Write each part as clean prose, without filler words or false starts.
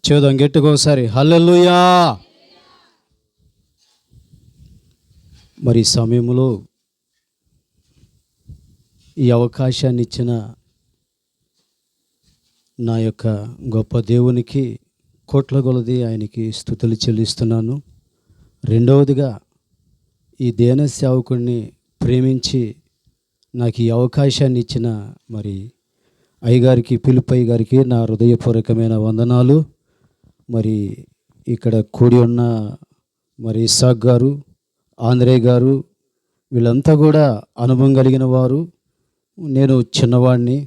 చూద్దాం గట్టిగా ఒకసారి హల్లెలూయా. మరి ఈ సమయంలో ఈ అవకాశాన్ని ఇచ్చిన నా యొక్క గొప్ప దేవునికి కోట్ల కొలది ఆయనకి స్తుతులు చెల్లిస్తున్నాను. రెండవదిగా ఈ దేన సేవకుడిని ప్రేమించి నాకు ఈ అవకాశాన్ని ఇచ్చిన మరి అయ్యగారికి, పిలుపయ్య గారికి నా హృదయపూర్వకమైన వందనాలు. మరి ఇక్కడ కూడి ఉన్న మరి ఇస్సాక్ గారు, ఆంధ్రేయ గారు, వీళ్ళంతా కూడా అనుభవం కలిగిన వారు. నేను చిన్నవాడిని,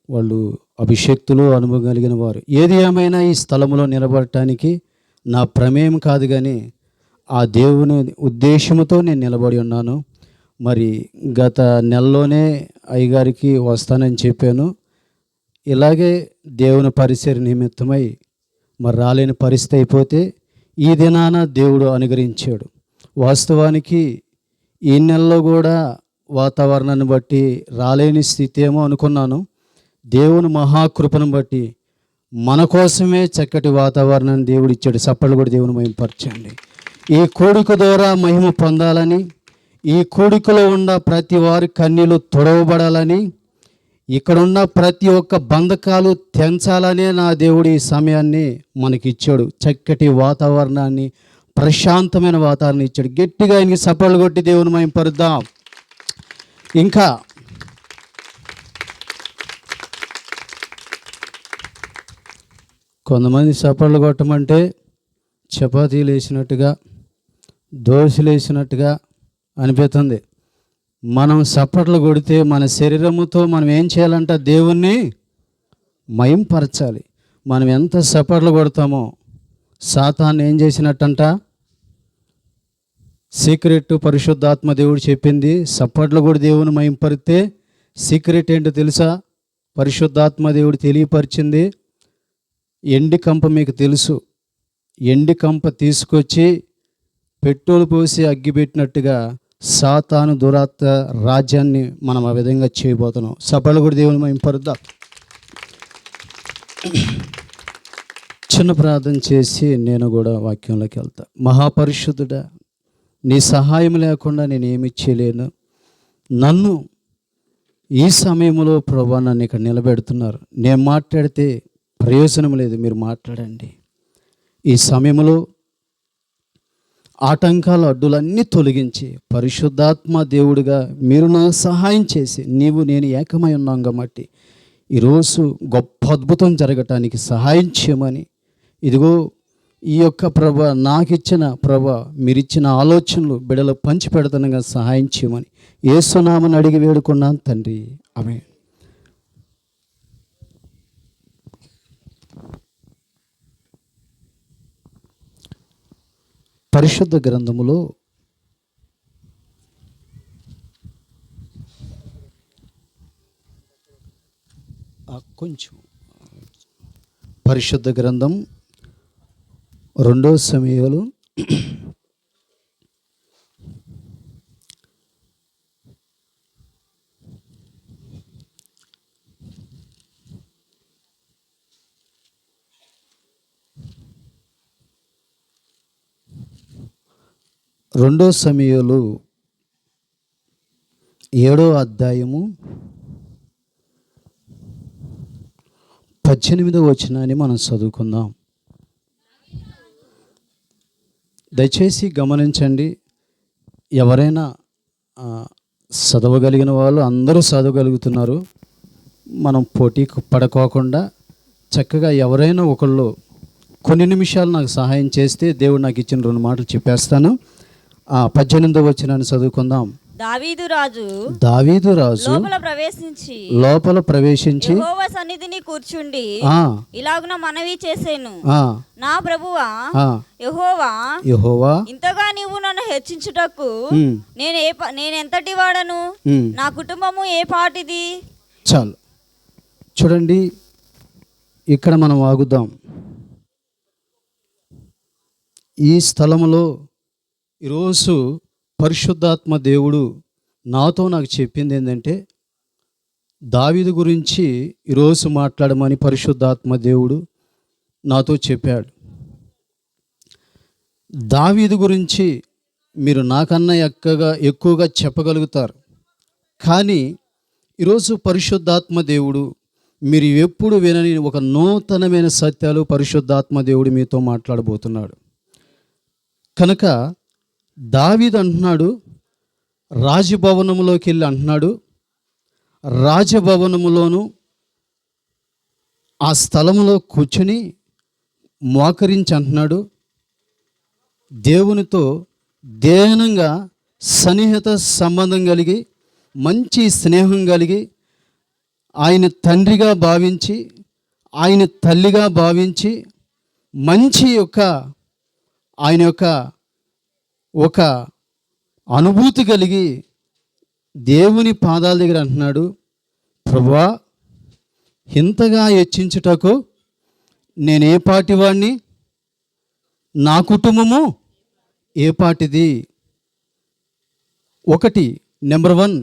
వాళ్ళు అభిషేక్తులు, అనుభవం కలిగిన వారు. ఏది ఏమైనా ఈ స్థలంలో నిలబడటానికి నా ప్రమేయం కాదు, కానీ ఆ దేవుని ఉద్దేశంతో నేను నిలబడి ఉన్నాను. మరి గత నెలలోనే అయ్యగారికి వస్తానని చెప్పాను. ఇలాగే దేవుని పరిచర్య నిమిత్తమై మరి రాలేని పరిస్థితి అయిపోతే ఈ దినాన దేవుడు అనుగ్రహించాడు. వాస్తవానికి ఈ నెలలో కూడా వాతావరణాన్ని బట్టి రాలేని స్థితి ఏమో అనుకున్నాను. దేవుని మహాకృపను బట్టి మన కోసమే చక్కటి వాతావరణాన్ని దేవుడు ఇచ్చాడు. చప్పట్లు కూడా దేవుని మహిమపరచండి. ఈ కోడిక ద్వారా మహిమ పొందాలని, ఈ కోడికలో ఉన్న ప్రతి వారి కన్నీళ్ళు తొడవబడాలని, ఇక్కడున్న ప్రతి ఒక్క బంధకాలు తెంచాలనే నా దేవుడు ఈ సమయాన్ని మనకిచ్చాడు. చక్కటి వాతావరణాన్ని, ప్రశాంతమైన వాతావరణం ఇచ్చాడు. గట్టిగా ఆయనకి చప్పట్లు కొట్టి దేవుని మహిమపరుద్దాం. ఇంకా కొంతమంది చప్పట్లు కొట్టమంటే చపాతీలు వేసినట్టుగా, దోశలు వేసినట్టుగా అనిపిస్తుంది. మనం చప్పట్లు కొడితే మన శరీరముతో మనం ఏం చేయాలంట? దేవుణ్ణి మహింపరచాలి. మనం ఎంత చప్పట్లు కొడతామో సాతాను ఏం చేసినట్టంట? సీక్రెట్ పరిశుద్ధాత్మ దేవుడు చెప్పింది. చప్పట్లు కూడా దేవుని మహింపరితే సీక్రెట్ ఏంటో తెలుసా? పరిశుద్ధాత్మ దేవుడు తెలియపరిచింది. ఎండి కంప మీకు తెలుసు. ఎండి కంప తీసుకొచ్చి పెట్రోల్ పోసి అగ్గిపెట్టినట్టుగా సాతాను దురాత్మ రాజ్యాన్ని మనం ఆ విధంగా చేయబోతున్నాం. చప్పట్లు కూడా దేవుని మహింపరుద్దాం. చిన్న ప్రార్థన చేసి నేను కూడా వాక్యంలోకి వెళ్తా. మహాపరిశుద్ధుడా, నీ సహాయం లేకుండా నేను ఏమి చేయలేను. నన్ను ఈ సమయంలో ప్రభువా నన్ను ఇక్కడ నిలబెడుతున్నారు. నేను మాట్లాడితే ప్రయోజనం లేదు, మీరు మాట్లాడండి. ఈ సమయంలో ఆటంకాలు, అడ్డులన్నీ తొలగించి పరిశుద్ధాత్మ దేవుడిగా మీరు నాకు సహాయం చేసి, నీవు నేను ఏకమై ఉన్నాం కాబట్టి ఈరోజు గొప్ప అద్భుతం జరగటానికి సహాయం చేయమని, ఇదిగో ఈ యొక్క ప్రభ నాకు ఇచ్చిన మీరిచ్చిన ఆలోచనలు బిడలు పంచి పెడతానుగా సహాయం చేయమని యేసు నామమున అడిగి వేడుకున్నాను తండ్రి, ఆమేన్. పరిశుద్ధ గ్రంథములో కొంచెం పరిశుద్ధ గ్రంథం 2 సమూయేలు 2 సమూయేలు 7వ అధ్యాయము 18వ వచనాన్ని మనం చదువుకుందాం. దయచేసి గమనించండి. ఎవరైనా చదవగలిగిన వాళ్ళు అందరూ చదవగలుగుతున్నారు. మనం పోటీ పడుకోకుండా చక్కగా ఎవరైనా ఒకళ్ళు కొన్ని నిమిషాలు నాకు సహాయం చేస్తే దేవుడు నాకు ఇచ్చిన 2 మాటలు చెప్పేస్తాను. 18వ వచనాన్ని చదువుకుందాం. దావీదు రాజు లోపల ప్రవేశించి యెహోవా సన్నిధిని కూర్చుండి ఇలాగున మనవి చేసేను, నా ప్రభువా యెహోవా, ఇంతగా నీవు నన్ను హెచ్చించుటకు నేనెంతటి వాడను, నా కుటుంబము ఏ పాటిది. చాలు చూడండి, ఇక్కడ మనం ఆగుదాం. ఈ స్థలములో ఈరోజు పరిశుద్ధాత్మ దేవుడు నాతో నాకు చెప్పింది ఏంటంటే, దావీదు గురించి ఈరోజు మాట్లాడమని పరిశుద్ధాత్మ దేవుడు నాతో చెప్పాడు. దావీదు గురించి మీరు నాకన్నా ఎక్కువగా చెప్పగలుగుతారు, కానీ ఈరోజు పరిశుద్ధాత్మ దేవుడు మీరు ఎప్పుడు వినని ఒక నూతనమైన సత్యాలు పరిశుద్ధాత్మ దేవుడు మీతో మాట్లాడబోతున్నాడు. కనుక దావీదు అంటున్నాడు, రాజభవనములోకి వెళ్ళి అంటున్నాడు, రాజభవనములోను ఆ స్థలములో కూర్చుని మోకరించి అంటున్నాడు, దేవునితో దేనంగా సన్నిహిత సంబంధం కలిగి మంచి స్నేహం కలిగి ఆయన తండ్రిగా భావించి ఆయన తల్లిగా భావించి మంచి ఆయన యొక్క ఒక అనుభూతి కలిగి దేవుని పాదాల దగ్గర అంటున్నాడు, ప్రభువా, ఇంతగా హెచ్చించుటకు నేను ఏ పాటివాడిని, నా కుటుంబము ఏ పాటిది. ఒకటి, నెంబర్ 1,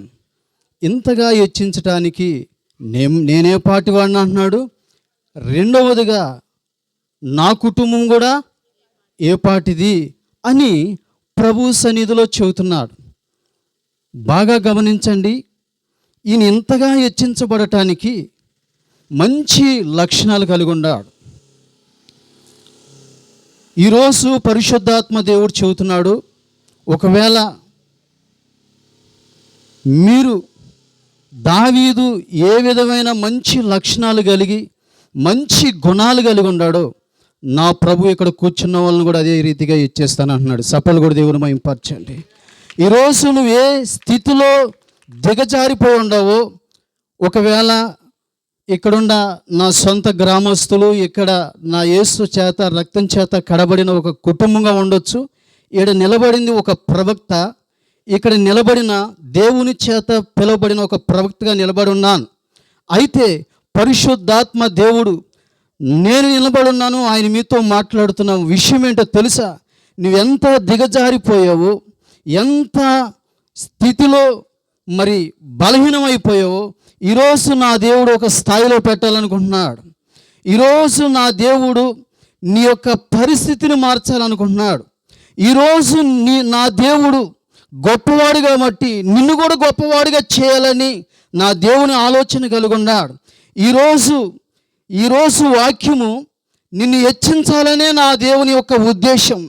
ఇంతగా హెచ్చించటానికి నేనే పాటివాడిని అంటున్నాడు. రెండవదిగా నా కుటుంబం కూడా ఏ పాటిది అని ప్రభు సన్నిధిలో చెబుతున్నాడు. బాగా గమనించండి, ఈయన ఇంతగా హెచ్చించబడటానికి మంచి లక్షణాలు కలిగి ఉన్నాడు. ఈరోజు పరిశుద్ధాత్మ దేవుడు చెబుతున్నాడు, ఒకవేళ మీరు దావీదు ఏ విధమైన మంచి లక్షణాలు కలిగి మంచి గుణాలు కలిగి ఉన్నాడో నా ప్రభు ఇక్కడ కూర్చున్న వాళ్ళని కూడా అదే రీతిగా ఇచ్చేస్తాను అంటున్నాడు. సపలు కూడా దేవుని మహింపరచండి. ఈరోజు నువ్వు ఏ స్థితిలో దిగజారిపోయి ఉండవో, ఒకవేళ ఇక్కడున్న నా సొంత గ్రామస్తులు, ఇక్కడ నా యేసు చేత రక్తం చేత కడబడిన ఒక కుటుంబంగా ఉండొచ్చు, ఇక్కడ నిలబడింది ఒక ప్రవక్త, ఇక్కడ నిలబడిన దేవుని చేత పిలువబడిన ఒక ప్రవక్తగా నిలబడి ఉన్నాను. అయితే పరిశుద్ధాత్మ దేవుడు నేను నిలబడి ఉన్నాను, ఆయన మీతో మాట్లాడుతున్న విషయం ఏంటో తెలుసా? నువ్వెంత దిగజారిపోయావో, ఎంత స్థితిలో మరి బలహీనమైపోయావో ఈరోజు నా దేవుడు ఒక స్థాయిలో పెట్టాలనుకుంటున్నాడు. ఈరోజు నా దేవుడు నీ యొక్క పరిస్థితిని మార్చాలనుకుంటున్నాడు. ఈరోజు నా దేవుడు గొప్పవాడిగా బట్టి నిన్ను కూడా గొప్పవాడిగా చేయాలని నా దేవుని ఆలోచన కలిగి ఉన్నాడు. ఈరోజు వాక్యము నిన్ను హెచ్చించాలనే నా దేవుని యొక్క ఉద్దేశం.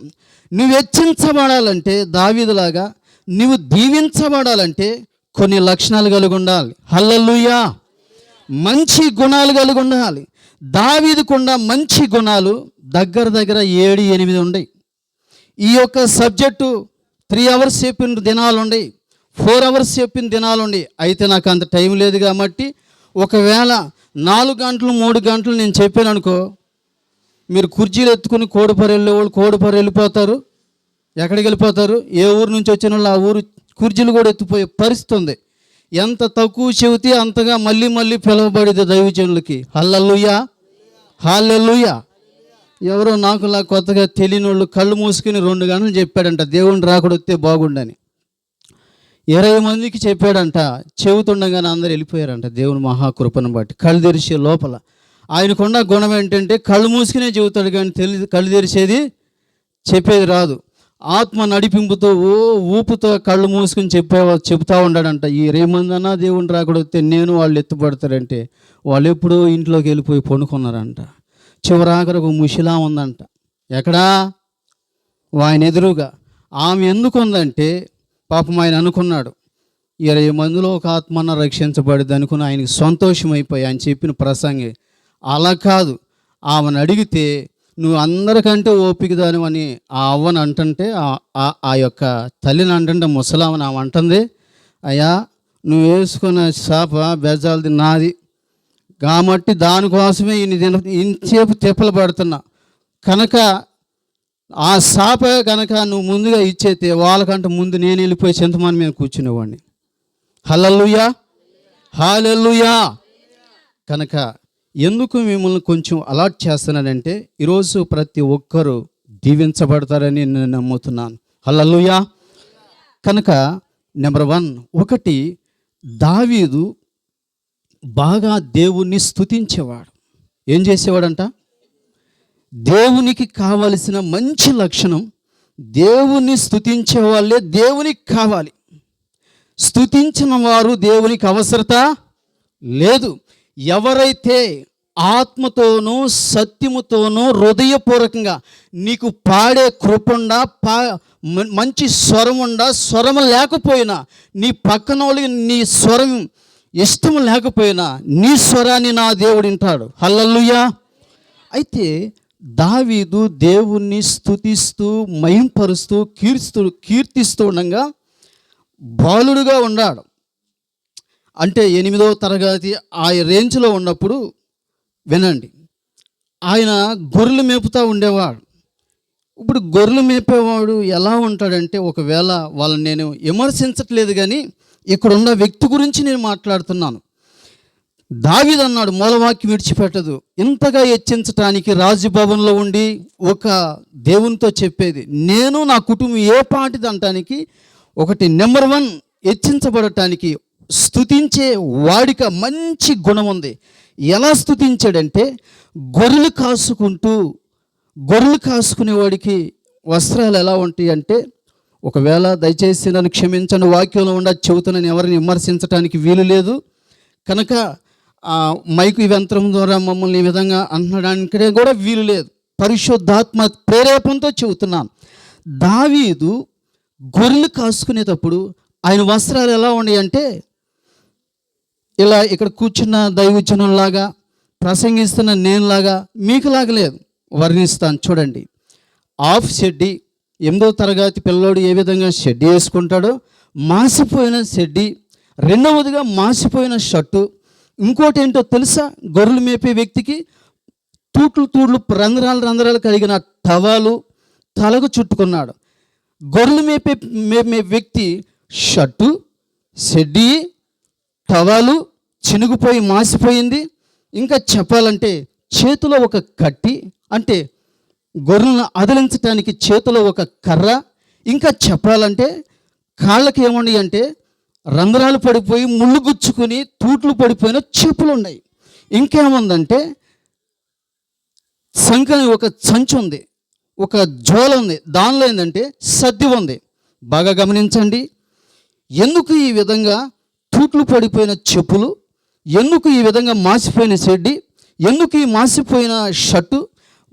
నువ్వు హెచ్చించబడాలంటే దావీదులాగా, నువ్వు దీవించబడాలంటే కొన్ని లక్షణాలు కలిగి ఉండాలి. హల్లెలూయా. మంచి గుణాలు కలిగి ఉండాలి. దావీదుకున్న మంచి గుణాలు దగ్గర 7-8 ఉన్నాయి. ఈ యొక్క సబ్జెక్టు 3 hours చెప్పిన దినాలు ఉన్నాయి, 4 hours చెప్పిన దినాలు ఉన్నాయి. అయితే నాకు అంత టైం లేదు కాబట్టి ఒకవేళ 4 గంటలు 3 గంటలు నేను చెప్పాను అనుకో, మీరు కుర్చీలు ఎత్తుకుని కోడిపరి వెళ్ళేవాళ్ళు కోడిపరి వెళ్ళిపోతారు. ఎక్కడికి వెళ్ళిపోతారు? ఏ ఊరు నుంచి వచ్చిన వాళ్ళు ఆ ఊరు కుర్చీలు కూడా ఎత్తిపోయే పరిస్థితి ఉంది. ఎంత తక్కువ చెబితే అంతగా మళ్ళీ పిలువబడేది దైవజనులకి. హల్లెలూయా, హల్లెలూయా. ఎవరో నాకులా కొత్తగా తెలియని వాళ్ళు కళ్ళు మూసుకుని 2 గంటలు చెప్పాడంట, దేవుని రాకడొస్తే బాగుండని. 20 మందికి చెప్పాడంట, చెబుతుండగానే అందరు వెళ్ళిపోయారంట. దేవుని మహాకృపను బట్టి కళ్ళు తెరిచే లోపల ఆయనకున్న గుణం ఏంటంటే కళ్ళు మూసుకునే చెబుతాడు, కానీ కళ్ళు తెరిచేది చెప్పేది రాదు. ఆత్మ నడిపింపుతో ఊపుతో కళ్ళు మూసుకుని చెప్తా ఉన్నాడంట. ఈ 20 మంది అన్నా దేవుని రాకడొస్తే నేను వాళ్ళు ఎత్తుపడతారంటే వాళ్ళు ఎప్పుడూ ఇంట్లోకి వెళ్ళిపోయి పండుకున్నారంట. చివరాఖరి ఒక ముషిలా ఉందంట. ఎక్కడా? ఆయన ఎదురుగా. ఆమె ఎందుకు ఉందంటే పాపం ఆయన అనుకున్నాడు 20 మందిలో ఒక ఆత్మన రక్షించబడింది అనుకుని ఆయనకి సంతోషమైపోయి ఆయన చెప్పిన ప్రసంగి. అలా కాదు, ఆమెను అడిగితే నువ్వు అందరికంటే ఓపిక దానివని ఆ అవ్వని అంటుంటే ఆ యొక్క తల్లిని అంటుంటే ముసలామని ఆమె అంటుంది, అయ్యా నువ్వు వేసుకున్న శాప బెజాలది నాది కాబట్టి దానికోసమే ఇంతసేపు తిప్పలు పడుతున్నా కనుక ఆ శాప కనుక నువ్వు ముందుగా ఇచ్చేస్తే వాళ్ళకంటే ముందు నేను వెళ్ళిపోయి చింతమాని మీద కూర్చునేవాడిని. హల్లెలూయా, హల్లెలూయా. కనుక ఎందుకు మిమ్మల్ని కొంచెం అలర్ట్ చేస్తున్నానంటే ఈరోజు ప్రతి ఒక్కరూ దీవించబడతారని నేను నమ్ముతున్నాను. హల్లెలూయా. కనుక నెంబర్ 1 దావీదు బాగా దేవుణ్ణి స్తుతించేవాడు. ఏం చేసేవాడంట? దేవునికి కావలసిన మంచి లక్షణం, దేవుణ్ణి స్తుతించే వాళ్ళే దేవునికి కావాలి. స్తుతించిన వారు దేవునికి అవసరత లేదు. ఎవరైతే ఆత్మతోనూ సత్యముతోనూ హృదయపూర్వకంగా నీకు పాడే కృపండా మంచి స్వరం ఉండా, స్వరం లేకపోయినా నీ పక్కన వాళ్ళకి నీ స్వరం ఇష్టం లేకపోయినా నీ స్వరాన్ని నా దేవుడు వింటాడు. హల్లెలూయా. అయితే దావీదు దేవుణ్ణి స్తుతిస్తూ మహింపరుస్తూ కీర్తిస్తూ ఉండగా బాలుడుగా ఉన్నాడు. అంటే 8వ తరగతి ఆ రేంజ్లో ఉన్నప్పుడు వినండి, ఆయన గొర్రెలు మేపుతూ ఉండేవాడు. ఇప్పుడు గొర్రెలు మేపేవాడు ఎలా ఉంటాడంటే, ఒకవేళ వాళ్ళని నేను విమర్శించట్లేదు కానీ ఇక్కడ ఉన్న వ్యక్తి గురించి నేను మాట్లాడుతున్నాను. దావీదు అన్నాడు, మూలవాక్యం విడిచిపెట్టదు, ఇంతగా హెచ్చించటానికి రాజభవన్లో ఉండి ఒక దేవునితో చెప్పేది, నేను నా కుటుంబం ఏ పాటిది అంటానికి ఒకటి నెంబర్ 1 హెచ్చించబడటానికి స్తుతించే వాడిక మంచి గుణం ఉంది. ఎలా స్తుతించాడంటే, గొర్రెలు కాసుకునేవాడికి వస్త్రాలు ఎలా ఉంటాయి అంటే, ఒకవేళ దయచేసి నన్ను క్షమించండి, వాక్యంలో ఉండదు చెబుతున్నాను, ఎవరిని విమర్శించడానికి వీలు లేదు కనుక మైకు యంత్రం ద్వారా మమ్మల్ని ఈ విధంగా అనడానికి కూడా వీలు లేదు, పరిశుద్ధాత్మ ప్రేరేపణతో చెబుతున్నాను. దావీదు గొర్రెలు కాసుకునేటప్పుడు ఆయన వస్త్రాలు ఎలా ఉన్నాయి అంటే, ఇలా ఇక్కడ కూర్చున్న దైవజనంలాగా ప్రసంగిస్తున్న నేనులాగా మీకులాగా లేదు, వర్ణిస్తాను చూడండి. హాఫ్ షెడ్డీ, 8వ తరగతి పిల్లోడు ఏ విధంగా షెడ్డీ వేసుకుంటాడో, మాసిపోయిన షెడ్డీ, రెండవదిగా మాసిపోయిన షర్టు, ఇంకోటి ఏంటో తెలుసా, గొర్రెలు మేపే వ్యక్తికి తూట్లు రంధ్రాలు కలిగిన టవాలు తలకు చుట్టుకున్నాడు. గొర్రెలు మేపే వ్యక్తి షర్టు, షెడ్డీ, టవాలు చినుగుపోయి మాసిపోయింది. ఇంకా చెప్పాలంటే చేతిలో ఒక కట్టి, అంటే గొర్రెలను అదిలించడానికి చేతిలో ఒక కర్ర. ఇంకా చెప్పాలంటే కాళ్ళకి ఏముండి అంటే రంధ్రాలు పడిపోయి ముళ్ళు గుచ్చుకుని తూట్లు పడిపోయిన చెప్పులు ఉన్నాయి. ఇంకేముందంటే సంకని ఒక సంచి ఉంది, ఒక జోల ఉంది, దానిలో ఏంటంటే సద్ది ఉంది. బాగా గమనించండి, ఎందుకు ఈ విధంగా తూట్లు పడిపోయిన చెప్పులు, ఎందుకు ఈ విధంగా మాసిపోయిన షెడ్డి, ఎందుకు ఈ మాసిపోయిన షర్టు,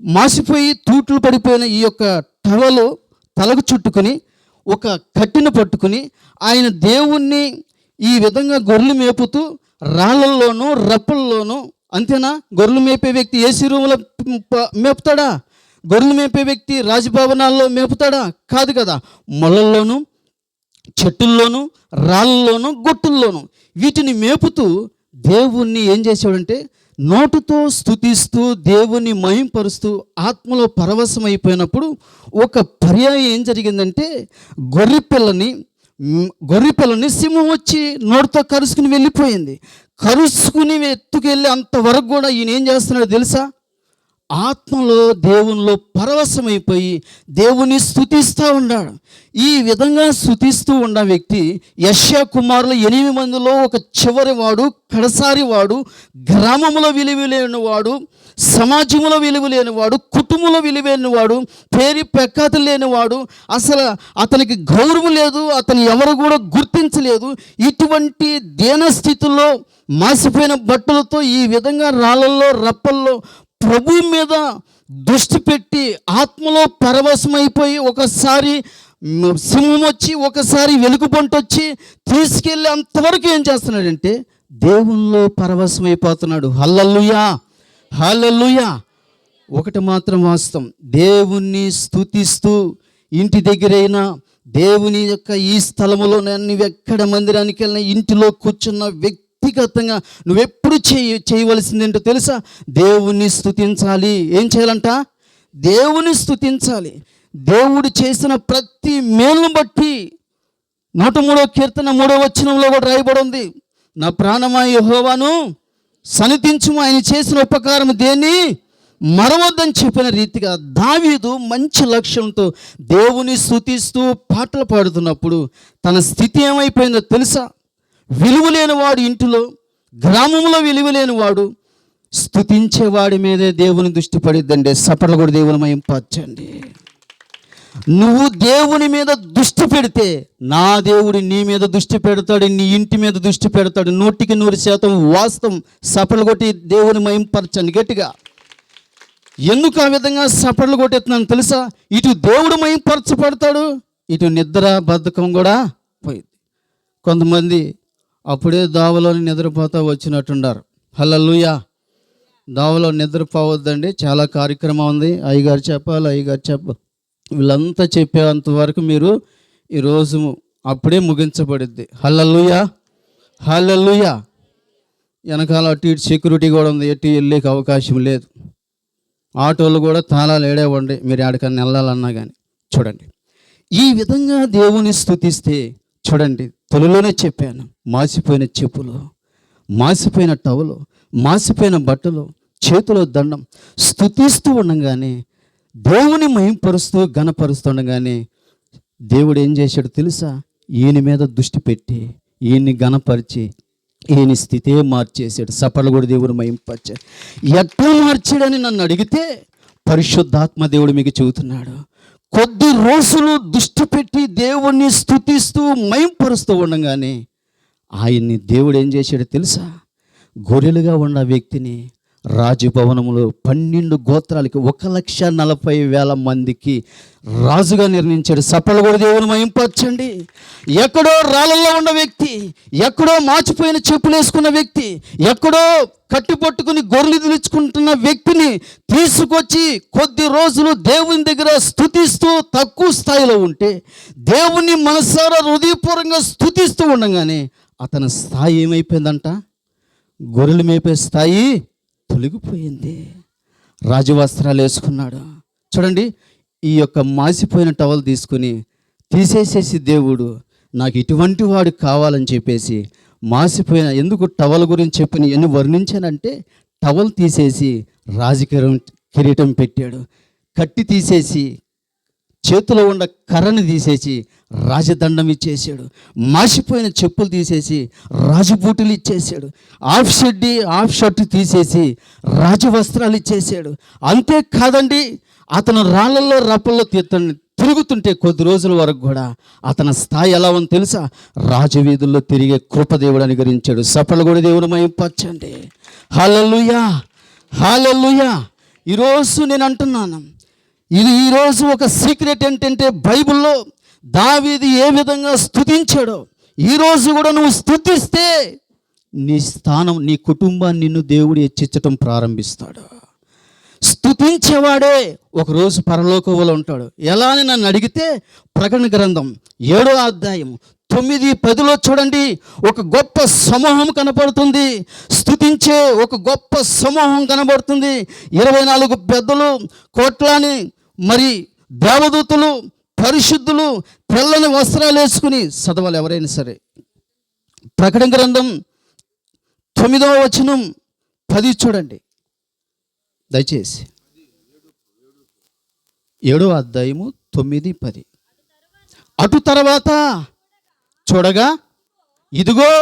మాసిపోయి తూట్లు పడిపోయిన ఈ యొక్క టవలు తలకు చుట్టుకుని ఒక కట్టిన పట్టుకుని ఆయన దేవుణ్ణి ఈ విధంగా గొర్రెలు మేపుతూ రాళ్ళల్లోనూ రప్పల్లోనూ. అంతేనా? గొర్రెలు మేపే వ్యక్తి ఏసీ రూములో మేపుతాడా? గొర్రెలు మేపే వ్యక్తి రాజభవనాల్లో మేపుతాడా? కాదు కదా. మొలల్లోనూ, చెట్టుల్లోనూ, రాళ్ళల్లోనూ, గొట్టుల్లోనూ వీటిని మేపుతూ దేవుణ్ణి ఏం చేశాడంటే నోటుతో స్తుతిస్తూ దేవుణ్ణి మహింపరుస్తూ ఆత్మలో పరవశమైపోయినప్పుడు ఒక పర్యాయం ఏం జరిగిందంటే, గొర్రె పిల్లని సింహం వచ్చి నోటితో కరుసుకుని వెళ్ళిపోయింది. కరుసుకుని ఎత్తుకెళ్ళి అంతవరకు కూడా ఈయన ఏం చేస్తున్నాడో తెలుసా, ఆత్మలో దేవునిలో పరవశమైపోయి దేవుని స్తుతిస్తూ ఉన్నాడు. ఈ విధంగా స్తుతిస్తూ ఉన్న వ్యక్తి యెషయా కుమారులు 8 మందిలో ఒక చివరి వాడు, కడసారి వాడు, గ్రామంలో విలువలేనివాడు, సమాజంలో విలువలేనివాడు, కుటుంబంలో విలువలేనివాడు, పేరు ప్రఖ్యాతి లేనివాడు, అసలు అతనికి గౌరవం లేదు, అతను ఎవరు కూడా గుర్తించలేదు. ఇటువంటి దీనస్థితిలో మాసిపోయిన బట్టలతో ఈ విధంగా రాళ్ళల్లో రప్పల్లో ప్రభు మీద దృష్టి పెట్టి ఆత్మలో పరవశమైపోయి ఒకసారి సింహం వచ్చి ఒకసారి వెలుగుబంటి వచ్చి తీసుకెళ్ళి అంతవరకు ఏం చేస్తున్నాడంటే దేవునిలో పరవశమైపోతున్నాడు. హల్లెలూయా, హల్లెలూయా. ఒకటి మాత్రం వాస్తవం, దేవుణ్ణి స్తుతిస్తూ ఇంటి దగ్గరైనా దేవుని యొక్క ఈ స్థలములో నువ్వు ఎక్కడ మందిరానికి వెళ్ళినా ఇంటిలో కూర్చున్న వ్యక్తిగతంగా నువ్వెప్పుడు చేయవలసిందేంటో తెలుసా, దేవుణ్ణి స్తుతించాలి. ఏం చేయాలంట? దేవుని స్తుతించాలి. దేవుడు చేసిన ప్రతి మేలును బట్టి 103వ కీర్తన 3వ వచనంలో కూడా రాయబడి ఉంది, నా ప్రాణమా యెహోవాను సన్నిధించుము, ఆయన చేసిన ఉపకారం దేన్ని మరవద్దని చెప్పిన రీతిగా దావీదు మంచి లక్ష్యంతో దేవుని స్తుతిస్తూ పాటలు పాడుతున్నప్పుడు తన స్థితి ఏమైపోయిందో తెలుసా, విలువలేనివాడు ఇంటిలో, గ్రామంలో విలువలేనివాడు, స్తుతించేవాడి మీదే దేవుని దృష్టి పడిద్దండి. సపర్లు కూడా దేవుని మహింపరచండి. నువ్వు దేవుని మీద దృష్టి పెడితే నా దేవుడు నీ మీద దృష్టి పెడతాడు, నీ ఇంటి మీద దృష్టి పెడతాడు. 100% వాస్తవం. సపర్లు కొట్టి దేవుని మహింపరచండి గట్టిగా. ఎందుకు ఆ విధంగా సపర్లు కొట్టేస్తున్నాను తెలుసా? ఇటు దేవుడు మహింపరచబడతాడు, ఇటు నిద్ర బద్ధకం కూడా పోయింది. కొంతమంది అప్పుడే దావలోని నిద్రపోతా వచ్చినట్టున్నారు. హల్లెలూయా. దావలో నిద్రపోవద్దండి, చాలా కార్యక్రమం ఉంది. అయ్యగారు చెప్పాలి. వీళ్ళంతా చెప్పేంత వరకు మీరు ఈరోజు అప్పుడే ముగించబడిద్ది. హల్లెలూయా. వెనకాల అటు ఇటు సెక్యూరిటీ కూడా ఉంది, ఎటు వెళ్ళేకి అవకాశం లేదు. ఆటోలు కూడా తాళాలు ఏడేవండి మీరు ఎక్కడికన్నా వెళ్ళాలన్నా కానీ. చూడండి, ఈ విధంగా దేవుని స్తుతిస్తే చూడండి, తొలిలోనే చెప్పాను, మాసిపోయిన చెప్పులు, మాసిపోయిన టవలు, మాసిపోయిన బట్టలు, చేతిలో దండం, స్తుతిస్తూ ఉండగానే, దేవుని మహింపరుస్తూ ఘనపరుస్తూ ఉండగానే దేవుడు ఏం చేశాడు తెలుసా? ఈయన మీద దృష్టి పెట్టి ఈయన్ని ఘనపరిచి ఈయన స్థితే మార్చేశాడు. సపర్లు కూడా దేవుడు మహింపరిచాడు. ఎట్లా మార్చాడని నన్ను అడిగితే పరిశుద్ధాత్మ దేవుడు మీకు చెబుతున్నాడు. కొద్ది రోజులు దృష్టి పెట్టి దేవుణ్ణి స్తుతిస్తూ మహింపరుస్తూ ఉండగానే ఆయన్ని దేవుడు ఏం చేశాడు తెలుసా? గొర్రెలుగా ఉన్న వ్యక్తిని రాజభవనంలో 12 గోత్రాలకి 1,40,000 మందికి రాజుగా నిర్ణయించాడు. సపర్లు కూడా దేవుని మహింపరచండి. ఎక్కడో రాళ్ళల్లో ఉన్న వ్యక్తి, ఎక్కడో మాచిపోయిన చెప్పులు వేసుకున్న వ్యక్తి, ఎక్కడో కట్టుపట్టుకుని గొర్రెలు పిలుచుకుంటున్న వ్యక్తిని తీసుకొచ్చి కొద్ది రోజులు దేవుని దగ్గర స్తుతిస్తూ తక్కువ స్థాయిలో ఉంటే దేవుని మనసారా హృదయపూర్వకంగా స్తుతిస్తూ ఉండగానే అతని స్థాయి ఏమైపోయిందంట? గొర్రెలు మేపే స్థాయి తొలగిపోయింది. రాజవస్త్రాలు వేసుకున్నాడు. చూడండి, ఈ యొక్క మాసిపోయిన టవల్ తీసేసేసి దేవుడు నాకు ఇటువంటి వాడు కావాలని చెప్పేసి మాసిపోయిన, ఎందుకు టవల్ గురించి చెప్పిన ఎన్ని వర్ణించానంటే, టవల్ తీసేసి కిరీటం పెట్టాడు, కట్టి తీసేసి చేతిలో ఉన్న కర్రని తీసేసి రాజదండం ఇచ్చేసాడు, మాసిపోయిన చెప్పులు తీసేసి రాజబూటులు ఇచ్చేసాడు, హాఫ్ షర్ట్ తీసేసి రాజవస్త్రాలు ఇచ్చేసాడు. అంతేకాదండి, అతను రాళ్ళల్లో రప్పల్లో తిరుగుతుంటే కొద్ది రోజుల వరకు కూడా అతని స్థాయి ఎలా ఉంది తెలుసా? రాజవీధుల్లో తిరిగే కృపదేవుడు అనుగ్రహించాడు. సపర్లు కూడా దేవుడు మహింపరచండి. హల్లెలూయా. ఈరోజు నేను అంటున్నాను, ఈరోజు ఒక సీక్రెట్ ఏంటంటే, బైబిల్లో దావీదు ఏ విధంగా స్తుతించాడో ఈరోజు కూడా నువ్వు స్తుతిస్తే నీ స్థానం, నీ కుటుంబాన్ని నిన్ను దేవుడు హెచ్చించటం ప్రారంభిస్తాడు. స్తుతించేవాడే ఒకరోజు పరలోకంలో ఉంటాడు. ఎలా అని నన్ను అడిగితే ప్రకటన గ్రంథం 7వ అధ్యాయం 9-10 చూడండి, ఒక గొప్ప సమూహం కనపడుతుంది. స్తుతించే ఒక గొప్ప సమూహం కనబడుతుంది. 24 పెద్దలు, కోట్లాని మరి దేవదూతలు, పరిశుద్ధులు తెల్లని వస్త్రాలు వేసుకుని చదవాలి ఎవరైనా సరే. ప్రకటన గ్రంథం 9వ వచనం 10 చూడండి దయచేసి. 7వ అధ్యాయము 9-10. అటు తర్వాత చూడగా ఇదిగో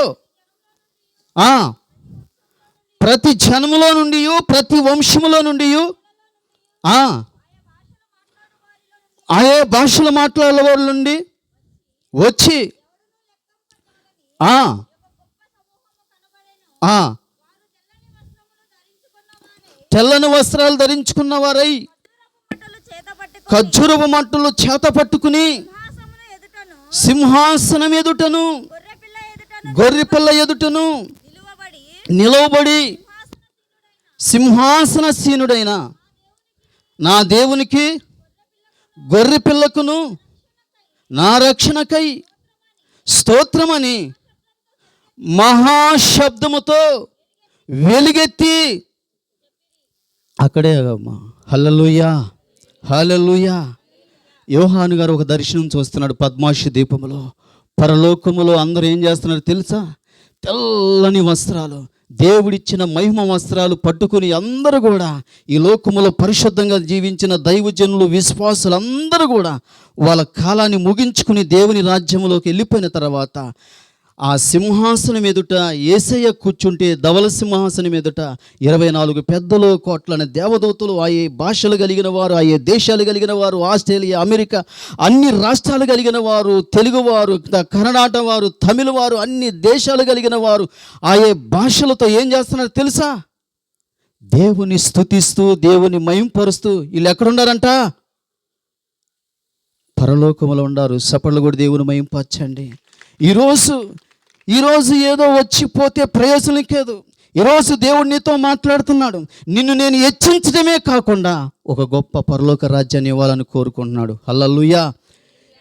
ప్రతి జనములో నుండి, ప్రతి వంశములో నుండి, ఆయా భాషలు మాట్లాడే వాళ్ళ నుండి వచ్చి తెల్లని వస్త్రాలు ధరించుకున్న వారై ఖర్జూరపు మట్టలు చేత పట్టుకుని సింహాసనం ఎదుటను గొర్రెపిల్ల ఎదుటను నిలవబడి సింహాసనసీనుడైన నా దేవునికి, గొర్రెపిల్లకును నా రక్షణకై స్తోత్రమని మహాశబ్దముతో వెలుగెత్తి, అక్కడే హల్లెలూయా. యోహాను గారు ఒక దర్శనం చూస్తున్నాడు పద్మాషి దీపములో. పరలోకములో అందరూ ఏం చేస్తున్నారు తెలుసా? తెల్లని వస్త్రాలు, దేవుడిచ్చిన మహిమ వస్త్రాలు పట్టుకుని అందరూ కూడా, ఈ లోకములో పరిశుద్ధంగా జీవించిన దైవజనులు, విశ్వాసులు అందరూ కూడా వాళ్ళ కాలాన్ని ముగించుకుని దేవుని రాజ్యంలోకి వెళ్ళిపోయిన తర్వాత ఆ సింహాసనం ఎదుట యేసయ్య కూర్చుంటే ధవల సింహాసనం ఎదుట 24 పెద్దలు కోట్లనే దేవదూతలు, ఆయే భాషలు కలిగిన వారు, ఆయే దేశాలు కలిగిన వారు, ఆస్ట్రేలియా, అమెరికా, అన్ని రాష్ట్రాలు కలిగిన వారు, తెలుగువారు, కర్ణాటక వారు, తమిళ వారు, అన్ని దేశాలు కలిగిన వారు ఆయే భాషలతో ఏం చేస్తున్నారు తెలుసా? దేవుని స్తుతిస్తూ, దేవుని మహింపరుస్తూ. వీళ్ళు ఎక్కడున్నారంట? పరలోకములో ఉన్నారు. సపర్లు కూడా దేవుని మహింపరచండి. ఈరోజు ఏదో వచ్చిపోతే ప్రయోజనం లేదు. ఈరోజు దేవుడు నీతో మాట్లాడుతున్నాడు. నిన్ను నేను హెచ్చించడమే కాకుండా ఒక గొప్ప పరలోక రాజ్యాన్ని ఇవ్వాలని కోరుకుంటున్నాడు. హల్లెలూయా.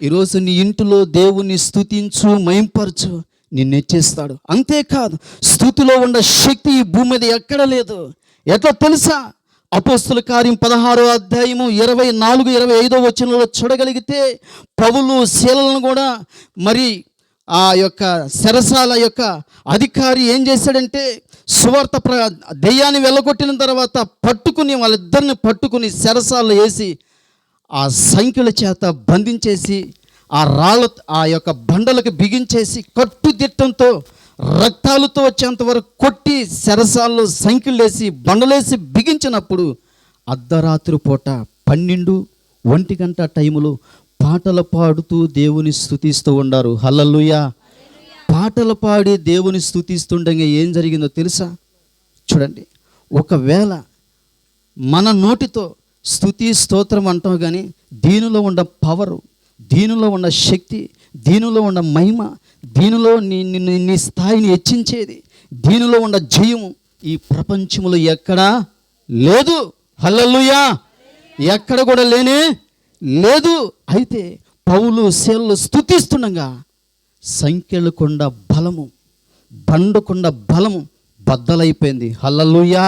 ఈరోజు నీ ఇంటిలో దేవుని స్తుతించు, మహింపరచు, నిన్ను హెచ్చిస్తాడు. అంతేకాదు, స్తుతిలో ఉన్న శక్తి ఈ భూమి మీద ఎక్కడ లేదు. ఎట్లా తెలుసా? అపోస్తుల కార్యం 16వ అధ్యాయము 24-25 వచనంలో చూడగలిగితే పౌలు శీలను కూడా మరి ఆ యొక్క చెరసాల యొక్క అధికారి ఏం చేశాడంటే సువార్త దెయ్యాన్ని వెళ్ళగొట్టిన తర్వాత వాళ్ళిద్దరిని పట్టుకుని చెరసాలలో వేసి ఆ సంఖ్యల చేత బంధించేసి ఆ యొక్క బండలకు బిగించేసి కట్టుదిట్టంతో రక్తాలతో వచ్చేంత వరకు కొట్టి చెరసాల్లో సంఖ్యలేసి బండలేసి బిగించినప్పుడు అర్ధరాత్రి పూట 12-1 గంట టైములో పాటలు పాడుతూ దేవుని స్తుతిస్తూ ఉండారు. హల్లెలూయా. పాటలు పాడి దేవుని స్తుతిస్తుండగా ఏం జరిగిందో తెలుసా? చూడండి, ఒకవేళ మన నోటితో స్తుతి స్తోత్రం అంటాం, కానీ దీనిలో ఉన్న పవరు, దీనిలో ఉన్న శక్తి, దీనిలో ఉన్న మహిమ, దీనిలో నీ స్థాయిని హెచ్చించేది, దీనిలో ఉన్న జయము ఈ ప్రపంచంలో ఎక్కడా లేదు. హల్లెలూయా. ఎక్కడ కూడా లేదు. అయితే పౌలు శీలలు స్తుతిస్తుండగా సంఖ్యలకొండ బలము, బండకొండ బలము బద్దలైపోయింది. హల్లెలూయా.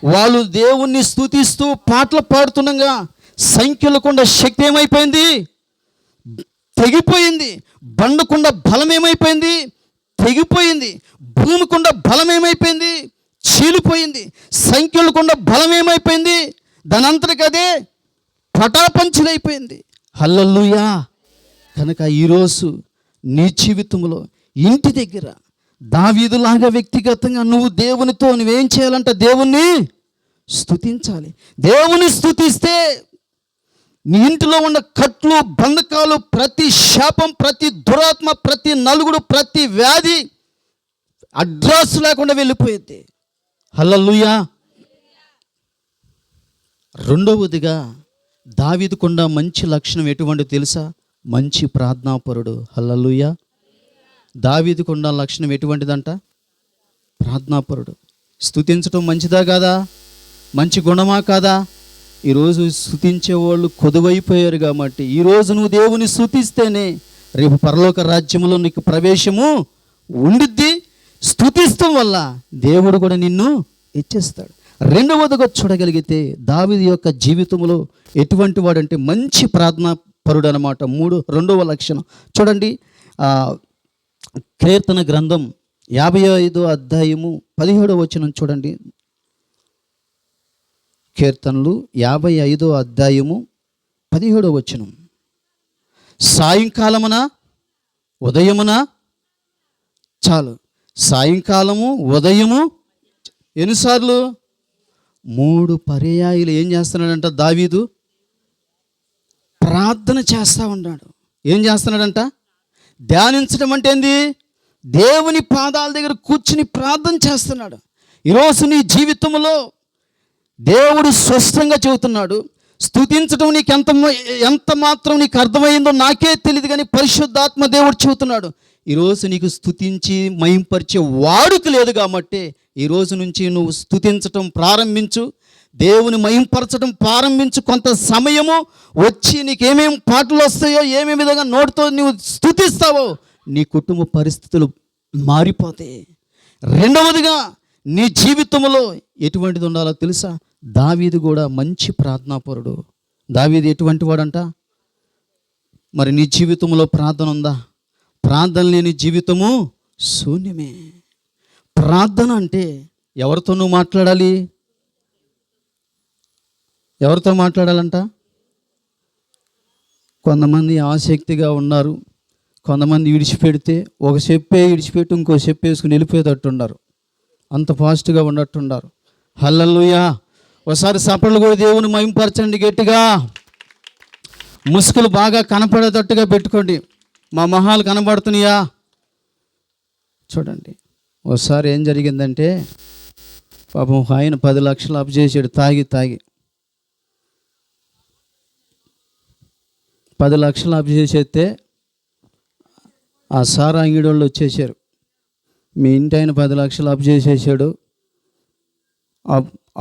వాళ్ళు దేవుణ్ణి స్తుతిస్తూ పాటలు పాడుతుండగా సంఖ్యలకొండ శక్తి ఏమైపోయింది? తెగిపోయింది. బండకొండ బలం ఏమైపోయింది? తెగిపోయింది. భూమికొండ బలం ఏమైపోయింది? చీలిపోయింది. సంఖ్యలకొండ బలం ఏమైపోయింది? దానంతటికి అదే పటాపంచలైపోయింది. హల్లెలూయా. కనుక ఈరోజు నీ జీవితంలో ఇంటి దగ్గర దావీదులాగా వ్యక్తిగతంగా నువ్వేం చేయాలంట? దేవుణ్ణి స్తుతించాలి. దేవుని స్తుతిస్తే నీ ఇంటిలో ఉన్న కట్లు, బంధకాలు, ప్రతి శాపం, ప్రతి దురాత్మ, ప్రతి నలుగుడు, ప్రతి వ్యాధి అడ్రస్ లేకుండా వెళ్ళిపోయింది. హల్లెలూయా. రెండవదిగా దావీదుకున్న మంచి లక్షణం ఎటువంటి తెలుసా? మంచి ప్రార్థనాపరుడు. హల్లెలూయా. దావీదుకున్న లక్షణం ఎటువంటిదంట? ప్రార్థనాపరుడు. స్తుతించడం మంచిదా కాదా? మంచి గుణమా కాదా? ఈరోజు స్తుతించేవాళ్ళు కొదువైపోయారు. కాబట్టి ఈరోజు నువ్వు దేవుని స్తుతిస్తేనే రేపు పరలోక రాజ్యంలో నీకు ప్రవేశము ఉండిద్ది. స్తుతిస్తాం వల్ల దేవుడు కూడా నిన్ను హెచ్చిస్తాడు. రెండవదిగా చూడగలిగితే దావీదు యొక్క జీవితంలో ఎటువంటి వాడంటే మంచి ప్రార్థనా పరుడు అనమాట. రెండవ లక్షణం చూడండి. కీర్తన గ్రంథం 55వ అధ్యాయము 17వ వచనం చూడండి. కీర్తనలు 55వ అధ్యాయము 17వ వచనం. సాయంకాలమున ఉదయమున, చాలు, సాయంకాలము ఉదయము ఎన్నిసార్లు? 3 పర్యాయాలు ఏం చేస్తున్నాడంట? దావీదు ప్రార్థన చేస్తూ ఉన్నాడు. ఏం చేస్తున్నాడంట? ధ్యానించడం అంటే ఏంది? దేవుని పాదాల దగ్గర కూర్చుని ప్రార్థన చేస్తున్నాడు. ఈరోజు నీ జీవితంలో దేవుడు స్పష్టంగా చెబుతున్నాడు. స్తుతించడం నీకు ఎంత మాత్రం నీకు అర్థమైందో నాకే తెలియదు, కానీ పరిశుద్ధాత్మ దేవుడు చెబుతున్నాడు. ఈరోజు నీకు స్తుతించి మహింపరిచే వాడుక లేదు. కాబట్టి ఈరోజు నుంచి నువ్వు స్తుతించటం ప్రారంభించు, దేవుని మహింపరచడం ప్రారంభించు. కొంత సమయము వచ్చి నీకేమేమి పాటలు వస్తాయో, ఏమేమి విధంగా నోటితో నువ్వు స్తుతిస్తావో నీ కుటుంబ పరిస్థితులు మారిపోతాయి. రెండవదిగా నీ జీవితంలో ఎటువంటిది ఉండాలో తెలుసా? దావీదు కూడా మంచి ప్రార్థనాపరుడు. దావీదు ఎటువంటి వాడంట? మరి నీ జీవితంలో ప్రార్థన ఉందా? ప్రార్థన లేని జీవితము శూన్యమే. ప్రార్థన అంటే ఎవరితో నువ్వు మాట్లాడాలి? ఎవరితో మాట్లాడాలంట? కొంతమంది ఆసక్తిగా ఉన్నారు, కొంతమంది విడిచిపెడితే ఒక చెప్పే విడిచిపెట్టి ఇంకో చెప్పు వేసుకుని వెళ్ళిపోయేటట్టున్నారు. అంత ఫాస్ట్గా ఉన్నట్టున్నారు. హల్లెలూయా. ఒకసారి సపరేట్లు కూడా దేవుని మహిమపరచండి గట్టిగా. ముసుగులు బాగా కనపడేటట్టుగా పెట్టుకోండి. మా మొహాలు కనబడుతున్నాయా? చూడండి. ఒకసారి ఏం జరిగిందంటే పాపం ఆయన 10 లక్షలు అప్పు చేసాడు. తాగి 10 లక్షలు అప్పు చేసేస్తే ఆ సారా అంగిడి వాళ్ళు వచ్చేసారు. మీ ఇంటి ఆయన 10 లక్షలు అప్పు చేసేసాడు,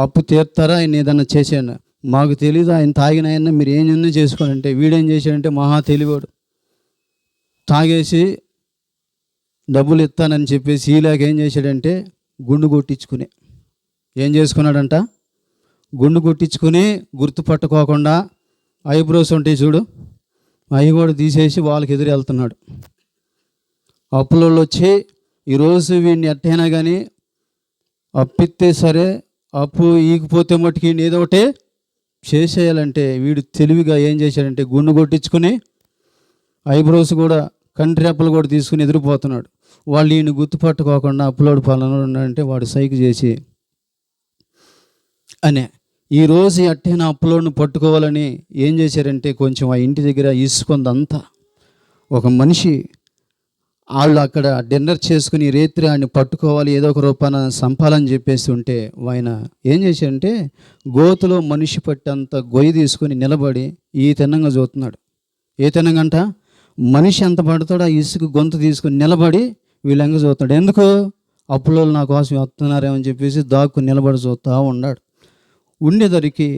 అప్పు తీర్తారా, ఆయన ఏదన్నా చేశాను. మాకు తెలీదు, ఆయన తాగిన ఆయన మీరు ఏం చేసుకోనంటే వీడేం చేశాడంటే మహా తెలివాడు. తాగేసి డబ్బులు ఇస్తానని చెప్పేసి ఈలాగ ఏం చేశాడంటే గుండు కొట్టించుకుని ఏం చేసుకున్నాడంట, గుండు కొట్టించుకుని గుర్తుపట్టుకోకుండా ఐబ్రోస్ ఉంటాయి చూడు, అవి కూడా తీసేసి వాళ్ళకి ఎదురు వెళ్తున్నాడు. అప్పులలో వచ్చి ఈరోజు వీడిని ఎట్టయినా కానీ అప్పిస్తే సరే, అప్పు ఈగిపోతే మట్టుకి ఏదో ఒకటి చేసేయాలంటే వీడు తెలివిగా ఏం చేశాడంటే గుండు కొట్టించుకుని ఐబ్రోస్ కూడా కంట్రీ అప్పులు కూడా తీసుకుని ఎదిరిపోతున్నాడు. వాళ్ళు ఈయన గుర్తుపట్టుకోకుండా అప్పులోడు పాలన ఉన్నాడంటే వాడు సైకి చేసి అనే ఈరోజు ఎట్టైనా అప్పులోడిని పట్టుకోవాలని ఏం చేశారంటే కొంచెం ఆ ఇంటి దగ్గర ఇసుకుందంతా ఒక మనిషి వాళ్ళు అక్కడ డిన్నర్ చేసుకుని రేత్రి ఆయన్ని పట్టుకోవాలి, ఏదో ఒక రూపాన సంపాలని చెప్పేసి ఉంటే ఆయన ఏం చేశాడంటే గోతులో మనిషి పట్టంత గొయ్యి తీసుకుని నిలబడి ఈ తిన్నంగా చూస్తున్నాడు. ఏ తిన్నంగంట మనిషి ఎంత పడతాడో ఆ ఇసుక గొంతు తీసుకుని నిలబడి వీళ్ళంగా చూస్తున్నాడు. ఎందుకు? అప్పులో నా కోసం వస్తున్నారేమని చెప్పేసి దాక్కుని నిలబడి చూస్తూ ఉన్నాడు. ఉండేదరికి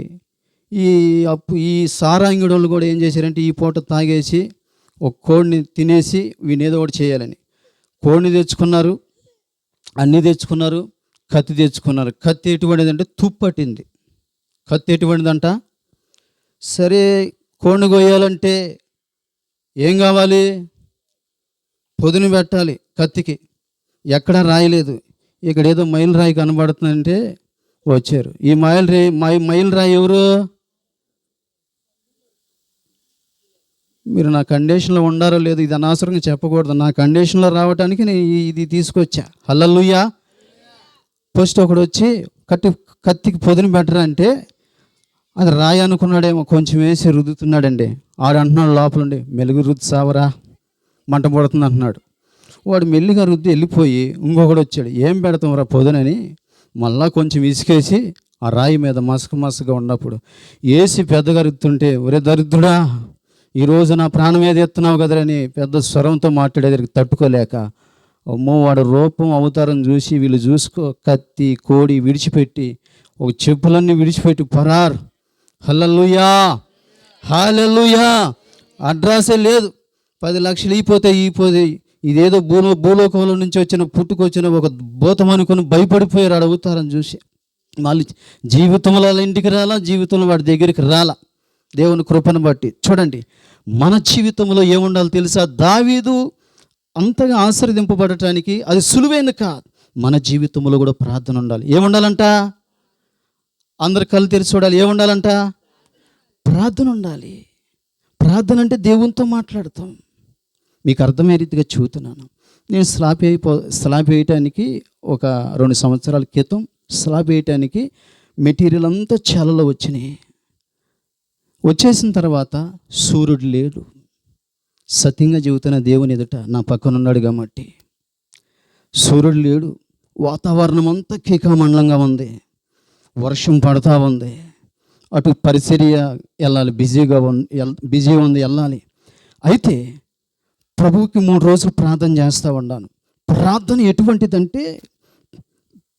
ఈ సారాంగిడి వాళ్ళు కూడా ఏం చేశారంటే ఈ పూట తాగేసి ఒక కోడిని తినేసి వీని ఏదో ఒకటి చేయాలని కోడిని తెచ్చుకున్నారు, అన్నీ తెచ్చుకున్నారు, కత్తి తెచ్చుకున్నారు. కత్తి ఎటువంటిదంటే తుప్పట్టింది. కత్తి ఎటువంటిదంట, సరే కోడిని కొయ్యాలంటే ఏం కావాలి, పొదును పెట్టాలి కత్తికి. ఎక్కడా రాయలేదు, ఇక్కడ ఏదో మైలు రాయి కనబడుతుందంటే వచ్చారు. ఈ మైలు రాయి ఎవరు? మీరు నా కండిషన్లో ఉండారో లేదు ఇది అనవసరంగా చెప్పకూడదు. నా కండిషన్లో రావడానికి నేను ఇది తీసుకొచ్చా. హల్లెలూయా. ఫస్ట్ ఒకడు వచ్చి కత్తికి పొదును పెట్టరా అంటే అది రాయి అనుకున్నాడేమో, కొంచెం వేసి రుద్దుతున్నాడండి. ఆడు అంటున్నాడు లోపలండి, మెలుగు రుద్దు సావరా మంట పడుతుంది అంటున్నాడు. వాడు మెల్లిగా రుద్ది వెళ్ళిపోయి ఇంకొకడు వచ్చాడు, ఏం పెడతాం రా పొదునని మళ్ళా కొంచెం ఇసుకేసి ఆ రాయి మీద మసకగా ఉన్నప్పుడు వేసి పెద్దగా రుద్దుతుంటే, ఒరే దరిద్రుడా ఈరోజు నా ప్రాణం ఏది ఎత్తున్నావు కదరని పెద్ద స్వరంతో మాట్లాడేదానికి తట్టుకోలేక అమ్మో వాడు రూపం అవతారం చూసి వీళ్ళు కత్తి కోడి విడిచిపెట్టి ఒక చెప్పులన్నీ విడిచిపెట్టి పరార్. హల్లెలూయా. హల్లెలూయా. అడ్రస్సే లేదు. 10 లక్షలు అయిపోతే ఇదేదో భూలోకంలో నుంచి పుట్టుకొచ్చిన ఒక భూతం అనుకుని భయపడిపోయారు ఆడ అవతారం చూసి. మళ్ళీ జీవితంలో ఇంటికి రాలా, జీవితంలో వాడి దగ్గరికి రాలా. దేవుని కృపను బట్టి చూడండి, మన జీవితంలో ఏముండాలో తెలుసా? దావీదు అంతగా ఆశీర్వదింపబడటానికి అది సులువైన కాదు. మన జీవితంలో కూడా ప్రార్థన ఉండాలి. ఏముండాలంట? అందరు కళ్ళు తెరిచి చూడాలి. ఏముండాలంట? ప్రార్థన ఉండాలి. ప్రార్థన అంటే దేవునితో మాట్లాడతాం. మీకు అర్థమయ్యే రీతిగా చూస్తున్నాను. నేను స్లాబ్ వేయటానికి ఒక 2 సంవత్సరాల క్రితం స్లాబ్ వేయటానికి మెటీరియల్ అంతా చాలలో వచ్చినాయి. వచ్చేసిన తర్వాత సూర్యుడు లేడు. సత్యంగా చెబుతున్న దేవుని ఎదుట నా పక్కన ఉన్నాడు కాబట్టి సూర్యుడు లేడు. వాతావరణం అంతా కీకామండలంగా ఉంది, వర్షం పడతా ఉంది. అటు పరిచర్య వెళ్ళాలి, బిజీ ఉంది వెళ్ళాలి. అయితే ప్రభువుకి 3 రోజులు ప్రార్థన చేస్తూ ఉన్నాను. ప్రార్థన ఎటువంటిదంటే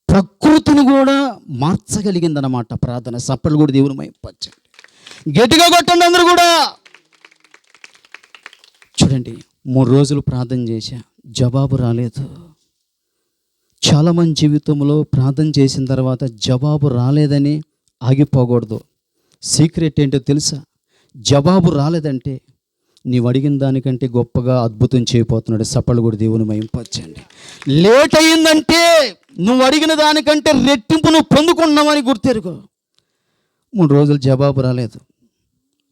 ప్రకృతిని కూడా మార్చగలిగిందన్నమాట ప్రార్థన. సప్పలు కూడా దేవుని మహిమపరచండి, గట్టిగా కొట్టండి అందరూ కూడా. చూడండి, 3 రోజులు ప్రార్థన చేశా, జవాబు రాలేదు. చాలామంది జీవితంలో ప్రార్థన చేసిన తర్వాత జవాబు రాలేదని ఆగిపోకూడదు. సీక్రెట్ ఏంటో తెలుసా? జవాబు రాలేదంటే నీవు అడిగిన దానికంటే గొప్పగా అద్భుతం చేయబోతున్నాడు. సప్పలు కూడా దేవుని మహిమపరచండి. లేట్ అయ్యిందంటే నువ్వు అడిగిన దానికంటే రెట్టింపు నువ్వు పొందుకున్నావని గుర్తెరుగు. 3 రోజులు జవాబు రాలేదు.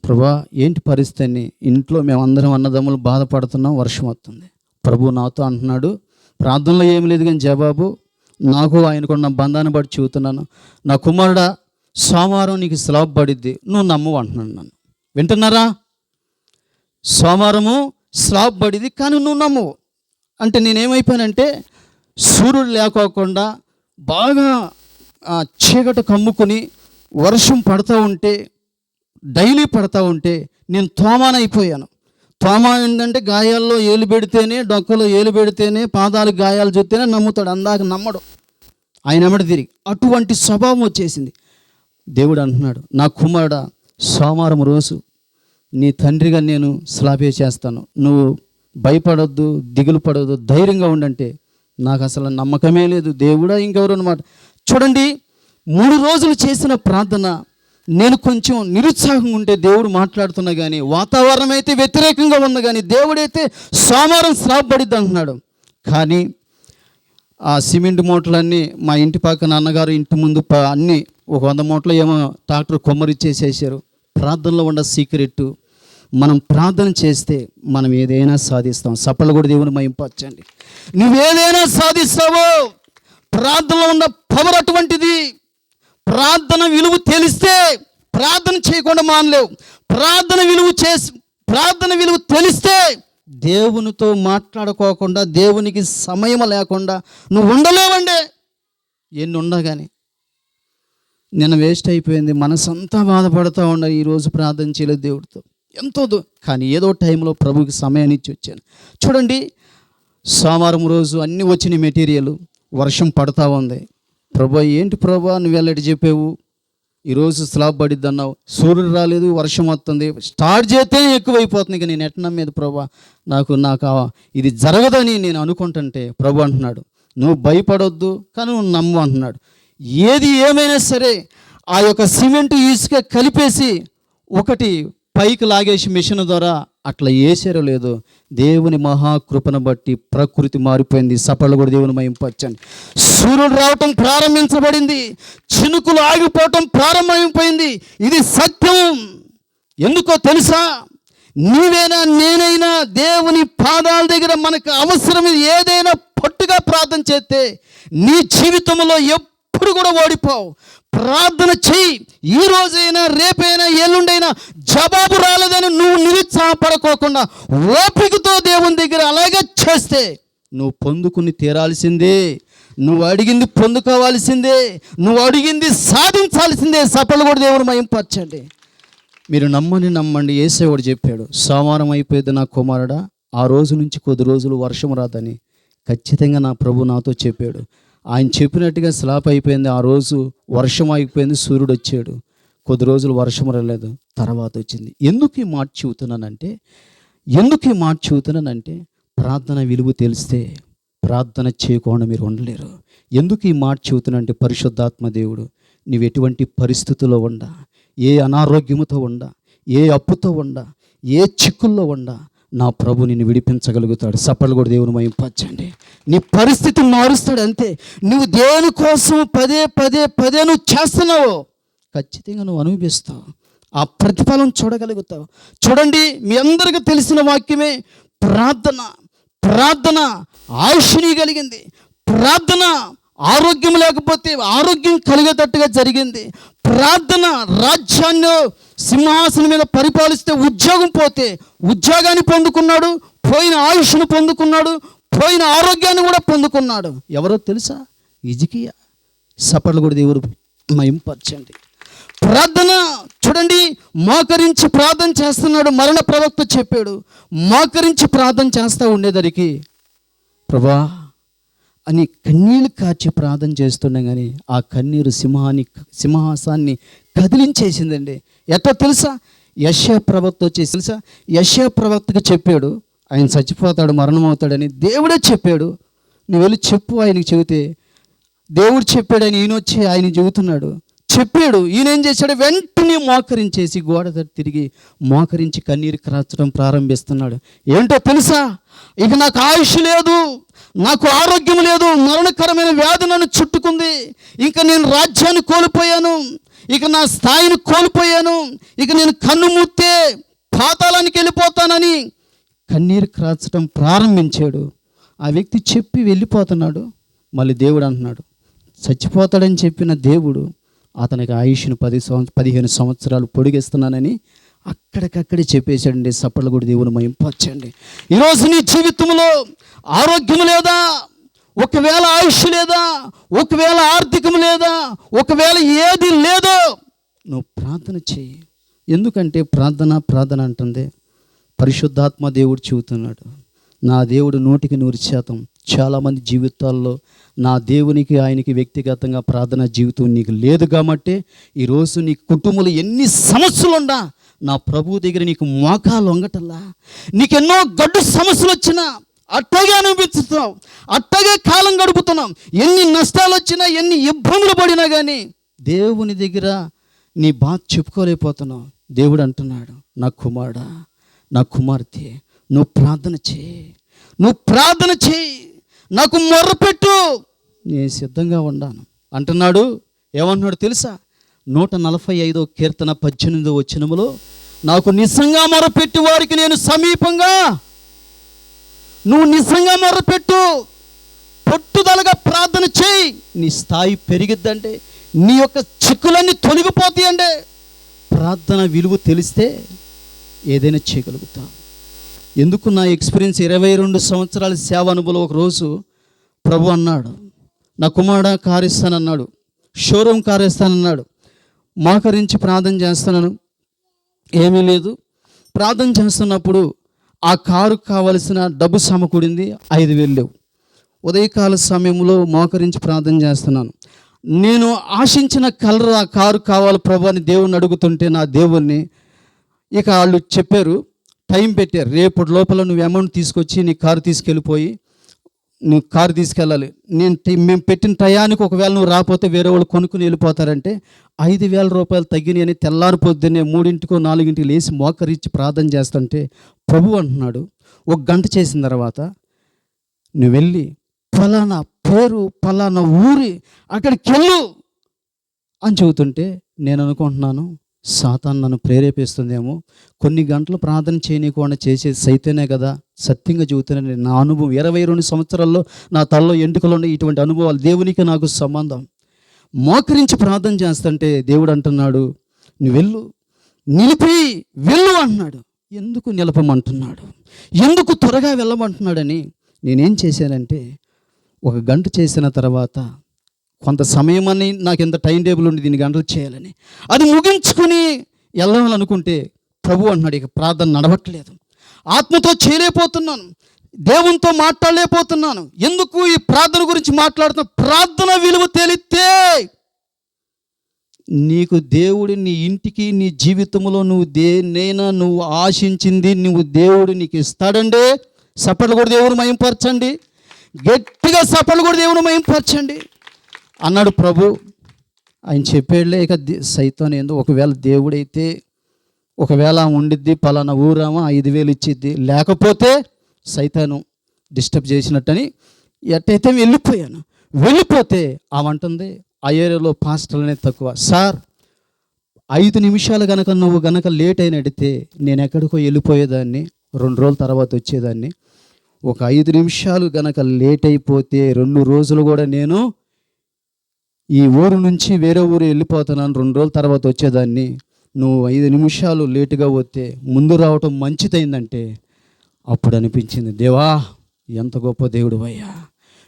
ప్రభా ఏంటి పరిస్థితి అని, ఇంట్లో మేమందరం అన్నదమ్ములు బాధపడుతున్నాం, వర్షం వస్తుంది. ప్రభు నాతో అంటున్నాడు, ప్రార్థనలో ఏమి లేదు కానీ జవాబు నాకు ఆయనకున్న బంధాన్ని బట్టి చెబుతున్నాను. నా కుమారుడా, సోమవారం నీకు స్లాబ్ పడిద్ది, నువ్వు నమ్ము అంటున్నాను. నన్ను వింటున్నారా? సోమవారము స్లాబ్ పడిద్ది కానీ నువ్వు నమ్ము అంటే నేనేమైపోయానంటే, సూర్యుడు లేకోకుండా బాగా చీకటి కమ్ముకుని వర్షం పడతా ఉంటే, డైలీ పడతా ఉంటే నేను తోమానైపోయాను. తోమా ఏంటంటే గాయాల్లో ఏలు పెడితేనే, డొక్కలో ఏలు పెడితేనే, పాదాలకు గాయాలు చూస్తేనే నమ్ముతాడు, అందాక నమ్మడు. ఆయన ఎమ్మడి తిరిగి అటువంటి స్వభావం వచ్చేసింది. దేవుడు అంటున్నాడు, నా కుమారుడా, సోమవారం రోజు నీ తండ్రిగా నేను స్లాబే చేస్తాను, నువ్వు భయపడొద్దు, దిగులు పడొద్దు, ధైర్యంగా ఉండంటే నాకు అసలు నమ్మకమే లేదు. దేవుడా ఇంకెవరు అన్నమాట. చూడండి, 3 రోజులు చేసిన ప్రార్థన నేను కొంచెం నిరుత్సాహంగా ఉంటే దేవుడు మాట్లాడుతున్నా కానీ, వాతావరణం అయితే వ్యతిరేకంగా ఉంది కానీ దేవుడైతే సోమవారం స్లాబ్ పడిద్ది అంటున్నాడు. కానీ ఆ సిమెంట్ మూటలన్నీ మా ఇంటి పక్కన అన్నగారు ఇంటి ముందు అన్నీ ఒక 100 మూటలు ఏమో ట్రాక్టర్ కొమ్మరిచ్చేసేసారు. ప్రార్థనలో ఉన్న సీక్రెట్, మనం ప్రార్థన చేస్తే మనం ఏదైనా సాధిస్తాం. సపళ్ళు కూడా దేవుని మహింపరచండి. నువ్వేదైనా సాధిస్తావో, ప్రార్థనలో ఉన్న పవర్ అటువంటిది. ప్రార్థన విలువ తెలిస్తే ప్రార్థన చేయకుండా మానలేవు. ప్రార్థన విలువ తెలిస్తే దేవునితో మాట్లాడుకోకుండా, దేవునికి సమయం లేకుండా నువ్వు ఉండలేవండి. ఎన్ని ఉన్నా కానీ నేను వేస్ట్ అయిపోయింది, మనసంతా బాధపడుతూ ఉండ, ఈరోజు ప్రార్థన చేయలేదు దేవుడితో ఎంతో కానీ ఏదో టైంలో ప్రభుకి సమయాన్ని ఇచ్చి వచ్చాను. చూడండి, సోమవారం రోజు అన్నీ వచ్చిన మెటీరియల్, వర్షం పడతా ఉంది. ప్రభా ఏంటి ప్రభా నువ్వు వెళ్ళటి చెప్పావు, ఈరోజు స్లాబ్ పడిద్ది అన్నావు, సూర్యుడు రాలేదు, వర్షం వస్తుంది, స్టార్ట్ చేస్తే ఎక్కువైపోతుంది. ఇక నేను ఎట్ట నమ్మేది ప్రభా, నాకు ఇది జరగదని నేను అనుకుంటుంటే ప్రభు అంటున్నాడు, నువ్వు భయపడొద్దు కానీ నువ్వు నమ్ము అంటున్నాడు. ఏది ఏమైనా సరే ఆ యొక్క సిమెంట్ ఇసుక కలిపేసి ఒకటి పైకి లాగేసి మిషన్ ద్వారా అట్లా వేసారో లేదు, దేవుని మహాకృపను బట్టి ప్రకృతి మారిపోయింది. సపళ్ళు కూడా దేవుని మహింపరచండి. సూర్యుడు రావటం ప్రారంభించబడింది, చినుకులు ఆగిపోవటం ప్రారంభమైపోయింది. ఇది సత్యం. ఎందుకో తెలుసా? నీవైనా నేనైనా దేవుని పాదాల దగ్గర మనకు అవసరం ఏదైనా పట్టుగా ప్రార్థన చేస్తే నీ జీవితంలో ఎప్పుడు కూడా ఓడిపోవు. ప్రార్థన చెయ్యి. ఈ రోజైనా, రేపైనా, ఎల్లుండైనా జవాబు రాలేదని నువ్వు నిరుత్సాహపడుకోకుండా ఓపికతో దేవుని దగ్గర అలాగే చేస్తే నువ్వు పొందుకుని తీరాల్సిందే. నువ్వు అడిగింది పొందుకోవాల్సిందే. నువ్వు అడిగింది సాధించాల్సిందే. సపళ్ళు కూడా దేవుని మహింపరచండి. మీరు నమ్మండి. యేసయ్య కూడా చెప్పాడు, సోమవారం అయిపోయింది నా కుమారుడా, ఆ రోజు నుంచి కొద్ది రోజులు వర్షం రాదని ఖచ్చితంగా నా ప్రభు నాతో చెప్పాడు. ఆయన చెప్పినట్టుగా స్లాబ్ అయిపోయింది. ఆ రోజు వర్షం అయిపోయింది, సూర్యుడు వచ్చాడు. కొద్ది రోజులు వర్షం రాలేదు, తర్వాత వచ్చింది. ఎందుకు ఈ మాట చెబుతున్నానంటే ప్రార్థన విలువ తెలిస్తే ప్రార్థన చేయకుండా మీరు ఉండలేరు. ఎందుకు ఈ మాట చెబుతున్నానంటే, పరిశుద్ధాత్మ దేవుడు నీవు ఎటువంటి పరిస్థితుల్లో ఉండా, ఏ అనారోగ్యముతో ఉండా, ఏ అప్పుతో ఉండా, ఏ చిక్కుల్లో ఉండా, నా ప్రభు నిన్ను విడిపించగలుగుతాడు. సపళ్ళు కూడా దేవుని మహింపరచండి. నీ పరిస్థితి మారుస్తాడు అంతే. నువ్వు దేనికోసం పదే నువ్వు చేస్తున్నావు, ఖచ్చితంగా నువ్వు అనుభవిస్తావు. ఆ ప్రతిఫలం చూడగలుగుతావు. చూడండి, మీ అందరికీ తెలిసిన వాక్యమే, ప్రార్థన ఆయుష్ని కలిగింది. ప్రార్థన ఆరోగ్యం లేకపోతే ఆరోగ్యం కలిగేటట్టుగా జరిగింది. ప్రార్థన రాజ్యాన్ని సింహాసనం మీద పరిపాలిస్తే ఉద్యోగం పోతే ఉద్యోగాన్ని పొందుకున్నాడు, పోయిన ఆయుష్ను పొందుకున్నాడు, పోయిన ఆరోగ్యాన్ని కూడా పొందుకున్నాడు. ఎవరో తెలుసా? హిజ్కియా. సపళ్ళు కూడా దేవుడు మహింపరచండి. ప్రార్థన చూడండి, మోకరించి ప్రార్థన చేస్తున్నాడు. మరణ ప్రవక్త చెప్పాడు, మోకరించి ప్రార్థన చేస్తూ ఉండేదరికి ప్రభా అని కన్నీళ్ళు కార్చి ప్రార్థన చేస్తుండే కానీ ఆ కన్నీరు సింహాసాన్ని కదిలించేసిందండి. ఎట్లా తెలుసా? యెషయా ప్రవక్త వచ్చేసి తెలుసా, యెషయా ప్రవక్తకి చెప్పాడు ఆయన చచ్చిపోతాడు, మరణం అవుతాడని. దేవుడే చెప్పాడు, నువ్వు వెళ్ళి చెప్పు ఆయనకి. చెబితే దేవుడు చెప్పాడని ఈయన వచ్చి ఆయన చెబుతున్నాడు. చెప్పాడు, ఈయన ఏం చేశాడు? వెంటనే మోకరించేసి గోడ తిరిగి మోకరించి కన్నీరు కార్చడం ప్రారంభిస్తున్నాడు. ఏంటో తెలుసా? ఇక నాకు ఆయుష్ లేదు, నాకు ఆరోగ్యం లేదు, మరణకరమైన వ్యాధి నన్ను చుట్టుకుంది, ఇంకా నేను రాజ్యాన్ని కోల్పోయాను, ఇక నా స్థాయిని కోల్పోయాను, ఇక నేను కన్ను మూస్తే పాతాళానికి వెళ్ళిపోతానని కన్నీరు కార్చడం ప్రారంభించాడు. ఆ వ్యక్తి చెప్పి వెళ్ళిపోతున్నాడు. మళ్ళీ దేవుడు అంటున్నాడు, చచ్చిపోతాడని చెప్పిన దేవుడు అతనికి ఆయుష్ను 15 సంవత్సరాలు పొడిగిస్తున్నానని అక్కడికక్కడే చెప్పేశాడండి. సప్పట్లు కూడా దేవుని మహింపరచండి. ఈరోజు నీ జీవితంలో ఆరోగ్యం లేదా, ఒకవేళ ఆయుష్ లేదా, ఒకవేళ ఆర్థికం లేదా, ఒకవేళ ఏది లేదో నువ్వు ప్రార్థన చేయి. ఎందుకంటే ప్రార్థన అంటుంది. పరిశుద్ధాత్మ దేవుడు చెబుతున్నాడు, నా దేవుడు 100% చాలామంది జీవితాల్లో నా దేవునికి ఆయనకి వ్యక్తిగతంగా ప్రార్థన జీవితం నీకు లేదు కాబట్టి ఈరోజు నీ కుటుంబంలో ఎన్ని సమస్యలున్నా నా ప్రభు దగ్గర నీకు మోకాలు వంగటల్లా. నీకెన్నో గడ్డు సమస్యలు వచ్చినా అట్టగే అనిపిస్తున్నావు, అట్టగే కాలం గడుపుతున్నాం. ఎన్ని నష్టాలు వచ్చినా, ఎన్ని ఇబ్బందులు పడినా కానీ దేవుని దగ్గర నీ బాధ చెప్పుకోలేకపోతున్నావు. దేవుడు అంటున్నాడు, నా కుమారుడా, నా కుమార్తె, నువ్వు ప్రార్థన చేయి, నాకు మొర్రపెట్టు, నేను సిద్ధంగా ఉన్నాను అంటున్నాడు. ఏమన్నాడు తెలుసా? 145వ కీర్తన 18వ వచనములో, నాకు నిజంగా మొర్రపెట్టి వారికి నేను సమీపంగా. నువ్వు నిజంగా మొర్రపెట్టు, పట్టుదలగా ప్రార్థన చేయి, నీ స్థాయి పెరిగిద్దంటే, నీ యొక్క చిక్కులన్నీ తొలగిపోతాయి అంటే. ప్రార్థన విలువ తెలిస్తే ఏదైనా చేయగలుగుతావు. ఎందుకు నా ఎక్స్పీరియన్స్ 22 సంవత్సరాల సేవ అనుభవం. ఒకరోజు ప్రభు అన్నాడు, నా కుమారుడా కారిస్తానన్నాడు, షోరూమ్ కారేస్తానన్నాడు. మోకరించి ప్రార్థన చేస్తున్నాను, ఏమీ లేదు. ప్రార్థన చేస్తున్నప్పుడు ఆ కారు కావలసిన డబ్బు సమకూడింది, 5,000 లేవు. ఉదయకాల సమయంలో మోకరించి ప్రార్థన చేస్తున్నాను. నేను ఆశించిన కలర్ ఆ కారు కావాలి ప్రభు అని దేవుణ్ణి అడుగుతుంటే, నా దేవుణ్ణి ఇక వాళ్ళు చెప్పారు, టైం పెట్టారు, రేపటి లోపల నువ్వు అమౌంట్ తీసుకొచ్చి నీ కారు తీసుకెళ్ళిపోయి నువ్వు కారు తీసుకెళ్ళాలి. మేము పెట్టిన టయానికి ఒకవేళ నువ్వు రాకపోతే వేరే వాళ్ళు కొనుక్కుని వెళ్ళిపోతారంటే 5,000 రూపాయలు తగ్గినాయి అని తెల్లారి పొద్దున్నే 3 4 లేచి మోకరించి ప్రార్థన చేస్తుంటే ప్రభు అంటున్నాడు, 1 గంట చేసిన తర్వాత నువ్వు వెళ్ళి ఫలానా పేరు ఫలానా ఊరి అక్కడికి వెళ్ళు అని చెబుతుంటే నేను అనుకుంటున్నాను, సాతాను నన్ను ప్రేరేపిస్తుందేమో, కొన్ని గంటలు ప్రార్థన చేయనీయకుండా చేసేది సైతేనే కదా. సత్యంగా చెబుతున్నాను, నా అనుభవం 22 సంవత్సరాల్లో నా తలలో ఎంటుకలు ఉన్నాయి. ఇటువంటి అనుభవాలు దేవునికి నాకు సంబంధం. మోకరించి ప్రార్థన చేస్తుంటే దేవుడు అంటున్నాడు, నువ్వు వెళ్ళు, నిలిపి వెళ్ళు అంటున్నాడు. ఎందుకు నిలపమంటున్నాడు, ఎందుకు త్వరగా వెళ్ళమంటున్నాడని నేనేం చేశానంటే, 1 గంట చేసిన తర్వాత కొంత సమయం అని నాకు ఎంత టైం టేబుల్ ఉంది, దీన్ని గంటలు చేయాలని, అది ముగించుకుని వెళ్ళాలనుకుంటే ప్రభు అంటున్నాడు, ఇక ప్రార్థన నడవట్లేదు, ఆత్మతో చేయలేకపోతున్నాను, దేవునితో మాట్లాడలేకపోతున్నాను. ఎందుకు ఈ ప్రార్థన గురించి మాట్లాడుతున్నా? ప్రార్థన విలువ తెలిస్తే నీకు దేవుడు నీ ఇంటికి, నీ జీవితంలో నువ్వు దేన్నైనా నువ్వు ఆశించింది నువ్వు దేవుడు నీకు ఇస్తాడండి. సపట్లు కూడా దేవుని మహింపరచండి, గట్టిగా సపట్లు కూడా దేవుని మహింపరచండి అన్నాడు ప్రభు. ఆయన చెప్పాడులే. ఇక సైతాను ఏందో, ఒకవేళ దేవుడైతే ఒకవేళ ఉండిద్ది పలానా ఊరామా 5,000 ఇచ్చిద్ది, లేకపోతే సైతాను డిస్టర్బ్ చేసినట్టని ఎట్టయితే వెళ్ళిపోతే ఆమంటుంది, ఆ ఏరియాలో పాస్టర్లు అనేది తక్కువ. సార్ 5 నిమిషాలు నువ్వు లేట్ అయిన అడిగితే నేను ఎక్కడికో వెళ్ళిపోయేదాన్ని, 2 రోజుల తర్వాత వచ్చేదాన్ని. ఒక 5 నిమిషాలు లేట్ అయిపోతే 2 రోజులు కూడా నేను ఈ ఊరు నుంచి వేరే ఊరు వెళ్ళిపోతున్నాను, 2 రోజుల తర్వాత వచ్చేదాన్ని. నువ్వు 5 నిమిషాలు లేటుగా వస్తే ముందు రావటం మంచిదైందంటే అప్పుడు అనిపించింది, దేవా ఎంత గొప్ప దేవుడు అయ్యా.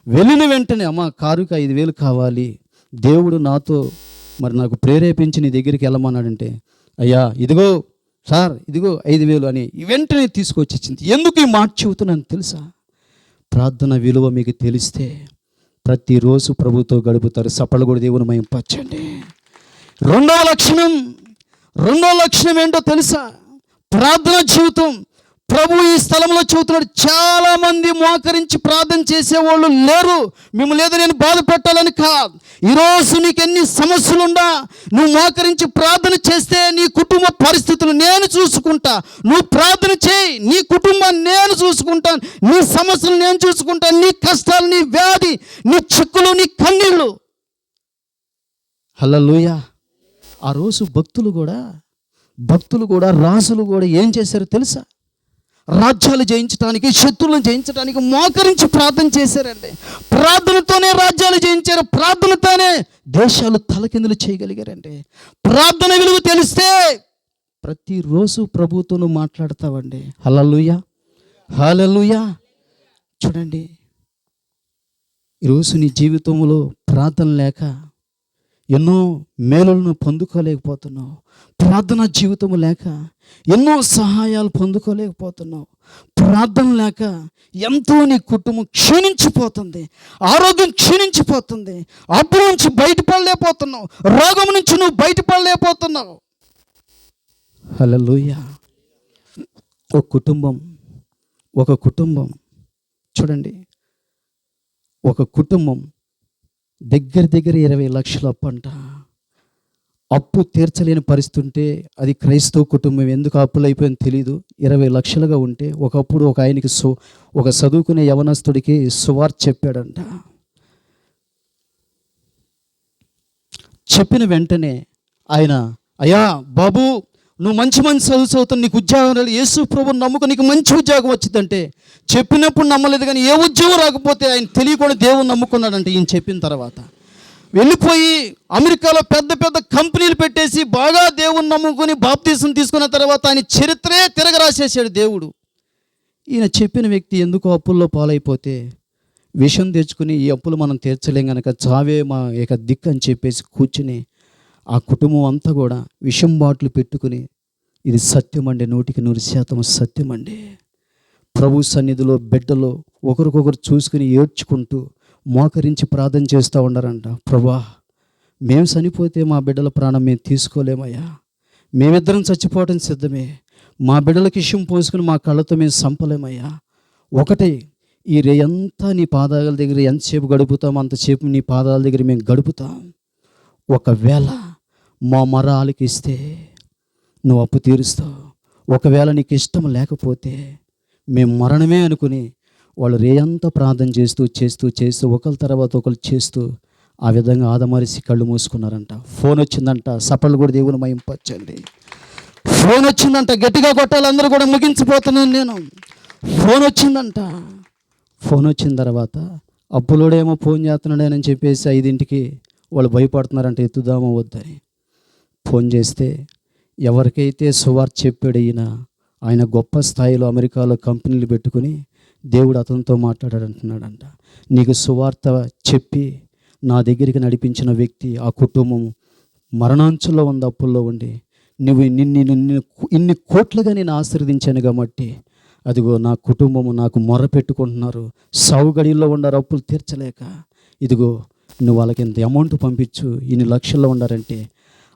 వెళ్ళిన వెంటనే అమ్మ కారుకి 5,000 కావాలి, దేవుడు నాతో మరి నాకు ప్రేరేపించి నీ దగ్గరికి వెళ్ళమన్నాడంటే, అయ్యా ఇదిగో సార్ ఇదిగో 5,000 అని వెంటనే తీసుకొచ్చి ఇచ్చింది. ఎందుకు ఈ మాట చెబుతున్నాను తెలుసా? ప్రార్థన విలువ మీకు తెలిస్తే ప్రతిరోజు ప్రభుతో గడుపుతారు. సపళ్ళు కూడా దేవుని మహింపరచండి. రెండవ లక్షణం ఏంటో తెలుసా? ప్రార్థన జీవితం. ప్రభు ఈ స్థలంలో చెబుతున్నాడు, చాలామంది మోకరించి ప్రార్థన చేసేవాళ్ళు లేరు. మిమ్మల్ని ఏదో నేను బాధ పెట్టాలని కాదు. ఈరోజు నీకు ఎన్ని సమస్యలుండా నువ్వు మోకరించి ప్రార్థన చేస్తే నీ కుటుంబ పరిస్థితులు నేను చూసుకుంటా. నువ్వు ప్రార్థన చేయి, నీ కుటుంబాన్ని నేను చూసుకుంటాను, నీ సమస్యలు నేను చూసుకుంటాను, నీ కష్టాలు, నీ వ్యాధి, నీ చిక్కులు, నీ కన్నీళ్ళు. హల్లెలూయా. ఆ రోజు భక్తులు కూడా రాజులు కూడా ఏం చేశారో తెలుసా? రాజ్యాలు జయించడానికి, శత్రువులను జయించడానికి మోకరించి ప్రార్థన చేశారండి. ప్రార్థనతోనే రాజ్యాలు జయించారు, ప్రార్థనతోనే దేశాలు తలకిందులు చేయగలిగారండి. ప్రార్థన విలువ తెలిస్తే ప్రతిరోజు ప్రభువుతోనూ మాట్లాడతావండి. హల్లెలూయా, హల్లెలూయా. చూడండి, ఈరోజు నీ జీవితంలో ప్రార్థన లేక ఎన్నో మేలులను పొందుకోలేకపోతున్నావు. ప్రార్థన జీవితం లేక ఎన్నో సహాయాలు పొందుకోలేకపోతున్నావు. ప్రార్థన లేక ఎంతో నీ కుటుంబం క్షీణించిపోతుంది, ఆరోగ్యం క్షీణించిపోతుంది, అప్పుల నుంచి బయటపడలేకపోతున్నావు, రోగం నుంచి నువ్వు బయటపడలేకపోతున్నావు. హల్లెలూయా. ఒక కుటుంబం చూడండి, ఒక కుటుంబం దగ్గర 20 లక్షల అప్పు అంట. అప్పు తీర్చలేని పరిస్థితి ఉంటే, అది క్రైస్తవ కుటుంబం, ఎందుకు అప్పులు అయిపోయిందో తెలీదు. 20 లక్షలుగా ఉంటే ఒకప్పుడు ఒక ఆయనకి ఒక చదువుకునే యవనస్తుడికి సువార్త చెప్పాడంట. చెప్పిన వెంటనే ఆయన, అయ్యా బాబు, నువ్వు మంచి చదువుతావు, నీకు ఉద్యోగం రాదు, యేసు ప్రభువుని నమ్ముకో, నీకు మంచి ఉద్యోగం వచ్చిందంటే చెప్పినప్పుడు నమ్మలేదు, కానీ ఏ ఉద్యోగం రాకపోతే ఆయన తెలియకుండా దేవుని నమ్ముకున్నాడంటే. ఈయన చెప్పిన తర్వాత వెళ్ళిపోయి అమెరికాలో పెద్ద పెద్ద కంపెనీలు పెట్టేసి బాగా దేవుని నమ్ముకుని బాప్తీసం తీసుకున్న తర్వాత ఆయన చరిత్రే తిరగరాసేసాడు దేవుడు. ఈయన చెప్పిన వ్యక్తి ఎందుకు అప్పుల్లో పాలైపోతే విషం తెచ్చుకుని, ఈ అప్పులు మనం తీర్చలేం కనుక చావే మా ఏక దిక్కు అని చెప్పేసి కూర్చుని ఆ కుటుంబం అంతా కూడా విషం బాటలు పెట్టుకుని, ఇది సత్యమండి, 100% సత్యమండి. ప్రభు సన్నిధిలో బిడ్డలో ఒకరికొకరు చూసుకుని ఏడ్చుకుంటూ మోకరించి ప్రార్థన చేస్తూ ఉన్నారంట. ప్రభా, మేము చనిపోతే మా బిడ్డల ప్రాణం మేము తీసుకోలేమయ్యా, మేమిద్దరం చచ్చిపోవడం సిద్ధమే, మా బిడ్డలకి విషం పోసుకుని మా కళ్ళతో మేము చంపలేమయ్యా. ఒకటే, ఈ రే అంతా నీ పాదాల దగ్గర ఎంతసేపు గడుపుతాం అంతసేపు నీ పాదాల దగ్గర మేము గడుపుతాం. ఒకవేళ మా మొర ఆలకిస్తే నువ్వు అప్పు తీరుస్తావు, ఒకవేళ నీకు ఇష్టం లేకపోతే మేము మరణమే అనుకుని వాళ్ళు రేయంతా ప్రార్థన చేస్తూ ఒకరి తర్వాత ఒకరు చేస్తూ ఆ విధంగా ఆదమరిసి కళ్ళు మూసుకున్నారంట. ఫోన్ వచ్చిందంట, సపళ్ళు కూడా దేవుని మహింపరచండి. ఫోన్ వచ్చిందంట, గట్టిగా కొట్టాలి, అందరూ కూడా ముగించిపోతున్నాను నేను. ఫోన్ వచ్చిందంట. ఫోన్ వచ్చిన తర్వాత అప్పులోడేమో ఫోన్ చేస్తున్నాడని చెప్పేసి 5ంటికి వాళ్ళు భయపడుతున్నారంట, ఎత్తుదామో వద్దని. ఫోన్ చేస్తే ఎవరికైతే సువార్త చెప్పాడు ఆయన గొప్ప స్థాయిలో అమెరికాలో కంపెనీలు పెట్టుకుని దేవుడు అతనితో మాట్లాడాడంటున్నాడంట. నీకు సువార్త చెప్పి నా దగ్గరికి నడిపించిన వ్యక్తి, ఆ కుటుంబం మరణాంచుల్లో ఉంది, అప్పుల్లో ఉండి, నిన్ను ఇన్ని కోట్లుగా నేను ఆశీర్వదించాను కాబట్టి అదిగో నా కుటుంబము నాకు మొర పెట్టుకుంటున్నారు, సావుగడిలో ఉండారు అప్పులు తీర్చలేక, ఇదిగో నువ్వు వాళ్ళకి ఇంత అమౌంట్ పంపించు, ఇన్ని లక్షల్లో ఉండారంటే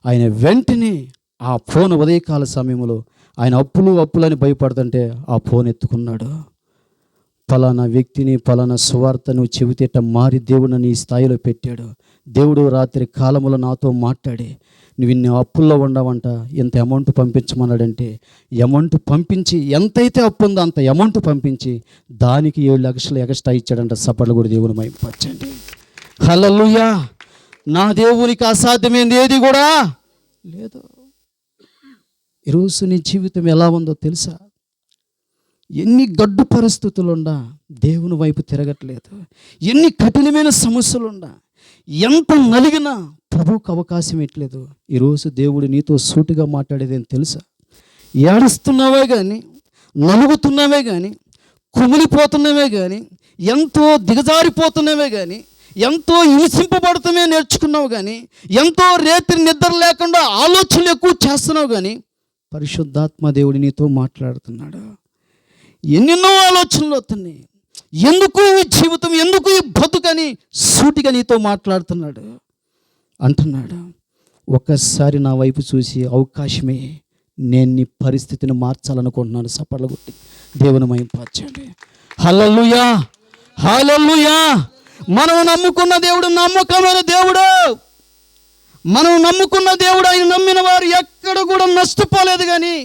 ఆయన వెంటనే ఆ ఫోన్ ఉదయకాల సమయంలో ఆయన అప్పులని భయపడుతుంటే ఆ ఫోన్ ఎత్తుకున్నాడు. ఫలానా వ్యక్తిని, ఫలానా సువార్తను చెబితేట మారి దేవుడు నీ స్థాయిలో పెట్టాడు. దేవుడు రాత్రి కాలములో నాతో మాట్లాడి నువ్వు ఇన్ని అప్పుల్లో ఉండవంట, ఇంత అమౌంట్ పంపించమన్నాడంటే అమౌంట్ పంపించి, ఎంతైతే అప్పు ఉందో అంత అమౌంట్ పంపించి దానికి 7 లక్షలు ఎక్స్ట్రా ఇచ్చాడంట. సపర్లు కూడా దేవుని మహింపరచండి. హల్లెలూయా. నా దేవునికి అసాధ్యమైంది ఏది కూడా లేదు. ఈరోజు నీ జీవితం ఎలా ఉందో తెలుసా? ఎన్ని గడ్డు పరిస్థితులుండా దేవుని వైపు తిరగట్లేదు, ఎన్ని కఠినమైన సమస్యలుండా, ఎంత నలిగినా ప్రభువుకు అవకాశం ఇట్లేదు. ఈరోజు దేవుడు నీతో సూటిగా మాట్లాడేదేం తెలుసా? ఏడుస్తున్నావే కానీ, నలుగుతున్నావే కానీ, కుమిలిపోతున్నావే కానీ, ఎంతో దిగజారిపోతున్నావే కానీ, ఎంతో హింసింపబడతామే నేర్చుకున్నావు కానీ, ఎంతో రేత్రి నిద్ర లేకుండా ఆలోచనలు ఎక్కువ చేస్తున్నావు కానీ, పరిశుద్ధాత్మ దేవుడు నీతో మాట్లాడుతున్నాడు. ఎన్నెన్నో ఆలోచనలు వస్తున్నాయి, ఎందుకు ఈ జీవితం, ఎందుకు ఈ బతుకని సూటిగా నీతో మాట్లాడుతున్నాడు. అంటున్నాడు, ఒక్కసారి నా వైపు చూసి అవకాశమే, నేను నీ పరిస్థితిని మార్చాలనుకుంటున్నాను. సపర్లు కొట్టి దేవుని మహింపరచండి. హల్లెలూయా, హల్లెలూయా. మనం నమ్ముకున్న దేవుడు నమ్మకమైన దేవుడు. మనం నమ్ముకున్న దేవుడు, ఆయన నమ్మిన వారు ఎక్కడ కూడా నష్టపోలేదు, కానీ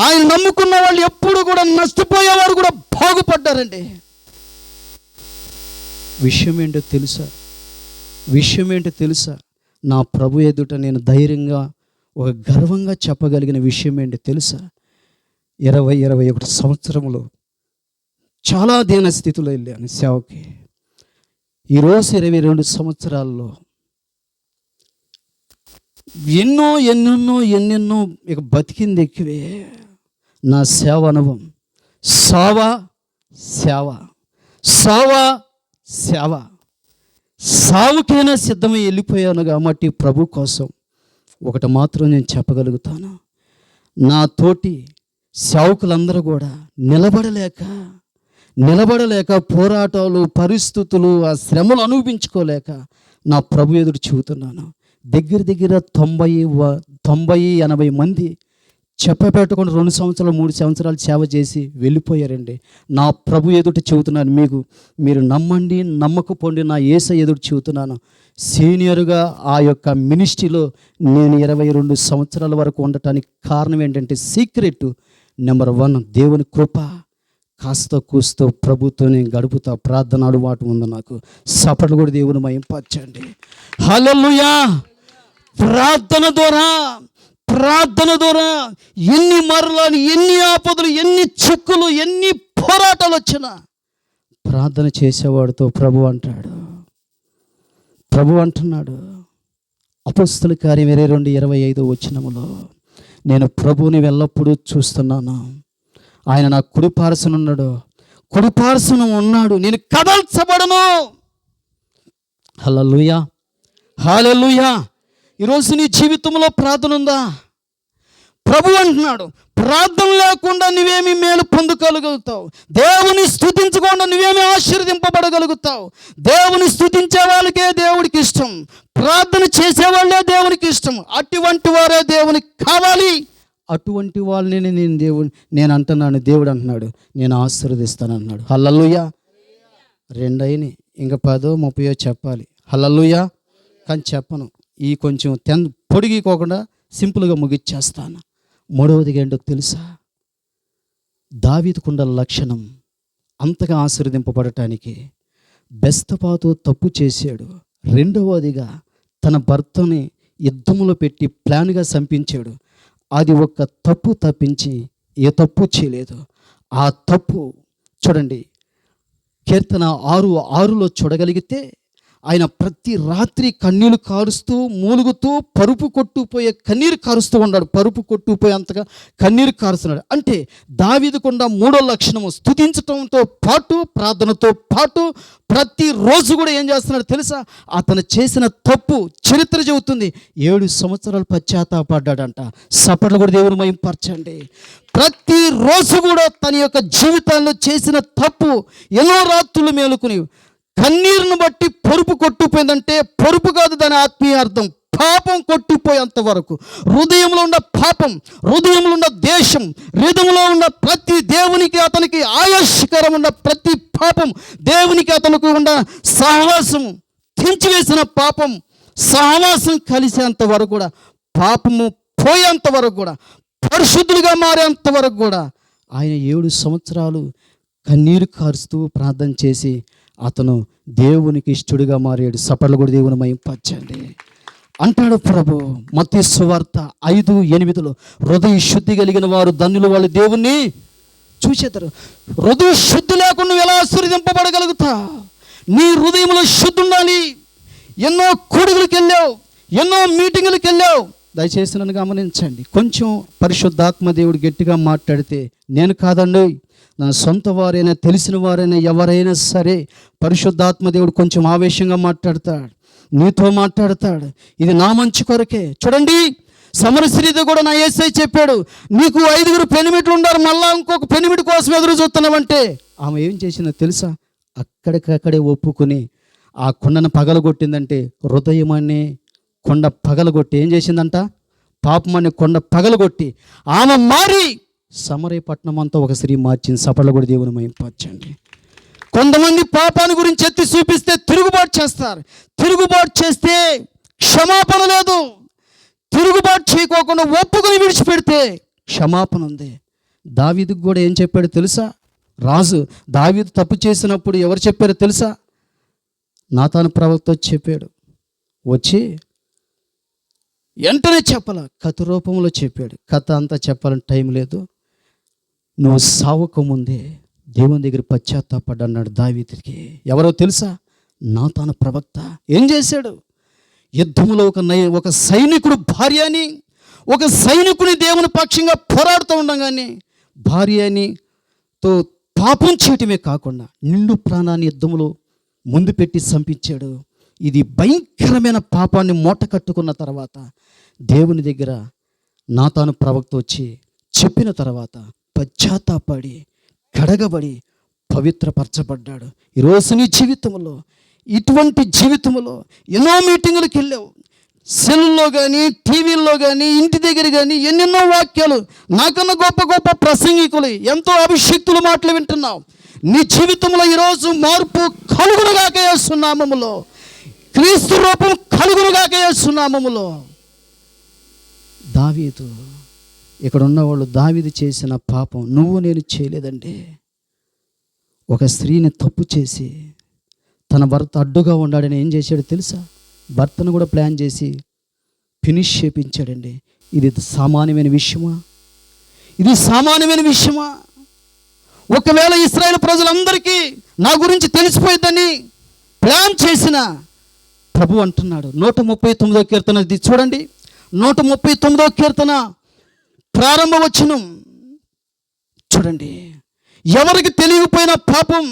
ఆయన నమ్ముకున్న వాళ్ళు ఎప్పుడు కూడా నష్టపోయేవారు కూడా బాగుపడ్డారండి. విషయం ఏంటో తెలుసా? నా ప్రభు ఎదుట నేను ధైర్యంగా ఒక గర్వంగా చెప్పగలిగిన విషయం ఏంటి తెలుసా? 21 సంవత్సరములు చాలా దీన స్థితిలో వెళ్ళాను సేవకి. ఈరోజు 22 సంవత్సరాల్లో ఎన్నెన్నో ఇక బతికింది ఎక్కువే. నా సేవ అనుభవం సావా సేవ, సావా సేవ. సావుకైనా సిద్ధమై వెళ్ళిపోయాను కాబట్టి ప్రభు కోసం ఒకటి మాత్రం నేను చెప్పగలుగుతాను. నా తోటి సేవకులందరూ కూడా నిలబడలేక పోరాటాలు, పరిస్థితులు, ఆ శ్రమలు అనుభవించుకోలేక నా ప్రభు ఎదురు చెబుతున్నాను. దగ్గర 90-80 మంది చెప్పపెట్టకుండా 2 సంవత్సరాలు 3 సంవత్సరాలు సేవ చేసి వెళ్ళిపోయారండి. నా ప్రభు ఎదుట చెబుతున్నాను, మీరు నమ్మండి నమ్మకపోండి, నా యేసయ్య ఎదుట చెబుతున్నాను. సీనియర్గా ఆ యొక్క మినిస్ట్రీలో నేను 22 సంవత్సరాల వరకు ఉండటానికి కారణం ఏంటంటే సీక్రెట్ నెంబర్ 1 దేవుని కృప. కాస్త కూస్తో ప్రభుతో నేను గడుపుతా. ప్రార్థన అలవాటు ఉంది నాకు. సపట్లు కూడా దేవుని మహింపరచండి. హల్లెలూయా. ప్రార్థన ద్వారా ఎన్ని మరలాలు, ఎన్ని ఆపదలు, ఎన్ని చిక్కులు, ఎన్ని పోరాటాలు వచ్చినా ప్రార్థన చేసేవాడితో ప్రభు అంటున్నాడు అపొస్తలుల కార్యం 22:25 వచనములో, నేను ప్రభువుని ఎల్లప్పుడూ చూస్తున్నాను, ఆయన నా కుడిపార్శ్వన ఉన్నాడు, నేను కదల్చబడను. హల్లెలూయా, హల్లెలూయా. ఈరోజు నీ జీవితంలో ప్రార్థన ఉందా? ప్రభు అంటున్నాడు, ప్రార్థన లేకుండా నువ్వేమి మేలు పొందగలుగుతావు? దేవుని స్తుతించకుండా నువ్వేమి ఆశీర్వదింపబడగలుగుతావు? దేవుని స్తుతించే వాళ్ళకే దేవుడికి ఇష్టం, ప్రార్థన చేసేవాళ్ళే దేవునికి ఇష్టం. అటువంటి వారే దేవునికి కావాలి. అటువంటి వాళ్ళని నేను అంటున్నాను. దేవుడు అంటున్నాడు, నేను ఆశీర్వదిస్తాను. హల్లెలూయా. 2 అయినాయి, ఇంకా 10-30 చెప్పాలి. హల్లెలూయా. కానీ చెప్పను, ఈ కొంచెం పొడిగిపోకుండా సింపుల్గా ముగిచ్చేస్తాను. 3వది ఏంటో తెలుసా? దావీదుకున్న లక్షణం అంతగా ఆశీర్వదింపబడటానికి బెస్తపాతో తప్పు చేశాడు. 2వదిగా తన భర్తని యుద్ధంలో పెట్టి ప్లాన్గా చంపించాడు. అది ఒక తప్పు తప్పించి ఏ తప్పు చేయలేదు. ఆ తప్పు చూడండి, కీర్తన 6:6లో చూడగలిగితే ఆయన ప్రతి రాత్రి కన్నీళ్లు కారుస్తూ మూలుగుతూ పరుపు కొట్టుపోయే కన్నీరు కారుస్తూ ఉన్నాడు. పరుపు కొట్టుపోయే అంతగా కన్నీరు కారుస్తున్నాడు. అంటే దావీదుకున్న 3వ లక్షణము స్తుతించడంతో పాటు ప్రార్థనతో పాటు ప్రతిరోజు కూడా ఏం చేస్తున్నాడు తెలుసా? అతను చేసిన తప్పు చరిత్ర చెబుతుంది. 7 సంవత్సరాలు పశ్చాత్తాపడ్డాడంట. సపట్లు కూడా దేవుని మహింపరచండి. ప్రతిరోజు కూడా తన యొక్క జీవితాల్లో చేసిన తప్పు ఎన్నో రాత్రులు మేలుకుని కన్నీరును బట్టి పరుపు కొట్టుపోయిందంటే, పరుపు కాదు దాని ఆత్మీయ అర్థం, పాపం కొట్టిపోయేంత వరకు. హృదయంలో ఉన్న పాపం, హృదయంలో ఉన్న దేశం, హృదయంలో ఉన్న ప్రతి దేవునికి అతనికి ఆయాస్కరం ఉన్న ప్రతి పాపం, దేవునికి అతనికి ఉన్న సహవాసం, తెంచివేసిన పాపం సహవాసం కలిసేంత వరకు కూడా, పాపము పోయేంత వరకు కూడా, పరిశుద్ధులుగా మారేంత వరకు కూడా ఆయన 7 సంవత్సరాలు కన్నీరు కారుస్తూ ప్రార్థన చేసి అతను దేవునికి ఇష్టడుగా మారాడు. సపట్లు కూడా దేవుని మహింపరచండి. అంటాడు ప్రభు మత్తయి సువార్త 5:8లో, హృదయ శుద్ధి కలిగిన వారు ధన్యులు, వాళ్ళు దేవుణ్ణి చూసేతారు. హృదయ శుద్ధి లేకుండా నువ్వు ఎలా ఆశీర్వదింపబడగలుగుతా? నీ హృదయంలో శుద్ధి ఉండాలి. ఎన్నో కూడుగులకు వెళ్ళావు, ఎన్నో మీటింగులకు వెళ్ళావు. దయచేసి నన్ను గమనించండి. కొంచెం పరిశుద్ధాత్మ దేవుడు గట్టిగా మాట్లాడితే, నేను కాదండి, నా సొంత వారైనా తెలిసిన వారైనా ఎవరైనా సరే పరిశుద్ధాత్మ దేవుడు కొంచెం ఆవేశంగా మాట్లాడతాడు, నీతో మాట్లాడతాడు. ఇది నా మంచి కొరకే. చూడండి, సమరస్త్రీతో కూడా నా యేసయ్య చెప్పాడు, నీకు 5 పెనిమిట్లు ఉన్నారు, మళ్ళా ఇంకొక పెనిమిటి కోసం ఎదురు చూస్తున్నావంటే ఆమె ఏం చేసిందో తెలుసా? అక్కడికక్కడే ఒప్పుకుని ఆ కొండను పగలగొట్టిందంటే, హృదయం అనే కొండ పగలగొట్టి ఏం చేసిందంట? పాపం అనే కొండ పగలగొట్టి ఆమె మారి సమరయ పట్టణం అంతా ఒక స్త్రీ మార్చింది. సపట్లు కూడా దేవుని మహింపరచండి. కొంతమంది పాపాన్ని గురించి ఎత్తి చూపిస్తే తిరుగుబాటు చేస్తారు. తిరుగుబాటు చేస్తే క్షమాపణ లేదు. తిరుగుబాటు చేయకోకుండా ఒప్పుకొని విడిచిపెడితే క్షమాపణ ఉంది. దావీదుకు కూడా ఏం చెప్పాడు తెలుసా? రాజు దావీదు తప్పు చేసినప్పుడు ఎవరు చెప్పారో తెలుసా? నాతాను ప్రవక్త చెప్పాడు, వచ్చి వెంటనే చెప్పాల, కథ రూపంలో చెప్పాడు. కథ అంతా చెప్పాలని టైం లేదు. నువ్వు సావకముందే దేవుని దగ్గర పశ్చాత్తాపడ్డాడు దావీదుకి. ఎవరో తెలుసా? నాతాను ప్రవక్త. ఏం చేశాడు? యుద్ధంలో ఒక సైనికుడు భార్యని, ఒక సైనికుని దేవుని పక్షంగా పోరాడుతూ ఉండగానే భార్యనితో పాపం చేయటమే కాకుండా నిండు ప్రాణాన్ని యుద్ధంలో ముందు పెట్టి చంపించాడు. ఇది భయంకరమైన పాపాన్ని మూట కట్టుకున్న తర్వాత దేవుని దగ్గర నాతాను ప్రవక్త వచ్చి చెప్పిన తర్వాత పశ్చాత్తాపడి కడగబడి పవిత్రపరచబడ్డాడు. ఈరోజు నీ జీవితంలో, ఇటువంటి జీవితంలో ఎన్నో మీటింగులకు వెళ్ళావు, సెల్లో కానీ టీవీల్లో కానీ ఇంటి దగ్గర కానీ ఎన్నెన్నో వాక్యాలు, నాకన్నా గొప్ప గొప్ప ప్రసంగికులు, ఎంతో అభిషక్తుల మాటలు వింటున్నావు. నీ జీవితంలో ఈరోజు మార్పు కలుగునుగాక యేసు నామములో, క్రీస్తు రూపం కలుగునుగాక యేసు నామములో. దావీదు, ఇక్కడ ఉన్నవాళ్ళు దావీదు చేసిన పాపం నువ్వు నేను చేయలేదండి. ఒక స్త్రీని తప్పు చేసి తన భర్త అడ్డుగా ఉన్నాడని ఏం చేశాడు తెలుసా? భర్తను కూడా ప్లాన్ చేసి ఫినిష్ చేయించాడండి. ఇది సామాన్యమైన విషయమా? ఇది సామాన్యమైన విషయమా? ఒకవేళ ఇశ్రాయేలు ప్రజలందరికీ నా గురించి తెలిసిపోయిందని ప్లాన్ చేసిన ప్రభు అంటున్నాడు. 139వ కీర్తన ఇది చూడండి. 139వ కీర్తన ప్రారంభ వచనం చూడండి. ఎవరికి తెలియకపోయిన పాపం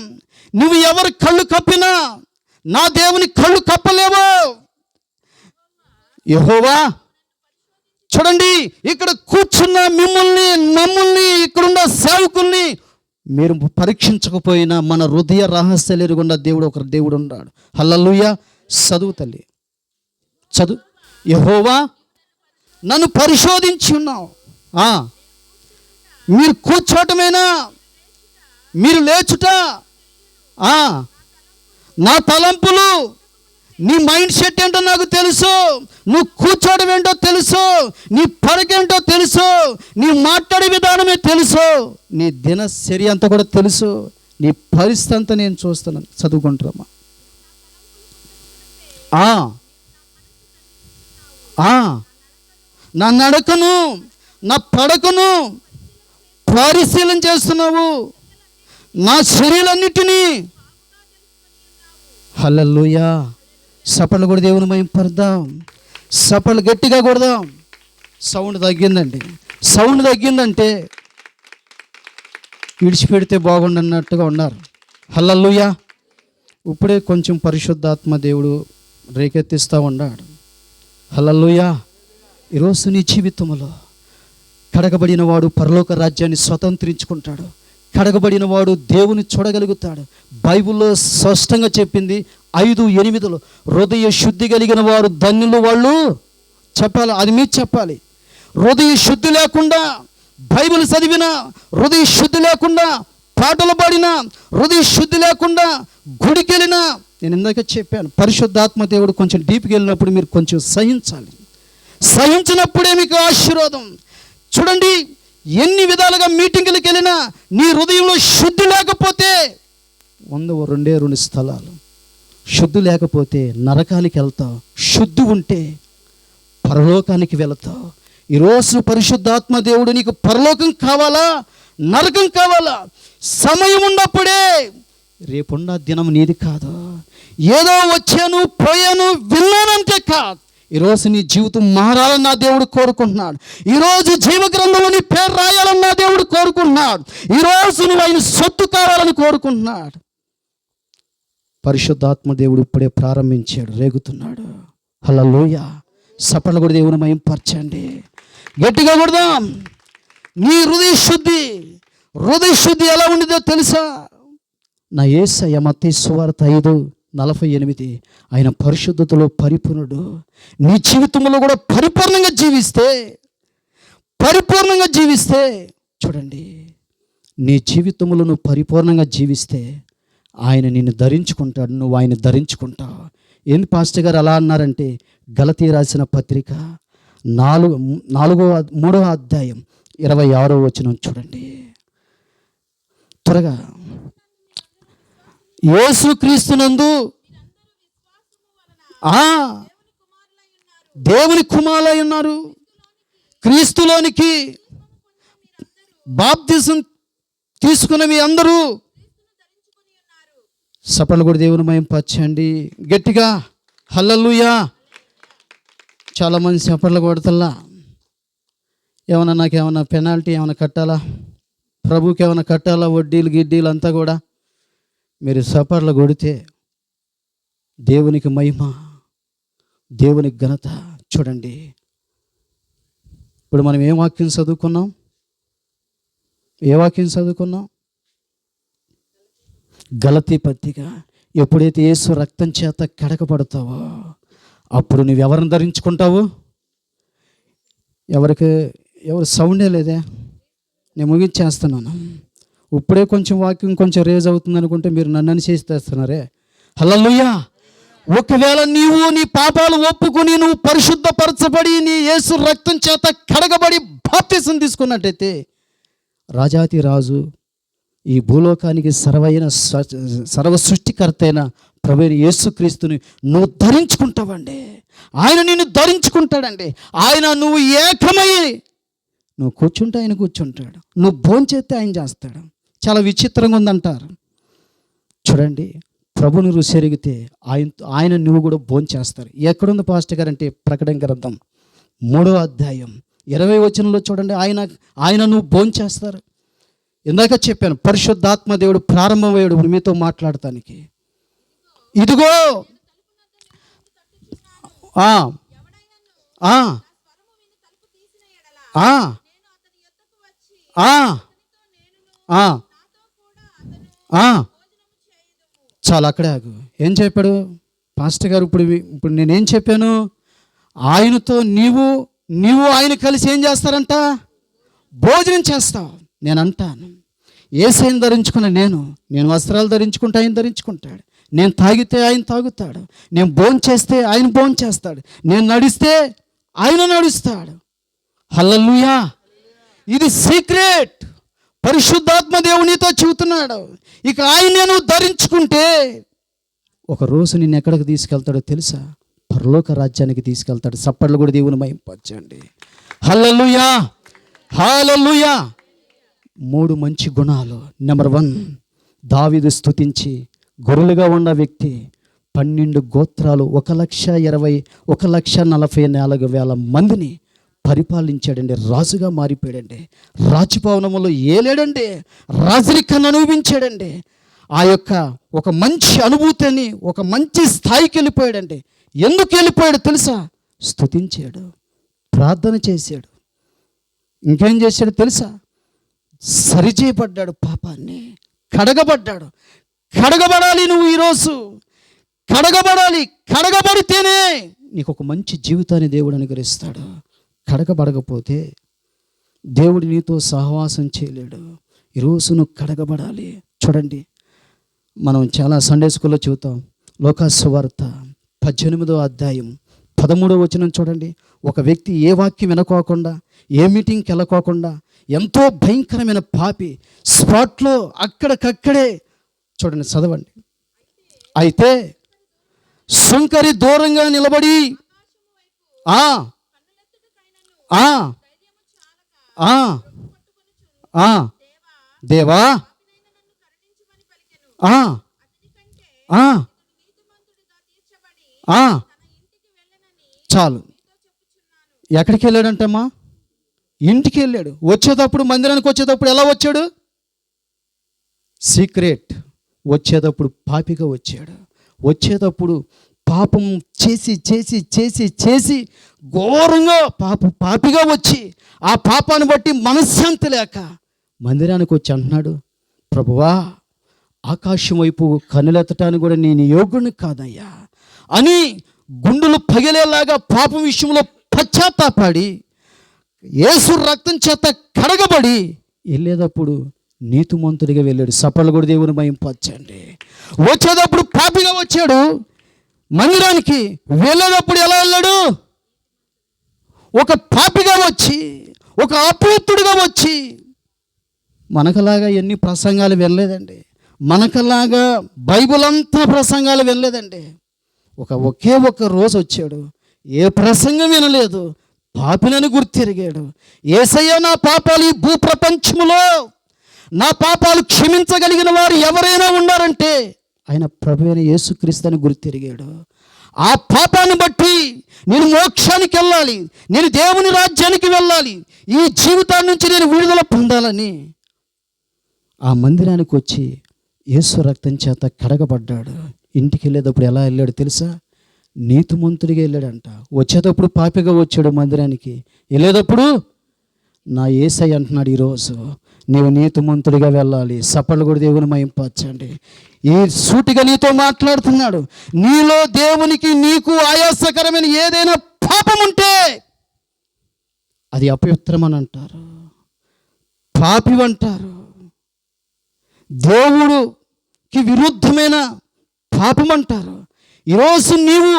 నువ్వు ఎవరి కళ్ళు కప్పినా నా దేవుని కళ్ళు కప్పలేవు. యెహోవా చూడండి, ఇక్కడ కూర్చున్న మమ్మల్ని ఇక్కడున్న సేవకుల్ని మీరు పరీక్షించకపోయినా మన హృదయ రహస్యాలు ఎరుగున్న దేవుడు ఒక దేవుడు ఉన్నాడు. హల్లెలూయా. చదువు తల్లి, చదువు. యెహోవా నన్ను పరిశోధించి ఉన్నావు. మీరు కూర్చోటమేనా, మీరు లేచుట, నా తలంపులు, నీ మైండ్ సెట్ ఏంటో నాకు తెలుసు, నువ్వు కూర్చోవడం ఏంటో తెలుసు, నీ పడకేంటో తెలుసు, నీ మాట్లాడే విధానమే తెలుసు, నీ దినచర్య అంతా కూడా తెలుసు, నీ పరిస్థితి అంతా నేను చూస్తున్నాను. చదువుకుంటారమ్మా. నా నడకను నా పడకను పరిశీలన చేస్తున్నావు, నా శరీరాన్నిటినీ. హల్లెలూయా. సపళ్ళు కూడా దేవుని మహింపరుద్దాం. సపళ్ళు గట్టిగా కొడదాం. సౌండ్ తగ్గిందండి. సౌండ్ తగ్గిందంటే విడిచిపెడితే బాగుండన్నట్టుగా ఉన్నారు. హల్లెలూయా. ఇప్పుడే కొంచెం పరిశుద్ధాత్మ దేవుడు రేకెత్తిస్తూ ఉన్నాడు. హల్లెలూయా. ఈరోజు నీ జీవితంలో కడగబడిన వాడు పరలోక రాజ్యాన్ని స్వతంత్రించుకుంటాడు. కడగబడిన వాడు దేవుని చూడగలుగుతాడు. బైబిల్లో స్పష్టంగా చెప్పింది 5:8 హృదయ శుద్ధి కలిగిన వారు ధన్యులు వాళ్ళు. చెప్పాలి, అది మీరు చెప్పాలి. హృదయ శుద్ధి లేకుండా బైబిల్ చదివిన, హృదయ శుద్ధి లేకుండా పాటలు పాడిన, హృదయ శుద్ధి లేకుండా గుడికి వెళ్ళినా, నేను ఇందాక చెప్పాను పరిశుద్ధాత్మ దేవుడు కొంచెం డీప్కి వెళ్ళినప్పుడు మీరు కొంచెం సహించాలి. సహించినప్పుడే మీకు ఆశీర్వాదం. చూడండి, ఎన్ని విధాలుగా మీటింగులకు వెళ్ళినా నీ హృదయంలో శుద్ధి లేకపోతే 2 స్థలాలు. శుద్ధి లేకపోతే నరకానికి వెళ్తావు, శుద్ధి ఉంటే పరలోకానికి వెళతావు. ఈరోజు పరిశుద్ధాత్మ దేవుడు నీకు పరలోకం కావాలా, నరకం కావాలా? సమయం ఉన్నప్పుడే. రేపున్న దినం నీది కాదు. ఏదో వచ్చాను పోయాను విన్నానంటే కాదు. ఈరోజు నీ జీవితం మారాలని నా దేవుడు కోరుకుంటున్నాడు. ఈరోజు జీవ గ్రంథంలో నీ పేరు రాయాలని నా దేవుడు కోరుకుంటున్నాడు. ఈరోజు నువ్వు ఆయన సొత్తు కావాలని కోరుకుంటున్నాడు. పరిశుద్ధాత్మ దేవుడు ఇప్పుడే ప్రారంభించాడు, రేగుతున్నాడు. హల్లెలూయా. సపళ్ళు కూడా దేవుని మహింపరచండి. గట్టిగా కొడదాం. నీ హృదయ శుద్ధి ఎలా ఉండిదో తెలుసా? నా యేసయ్య మత్తయి సువార్త 5:48 ఆయన పరిశుద్ధతలో పరిపూర్ణుడు. నీ జీవితంలో కూడా పరిపూర్ణంగా జీవిస్తే చూడండి, నీ జీవితంలో నువ్వు పరిపూర్ణంగా జీవిస్తే ఆయన నిన్ను ధరించుకుంటాడు, నువ్వు ఆయన ధరించుకుంటావు. ఏంది పాస్టర్ గారు అలా అన్నారంటే, గలతీ రాసిన పత్రిక 3వ అధ్యాయం 26వ వచనం చూడండి త్వరగా. యేసుక్రీస్తునందు దేవుని కుమారులై ఉన్నారు. క్రీస్తులోనికి బాప్తిసం తీసుకున్న మీ అందరూ సపర్లు కూడా దేవుని మహింపరచండి. గట్టిగా హల్లెలూయా. చాలామంది సపర్లు కొడతల్లా. ఏమన్నా నాకేమన్నా పెనాల్టీ ఏమైనా కట్టాలా, ప్రభుకి ఏమైనా కట్టాలా, వడ్డీలు గిడ్డీలు అంతా కూడా మీరు సపర్లు కొడితే దేవునికి మహిమ, దేవునికి ఘనత. చూడండి, ఇప్పుడు మనం ఏ వాక్యం చదువుకున్నాం? గలతీ పత్రిక. ఎప్పుడైతే యేసు రక్తం చేత కడగబడతావో అప్పుడు నువ్వు ఎవరిని ధరించుకుంటావు? ఎవరు సౌండే లేదే, నేను ముగించేస్తున్నాను. ఇప్పుడే కొంచెం వాక్యం కొంచెం రేజ్ అవుతుంది అనుకుంటే మీరు నన్ను చేసేస్తున్నారే. హల్లెలూయా. ఒకవేళ నీవు నీ పాపాలు ఒప్పుకుని నువ్వు పరిశుద్ధపరచబడి నీ యేసు రక్తం చేత కడగబడి బాప్తిసం తీసుకున్నట్టయితే రాజాతి రాజు, ఈ భూలోకానికి సర్వ సృష్టికర్త అయిన ప్రభువైన యేసుక్రీస్తుని నువ్వు ధరించుకుంటావండి. ఆయన నిన్ను ధరించుకుంటాడండి. ఆయన నువ్వు ఏకమై నువ్వు కూర్చుంటే ఆయన కూర్చుంటాడు, నువ్వు భోంచేస్తే ఆయన చేస్తాడు. చాలా విచిత్రంగా ఉందంటారు. చూడండి, ప్రభుని రుచి ఎరిగితే ఆయన నువ్వు కూడా భోంచేస్తారు. ఎక్కడుంది పాస్టర్ గారు అంటే ప్రకటన గ్రంథం 3వ అధ్యాయం 20వ వచనంలో చూడండి. ఆయన నువ్వు భోంచేస్తారు. ఇందాక చెప్పాను, పరిశుద్ధాత్మ దేవుడు ప్రారంభమయ్యాడు మీతో మాట్లాడటానికి. ఇదిగో చాలా అక్కడే ఆగు. ఏం చెప్పాడు పాస్టర్ గారు? ఇప్పుడు నేనేం చెప్పాను? ఆయనతో నీవు ఆయన కలిసి ఏం చేస్తారంట? భోజనం చేస్తావు. నేను అంటాను, యేసయ్యను ధరించుకున్న నేను వస్త్రాలు ధరించుకుంటే ఆయన ధరించుకుంటాడు, నేను తాగితే ఆయన తాగుతాడు, నేను భోంచేస్తే ఆయన భోంచేస్తాడు, నేను నడిస్తే ఆయన నడుస్తాడు. హల్లెలూయా. ఇది సీక్రెట్. పరిశుద్ధాత్మ దేవునితో చెబుతున్నాడు. ఇక ఆయన నువ్వు ధరించుకుంటే ఒకరోజు నిన్ను ఎక్కడికి తీసుకెళ్తాడో తెలుసా? పరలోక రాజ్యానికి తీసుకెళ్తాడు. సప్పట్లు కూడా దేవుని మహింపరచండి. హల్లెలూయా, హల్లెలూయా. 3 మంచి గుణాలు. నెంబర్ 1, దావీదు స్తుతించి గొర్రెలుగా ఉన్న వ్యక్తి 12 గోత్రాలు 1,40,000 మందిని పరిపాలించాడండి. రాజుగా మారిపోయాడండి. రాజభవనంలో ఏలేడండి. రాజరికాన్ని అనుభవించాడండి. ఆ యొక్క ఒక మంచి అనుభూతిని, ఒక మంచి స్థాయికి వెళ్ళిపోయాడండి. ఎందుకు వెళ్ళిపోయాడు తెలుసా? స్తుతించాడు, ప్రార్థన చేశాడు. ఇంకేం చేశాడు తెలుసా? సరిచేయబడ్డాడు, పాపాన్ని కడగబడ్డాడు. కడగబడాలి నువ్వు ఈరోజు, కడగబడాలి. కడగబడితేనే నీకు ఒక మంచి జీవితాన్ని దేవుడు అనుగ్రహిస్తాడు. కడగబడకపోతే దేవుడు నీతో సహవాసం చేయలేడు. ఈరోజు నువ్వు కడగబడాలి. చూడండి, మనం చాలా సండే స్కూల్లో చూద్దాం. లోకాసు సువార్త 18వ అధ్యాయం 13వ వచనం చూడండి. ఒక వ్యక్తి ఏ వాక్యం వినుకోకుండా, ఏ మీటింగ్కి వెళ్ళకోకుండా, ఎంతో భయంకరమైన పాపి స్పాట్లో అక్కడికక్కడే చూడండి, చదవండి. అయితే సుంకరి దూరంగా నిలబడి దేవా చాలు. ఎక్కడికి వెళ్ళాడంటమ్మా? ఇంటికి వెళ్ళాడు. వచ్చేటప్పుడు, మందిరానికి వచ్చేటప్పుడు ఎలా వచ్చాడు? సీక్రెట్. వచ్చేటప్పుడు పాపిగా వచ్చాడు. వచ్చేటప్పుడు పాపం చేసి చేసి చేసి చేసి ఘోరంగా పాపిగా వచ్చి ఆ పాపాన్ని బట్టి మనశ్శాంతి లేక మందిరానికి వచ్చి అంటున్నాడు, ప్రభువా, ఆకాశం వైపు కన్నులెత్తటానికి కూడా నేను యోగ్యుని కాదయ్యా అని గుండెలు పగిలేలాగా పాపం విషయంలో పశ్చాత్తాపడి యేసు రక్తం చేత కడగబడి వెళ్ళేటప్పుడు నీతిమంతుడిగా వెళ్ళాడు. సపర్లు కూడా దేవుని మహింపరచండి. వచ్చేటప్పుడు పాపిగా వచ్చాడు. మందిరానికి వెళ్ళేటప్పుడు ఎలా వెళ్ళాడు? ఒక పాపిగా వచ్చి, ఒక అపవిత్రుడిగా వచ్చి. మనకలాగా ఎన్ని ప్రసంగాలు వెళ్ళలేదండి. మనకలాగా బైబిల్ అంతా ప్రసంగాలు వెళ్ళలేదండి. ఒకే ఒక రోజు వచ్చాడు. ఏ ప్రసంగం వినలేదు, పాపినని గుర్తిరిగాడు. యేసయ్య నా పాపాలు ఈ భూప్రపంచములో నా పాపాలు క్షమించగలిగిన వారు ఎవరైనా ఉన్నారంటే ఆయన ప్రభు అయిన యేసుక్రీస్తు అని గుర్తిరిగాడు. ఆ పాపాన్ని బట్టి నేను మోక్షానికి వెళ్ళాలి, నేను దేవుని రాజ్యానికి వెళ్ళాలి, ఈ జీవితాన్ని నుంచి నేను విడుదల పొందాలని ఆ మందిరానికి వచ్చి యేసు రక్తం చేత కడగబడ్డాడు. ఇంటికి వెళ్ళేటప్పుడు ఎలా వెళ్ళాడు తెలుసా? నీతిమంతుడిగా వెళ్ళాడంట. వచ్చేటప్పుడు పాపిగా వచ్చాడు మందిరానికి, వెళ్ళేటప్పుడు నా యేసయ్య అంటున్నాడు, ఈరోజు నీవు నీతిమంతుడిగా వెళ్ళాలి. సపళ్ళు కూడా దేవుని మహింపరచండి. ఈ సూటిగా నీతో మాట్లాడుతున్నాడు. నీలో దేవునికి నీకు ఆయాసకరమైన ఏదైనా పాపం ఉంటే అది అపవిత్రమని అంటారు, పాపివంటారు. దేవుడికి విరుద్ధమైన పాపం అంటారు. ఈరోజు నీవు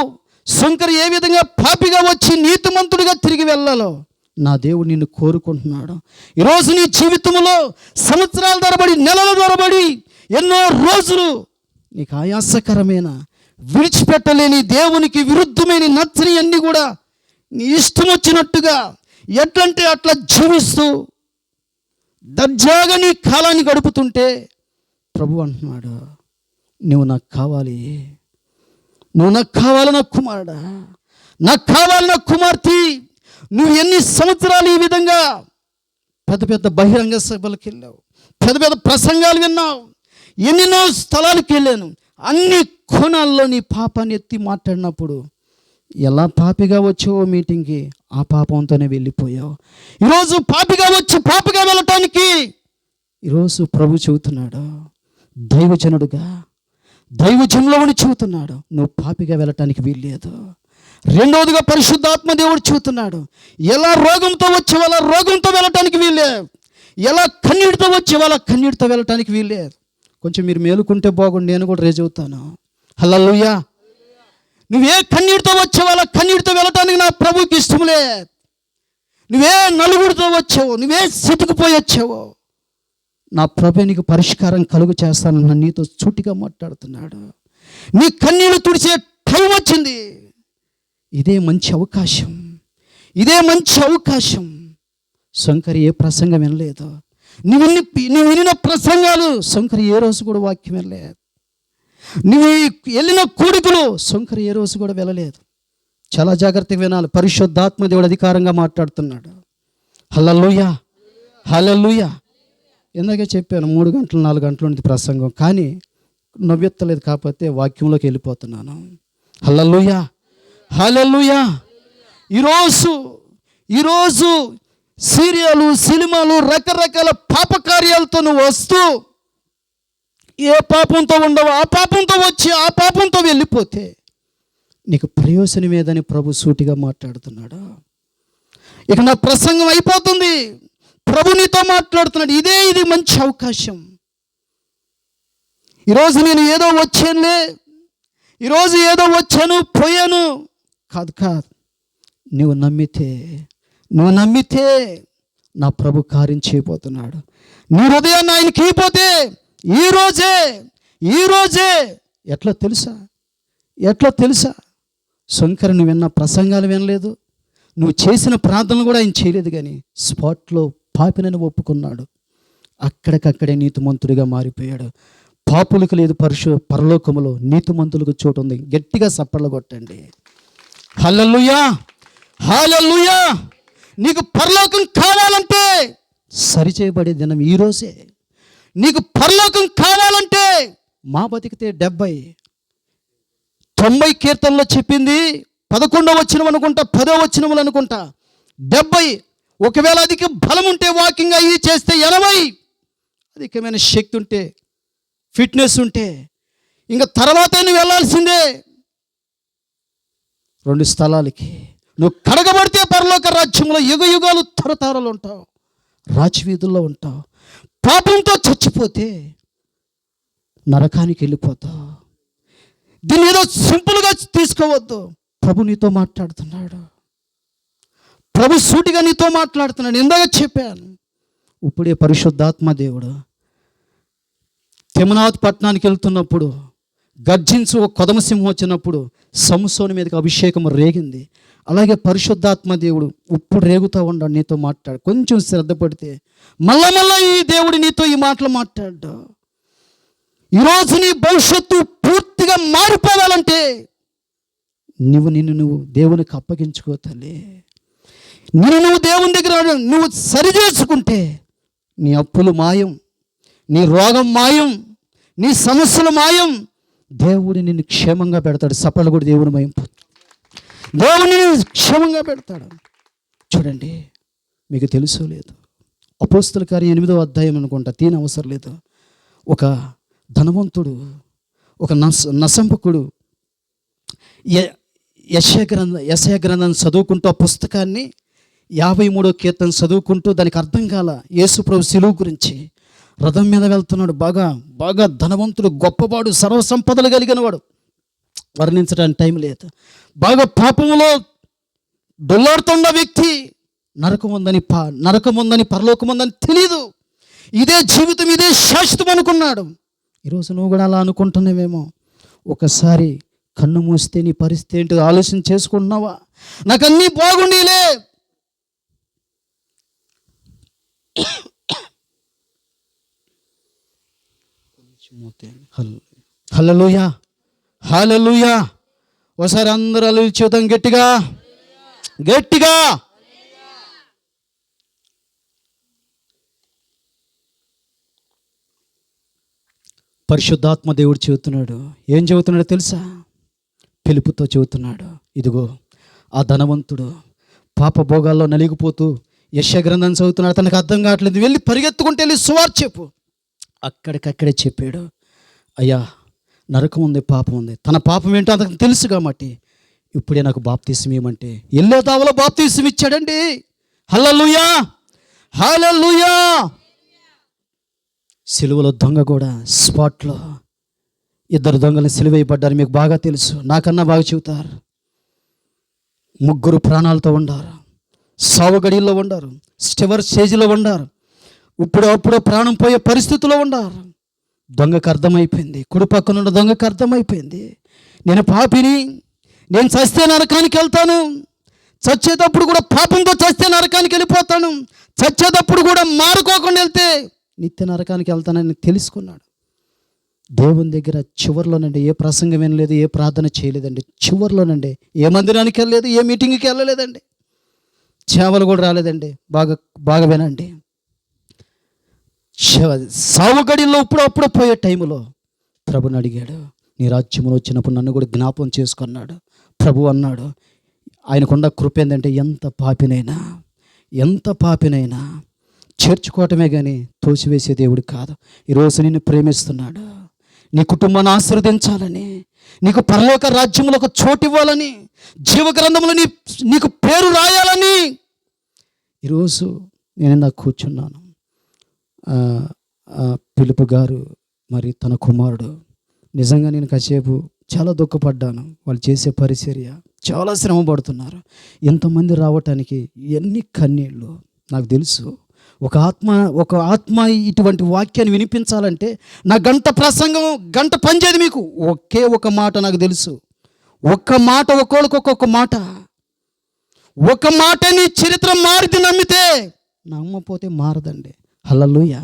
శంకరు ఏ విధంగా పాపిగా వచ్చి నీతిమంతుడిగా తిరిగి వెళ్ళాలో నా దేవుడు నిన్ను కోరుకుంటున్నాడు. ఈరోజు నీ జీవితంలో సంవత్సరాల తరబడి, నెలల తరబడి, ఎన్నో రోజులు నీకు ఆయాసకరమైన, విడిచిపెట్టలేని, దేవునికి విరుద్ధమైన, నచ్చని అన్నీ కూడా నీ ఇష్టం వచ్చినట్టుగా ఎట్లంటే అట్లా జీవిస్తూ దర్జాగా నీ కాలాన్ని గడుపుతుంటే ప్రభు అంటున్నాడు, నువ్వు నాకు కావాలి, నువ్వు నాకు కావాలి నా కుమారుడా, నాకు కావాలి నా కుమార్తె. నువ్వు ఎన్ని సంవత్సరాలు ఈ విధంగా పెద్ద పెద్ద బహిరంగ సభలకు వెళ్ళావు, పెద్ద పెద్ద ప్రసంగాలు విన్నావు, ఎన్నెన్నో స్థలాలకు వెళ్ళాను, అన్ని కోణాల్లో నీ పాపాన్ని ఎత్తి మాట్లాడినప్పుడు ఎలా పాపిగా వచ్చావో మీటింగ్కి ఆ పాపంతోనే వెళ్ళిపోయావు. ఈరోజు పాపిగా వచ్చి పాపిగా వెళ్ళటానికి ఈరోజు ప్రభు చెబుతున్నాడు, దైవజనుడుగా దైవజనులో ఉండి చెబుతున్నాడు, నువ్వు పాపిగా వెళ్ళటానికి వీల్లేదు. రెండవదిగా పరిశుద్ధాత్మ దేవుడు చెబుతున్నాడు, ఎలా రోగంతో వచ్చేవో అలా రోగంతో వెళ్ళటానికి వీల్లేదు, ఎలా కన్నీటితో వచ్చేవో అలా కన్నీటితో వెళ్ళటానికి వీల్లేదు. కొంచెం మీరు మేలుకుంటే బాగుండి, నేను కూడా రేజ్ అవుతాను. హల్లెలూయా. నువ్వే కన్నీటితో వచ్చేవో అలా కన్నీటితో వెళ్ళటానికి నా ప్రభుకి ఇష్టం లేదు. నువ్వే నలుగురితో వచ్చావో, నువ్వే సిటుకుపోయి వచ్చావో, నా ప్రభు నీకు పరిష్కారం కలుగు చేస్తానన్న నీతో సూటిగా మాట్లాడుతున్నాడు. నీ కన్నీళ్ళు తుడిచే టైం వచ్చింది. ఇదే మంచి అవకాశం, ఇదే మంచి అవకాశం. శంకరి ఏ ప్రసంగం వినలేదు. నువ్వు వినిన ప్రసంగాలు శంకరి ఏ రోజు కూడా వాక్యం వినలేదు. నువ్వు వెళ్ళిన కూడికలు శంకరి ఏ రోజు కూడా వెళ్ళలేదు. చాలా జాగ్రత్తగా వినాలి. పరిశుద్ధాత్మ దేవుడు అధికారంగా మాట్లాడుతున్నాడు. హల్లెలూయా, హల్లెలూయా. ఇందాకే చెప్పాను 3 గంటలు 4 గంటలు ఉంది ప్రసంగం, కానీ నవ్వెత్తలేదు, కాకపోతే వాక్యంలోకి వెళ్ళిపోతున్నాను. హల్లెలూయా, హల్లెలూయా. ఈరోజు సీరియలు, సినిమాలు, రకరకాల పాపకార్యాలతో నువ్వు వస్తూ ఏ పాపంతో ఉండవు ఆ పాపంతో వచ్చి ఆ పాపంతో వెళ్ళిపోతే నీకు ప్రయోజనం ఏదని ప్రభు సూటిగా మాట్లాడుతున్నాడు. ఇక నా ప్రసంగం అయిపోతుంది. ప్రభు నీతో మాట్లాడుతున్నాడు. ఇది మంచి అవకాశం. ఈరోజు నేను ఏదో వచ్చానులే, ఈరోజు ఏదో వచ్చాను పోయాను కాదు. నువ్వు నమ్మితే నా ప్రభు కార్యం చేయబోతున్నాడు. నీ హృదయాన్ని ఆయనకి ఇవ్వకపోతే ఈ రోజే ఎట్లా తెలుసా శంకరు నువ్వు విన్న ప్రసంగాలు వినలేదు, నువ్వు చేసిన ప్రార్థనలు కూడా ఆయన చేయలేదు, కానీ స్పాట్లో పాపినని ఒప్పుకున్నాడు. అక్కడికక్కడే నీతిమంతుడిగా మారిపోయాడు. పాపులకు లేదు పరలోకములో, నీతిమంతులకు చోటు ఉంది. గట్టిగా సప్పట్లు కొట్టండి. హల్లెలూయా, హల్లెలూయా. నీకు పరలోకం కావాలంటే సరిచేయబడే దినం ఈరోజే. నీకు పరలోకం కావాలంటే మా బతికితే 90 కీర్తనలో చెప్పింది 11వ వచనం అనుకుంటా, 10వ వచనములు అనుకుంటా, 70. ఒకవేళ అధిక బలం ఉంటే వాకింగ్ అయ్యి చేస్తే 80. అధికమైన శక్తి ఉంటే, ఫిట్నెస్ ఉంటే ఇంకా తర్వాత నువ్వు వెళ్ళాల్సిందే 2 స్థలాలకి. నువ్వు కడగబడితే పరలోక రాజ్యంలో యుగాలు తరతరాలు ఉంటావు, రాజవీధుల్లో ఉంటావు. పాపంతో చచ్చిపోతే నరకానికి వెళ్ళిపోతావు. దీన్ని ఏదో సింపుల్గా తీసుకోవద్దు. ప్రభు నీతో మాట్లాడుతున్నాడు. ప్రభు సూటిగా నీతో మాట్లాడుతున్నాడు. ఇందాక చెప్పాను, ఇప్పుడే పరిశుద్ధాత్మ దేవుడు తిమ్నాత్ పట్టణానికి వెళ్తున్నప్పుడు గర్జించు ఒక కొదమ సింహం వచ్చినప్పుడు సంసోను మీదకి అభిషేకం రేగింది. అలాగే పరిశుద్ధాత్మ దేవుడు ఇప్పుడు రేగుతూ ఉన్నాడు, నీతో మాట్లాడు. కొంచెం శ్రద్ధ పడితే మళ్ళా ఈ దేవుడు నీతో ఈ మాటలు మాట్లాడు. ఈరోజు నీ భవిష్యత్తు పూర్తిగా మారిపోవాలంటే నిన్ను దేవునికి అప్పగించుకో తల్లి. నువ్వు దేవుని దగ్గర నువ్వు సరి చేసుకుంటే నీ అప్పులు మాయం, నీ రోగం మాయం, నీ సమస్యలు మాయం. దేవుడు నిన్ను క్షేమంగా పెడతాడు. సపలు కూడా దేవుని మయం, దేవుని క్షేమంగా పెడతాడు. చూడండి, మీకు తెలుసో లేదు, అపోస్తల కార్యం 8వ అధ్యాయం అనుకుంటా, తీన అవసరం లేదు. ఒక ధనవంతుడు, ఒక నసంపకుడు యెషయా గ్రంథం చదువుకుంటూ ఆ పుస్తకాన్ని 53వ కీర్తన చదువుకుంటూ దానికి అర్థం కాల యేసుప్రభు శిలువ గురించి. రథం మీద వెళ్తున్నాడు, బాగా ధనవంతుడు, గొప్పవాడు, సర్వసంపదలు కలిగిన వాడు, వర్ణించడానికి టైం లేదు. బాగా పాపములో డొల్లాడుతున్న వ్యక్తి, నరకం ఉందని పరలోకం ఉందని తెలియదు. ఇదే జీవితం, ఇదే శాశ్వతం అనుకున్నాడు. ఈరోజు నువ్వు కూడా అలా అనుకుంటున్నావేమో. ఒకసారి కన్ను మూస్తే నీ పరిస్థితి ఏంటో ఆలోచన చేసుకుంటున్నావా? నాకు అన్నీ బాగుండేలే, హల్లెలూయా హల్లెలూయా. ఒకసారి అందరూ అలా చూద్దాం గట్టిగా గట్టిగా. పరిశుద్ధాత్మ దేవుడు చెబుతున్నాడు. ఏం చెబుతున్నాడో తెలుసా? పిలుపుతో చెబుతున్నాడు. ఇదిగో ఆ ధనవంతుడు పాప భోగాల్లో నలిగిపోతూ యెషయా గ్రంథం చదువుతున్నాడు. తనకు అర్థం కావట్లేదు. వెళ్ళి పరిగెత్తుకుంటే వెళ్ళి సువార్త చెప్పు. అక్కడికక్కడే చెప్పాడు, అయ్యా నరకం ఉంది, పాపం ఉంది. తన పాపం ఏంటో అతనికి తెలుసు కాబట్టి ఇప్పుడే నాకు బాప్తీసం ఇవ్వమంటే ఎల్లే దావలో బాప్తీసం ఇచ్చాడండి. హల్లెలూయా హల్లెలూయా. సిలువలో దొంగ కూడా స్పాట్లో 2 దొంగలు సిలువ వేయబడ్డారు. మీకు బాగా తెలుసు, నాకన్నా బాగా చెబుతారు. 3 ప్రాణాలతో ఉండారు, సావుగడిలో ఉండారు, స్టివర్ స్టేజ్లో ఉండారు, అప్పుడు ప్రాణం పోయే పరిస్థితిలో ఉండారు. దొంగకు అర్థమైపోయింది, కుడి పక్కనున్న దొంగకు అర్థమైపోయింది, నేను పాపిని, నేను చస్తే నరకానికి వెళ్తాను, చచ్చేటప్పుడు కూడా పాపంతో చస్తే నరకానికి వెళ్ళిపోతాను, చచ్చేటప్పుడు కూడా మారుకోకుండా వెళ్తే నిత్య నరకానికి వెళ్తానని తెలుసుకున్నాడు. దేవుని దగ్గర చివరిలోనండి ఏ ప్రసంగం వినలేదు, ఏ ప్రార్థన చేయలేదండి. చివరిలోనండి ఏ మందిరానికి వెళ్ళలేదు, ఏ మీటింగ్కి వెళ్ళలేదండి, సేవలు కూడా రాలేదండి. బాగా వినండి. సావుగడిలో అప్పుడు పోయే టైంలో ప్రభుని అడిగాడు, నీ రాజ్యంలో వచ్చినప్పుడు నన్ను కూడా జ్ఞాపం చేసుకున్నాడు. ప్రభు అన్నాడు, ఆయనకున్న కృప ఏంటంటే ఎంత పాపినైనా చేర్చుకోవటమే కానీ తోసివేసే దేవుడు కాదు. ఈరోజు నిన్ను ప్రేమిస్తున్నాడు. నీ కుటుంబాన్ని ఆశీర్వదించాలని, నీకు పరలోక రాజ్యంలో ఒక చోటు ఇవ్వాలని, జీవగ్రంథంలో నీకు పేరు రాయాలని ఈరోజు నేను నాకు కూర్చున్నాను. పిలుపు గారు మరి తన కుమారుడు, నిజంగా నేను కాసేపు చాలా దుఃఖపడ్డాను. వాళ్ళు చేసే పరిచర్య చాలా శ్రమ పడుతున్నారు. ఎంతమంది రావటానికి ఎన్ని కన్నీళ్ళు. నాకు తెలుసు, ఒక ఆత్మ ఇటువంటి వాక్యాన్ని వినిపించాలంటే నా గంట ప్రసంగం గంట పనిచేది. మీకు ఒకే ఒక మాట నాకు తెలుసు, ఒక్క మాట, ఒక్కొక్కరికి ఒక్కొక్క మాట, ఒక మాట నీ చరిత్ర మారిది నమ్మితే, నమ్మపోతే మారదండి. హల్లెలూయా.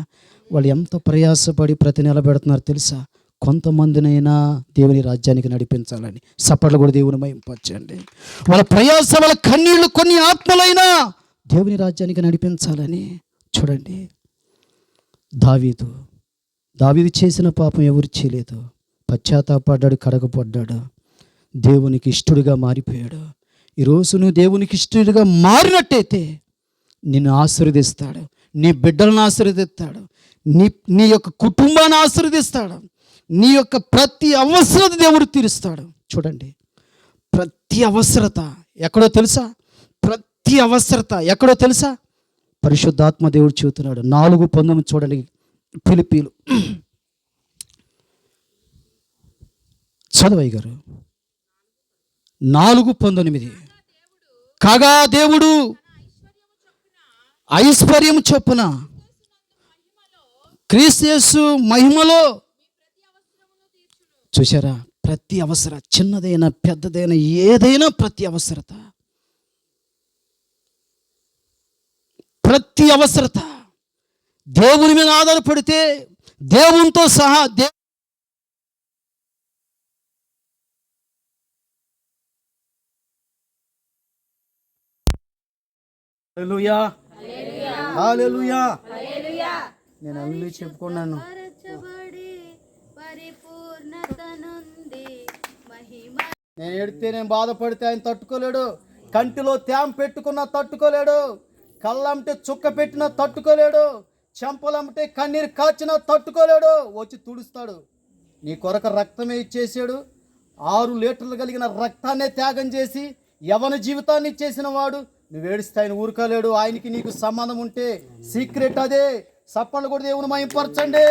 వాళ్ళు ఎంత ప్రయాసపడి ప్రతి నెల పెడుతున్నారు తెలుసా? కొంతమందినైనా దేవుని రాజ్యానికి నడిపించాలని. సపర్లు కూడా దేవుని మహింపరచండి. వాళ్ళ ప్రయాస, వాళ్ళ కన్నీళ్లు కొన్ని ఆత్మలైనా దేవుని రాజ్యానికి నడిపించాలని. చూడండి, దావీదు చేసిన పాపం ఎవరు చేయలేదు. పశ్చాత్తాపడ్డాడు, కడగపడ్డాడు, దేవునికి ఇష్టడుగా మారిపోయాడు. ఈరోజు నువ్వు దేవునికి ఇష్టడుగా మారినట్టయితే నిన్ను ఆశీర్వదిస్తాడు, నీ బిడ్డలను ఆశీర్వదిస్తాడు, నీ యొక్క కుటుంబాన్ని ఆశీర్వదిస్తాడు, నీ యొక్క ప్రతి అవసరత దేవుడు తీరుస్తాడు. చూడండి, ప్రతి అవసరత ఎక్కడో తెలుసా? ప్రతి అవసరత ఎక్కడో తెలుసా? పరిశుద్ధాత్మ దేవుడు చెబుతున్నాడు. 4:19 చూడండి, ఫిలిప్పీలు చదవయ్య గారు. 4:19 కాగా దేవుడు ఐశ్వర్యం చొప్పున క్రీస్తు యేసు మహిమలో. చూసారా? ప్రతి అవసరం, చిన్నదైనా పెద్దదైనా ఏదైనా ప్రతి అవసరత ప్రతి అవసరత దేవుని మీద ఆధారపడితే దేవునితో సహా హల్లెలూయా హల్లెలూయా. నేను అల్లు చెప్పుకున్నాను. నేను ఎడితే, నేను బాధపడితే ఆయన తట్టుకోలేడు. కంటిలో తేమ పెట్టుకున్నా తట్టుకోలేడు. కళ్ళంటే చుక్క పెట్టినా తట్టుకోలేడు. చెంపలంటే కన్నీరు కాచినా తట్టుకోలేడు. వచ్చి తుడుస్తాడు. నీ కొరకు రక్తమే ఇచ్చేసాడు. 6 లీటర్లు కలిగిన రక్తాన్నే త్యాగం చేసి యవన జీవితాన్ని ఇచ్చేసిన వాడు. నువ్వు ఏడిస్తే ఆయన ఊరుకోలేడు. ఆయనకి నీకు సంబంధం ఉంటే సీక్రెట్ అదే. సప్పళ్ళు కూడా దేవుని మహిమపరచండి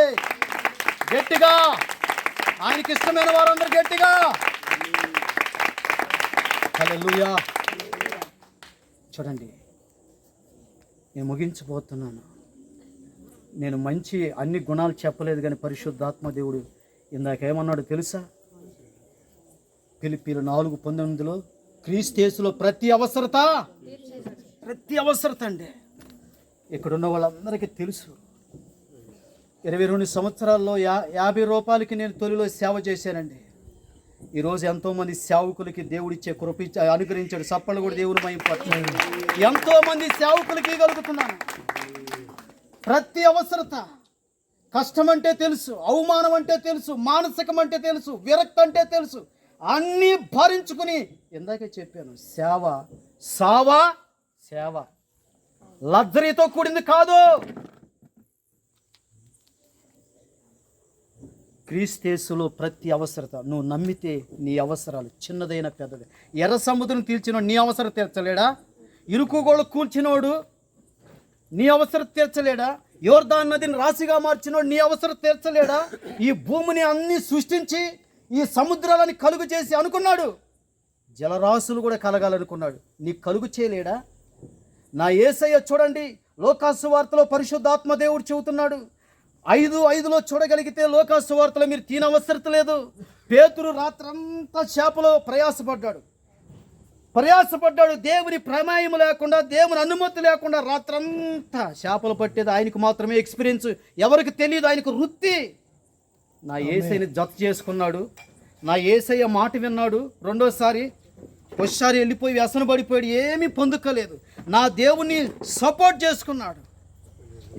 గట్టిగా. ఆయనకి ఇష్టమైన వారందరూ గట్టిగా హల్లెలూయా. చూడండి, నేను ముగించిపోతున్నాను. నేను మంచి అన్ని గుణాలు చెప్పలేదు, కానీ పరిశుద్ధాత్మ దేవుడు ఇందాకేమన్నాడు తెలుసా? ఫిలిప్పీయులు 4:19 క్రీస్తు యేసులో ప్రతి అవసరత అండి. ఇక్కడున్న వాళ్ళందరికీ తెలుసు. 22 సంవత్సరాల్లో 50 రూపాయలకి నేను తొలిలో సేవ చేశానండి. ఈరోజు ఎంతోమంది సేవకులకి దేవుడిచ్చే కృప అనుగ్రహించాడు. సప్పళ్ళు కూడా దేవుని మహిమపరచాడు. ఎంతోమంది సేవకులకి ఇవ్వగలుగుతున్నాను. ప్రతి అవసరత, కష్టం అంటే తెలుసు, అవమానం అంటే తెలుసు, మానసికం అంటే తెలుసు, విరక్తి అంటే తెలుసు, అన్నీ భరించుకుని ఇందాకే చెప్పాను, సేవ లగ్జరీతో కూడింది కాదు. క్రీస్తు యేసులో ప్రతి అవసరత నువ్వు నమ్మితే నీ అవసరాలు చిన్నదైన పెద్దది. ఎర్ర సముద్రం తీర్చినోడు నీ అవసరం తీర్చలేడా? ఇరుకుగోళ్ళు కూల్చినోడు నీ అవసరం తీర్చలేడా? యోర్దాను నదిని రాశిగా మార్చినోడు నీ అవసరం తీర్చలేడా? ఈ భూమిని అన్ని సృష్టించి ఈ సముద్రాలని కలుగు చేసి అనుకున్నాడు, జలరాశులు కూడా కలగాలనుకున్నాడు. నీ కలుగు చేయలేడా? నా యేసయ్య చూడండి, లోకాసు వార్తలో పరిశుద్ధాత్మ దేవుడు చెబుతున్నాడు. 5:5 చూడగలిగితే లోకాసు వార్తలో మీరు తినవసరత లేదు. పేతురు రాత్రంతా చేపలో ప్రయాసపడ్డాడు. దేవుని ప్రమేయం లేకుండా, దేవుని అనుమతి లేకుండా రాత్రంతా చేపలు పట్టేది ఆయనకు మాత్రమే ఎక్స్పీరియన్స్. ఎవరికి తెలియదు, ఆయనకు వృత్తి. నా యేసయ్యని జత చేసుకున్నాడు. నా యేసయ్య మాట విన్నాడు. రెండోసారి ఒకసారి వెళ్ళిపోయి వ్యసన పడిపోయాడు, ఏమీ పొందుకోలేదు. నా దేవుని సపోర్ట్ చేసుకున్నాడు.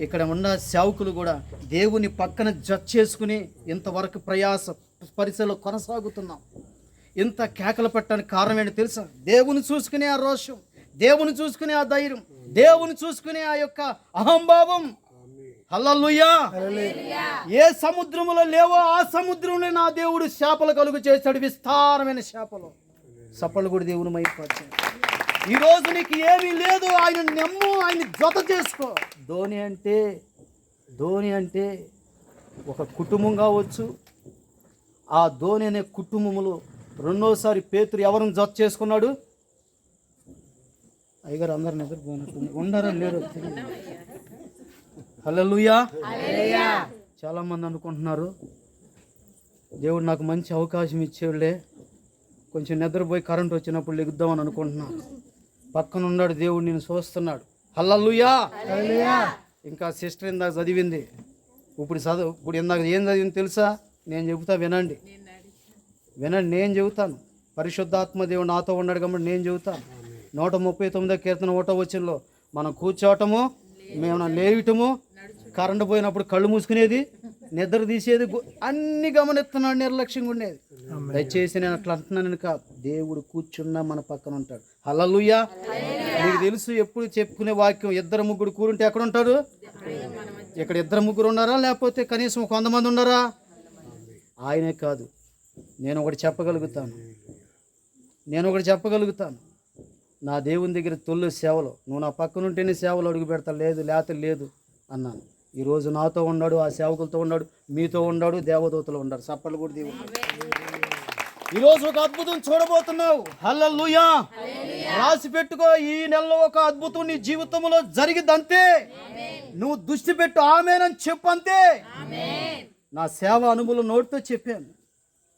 ఇక్కడ ఉన్న సేవకులు కూడా దేవుని పక్కన జత చేసుకుని ఇంతవరకు ప్రయాస పరిచయలో కొనసాగుతున్నాం. ఇంత కేకలు పెట్టడానికి కారణం ఏంటో తెలుసా? దేవుని చూసుకునే ఆ రోషం, దేవుని చూసుకునే ఆ ధైర్యం, దేవుని చూసుకునే ఆ యొక్క అహంభావం. హల్లెలూయా. ఏ సముద్రములో లేవో ఆ సముద్రంలో నా దేవుడు చేపలు కలుగు చేశాడు, విస్తారమైన చేపలు. సప్పళ్ళు కూడా దేవుని మహిమపరచాడు. ఈరోజు నీకు ఏమీ లేదు, ఆయన నమ్ము, ఆయన జత చేసుకో. ధోని అంటే ఒక కుటుంబం కావచ్చు. ఆ ధోని అనే కుటుంబములో రెండోసారి పేతురు ఎవరిని జత చేసుకున్నాడు? అయ్యగారు అందరు నిద్రపోయినట్టు ఉండారా లేరు? హల్లెలూయా. చాలా మంది అనుకుంటున్నారు, దేవుడు నాకు మంచి అవకాశం ఇచ్చేవాళ్ళే, కొంచెం నిద్రపోయి కరెంట్ వచ్చినప్పుడు లెగుద్దామని అనుకుంటున్నాను. పక్కన ఉన్నాడు దేవుడు, నేను చూస్తున్నాడు. హల్లెలూయా. ఇంకా సిస్టర్ ఇందాక చదివింది. ఇప్పుడు ఇందాక ఏం చదివింది తెలుసా? నేను చెబుతా, వినండి. నేను చెబుతాను. పరిశుద్ధాత్మ దేవుడు నాతో ఉన్నాడు కాబట్టి నేను చెబుతాను. 139వ కీర్తన 1వ వచనంలో మనం కూర్చోవటము, మేము లేవటము, కరెంటు పోయినప్పుడు కళ్ళు మూసుకునేది, నిద్ర తీసేది, అన్ని గమనిస్తున్నాడు, నిర్లక్ష్యంగా ఉండేది. దయచేసి నేను అట్లా అంటున్నాను కాదు, దేవుడు కూర్చున్నా మన పక్కన ఉంటాడు. హల్లెలూయా. నీకు తెలుసు, ఎప్పుడు చెప్పుకునే వాక్యం, 2-3 కూరుంటే ఎక్కడ ఉంటారు? ఇక్కడ 2-3 ఉన్నారా? లేకపోతే కనీసం 100 మంది ఉన్నారా? ఆయనే కాదు. నేను ఒకటి చెప్పగలుగుతాను. నా దేవుని దగ్గర తొలి సేవలో నువ్వు నా పక్కన ఉంటేనే సేవలు అడుగు పెడతా, లేదు అన్నాను. ఈరోజు నాతో ఉన్నాడు, ఆ సేవకులతో ఉన్నాడు, మీతో ఉన్నాడు, దేవదూతలు ఉన్నారు. సప్పలు కూడా దేవుడు. ఈరోజు ఒక అద్భుతం చూడబోతున్నావు. హల్లెలూయా. రాసి పెట్టుకో, ఈ నెలలో ఒక అద్భుతం నీ జీవితంలో జరిగిద్దంతే. నువ్వు దృష్టి పెట్టు, ఆమేనని చెప్పు, అంతే. నా సేవ అనుభవం నోటితో చెప్పాను.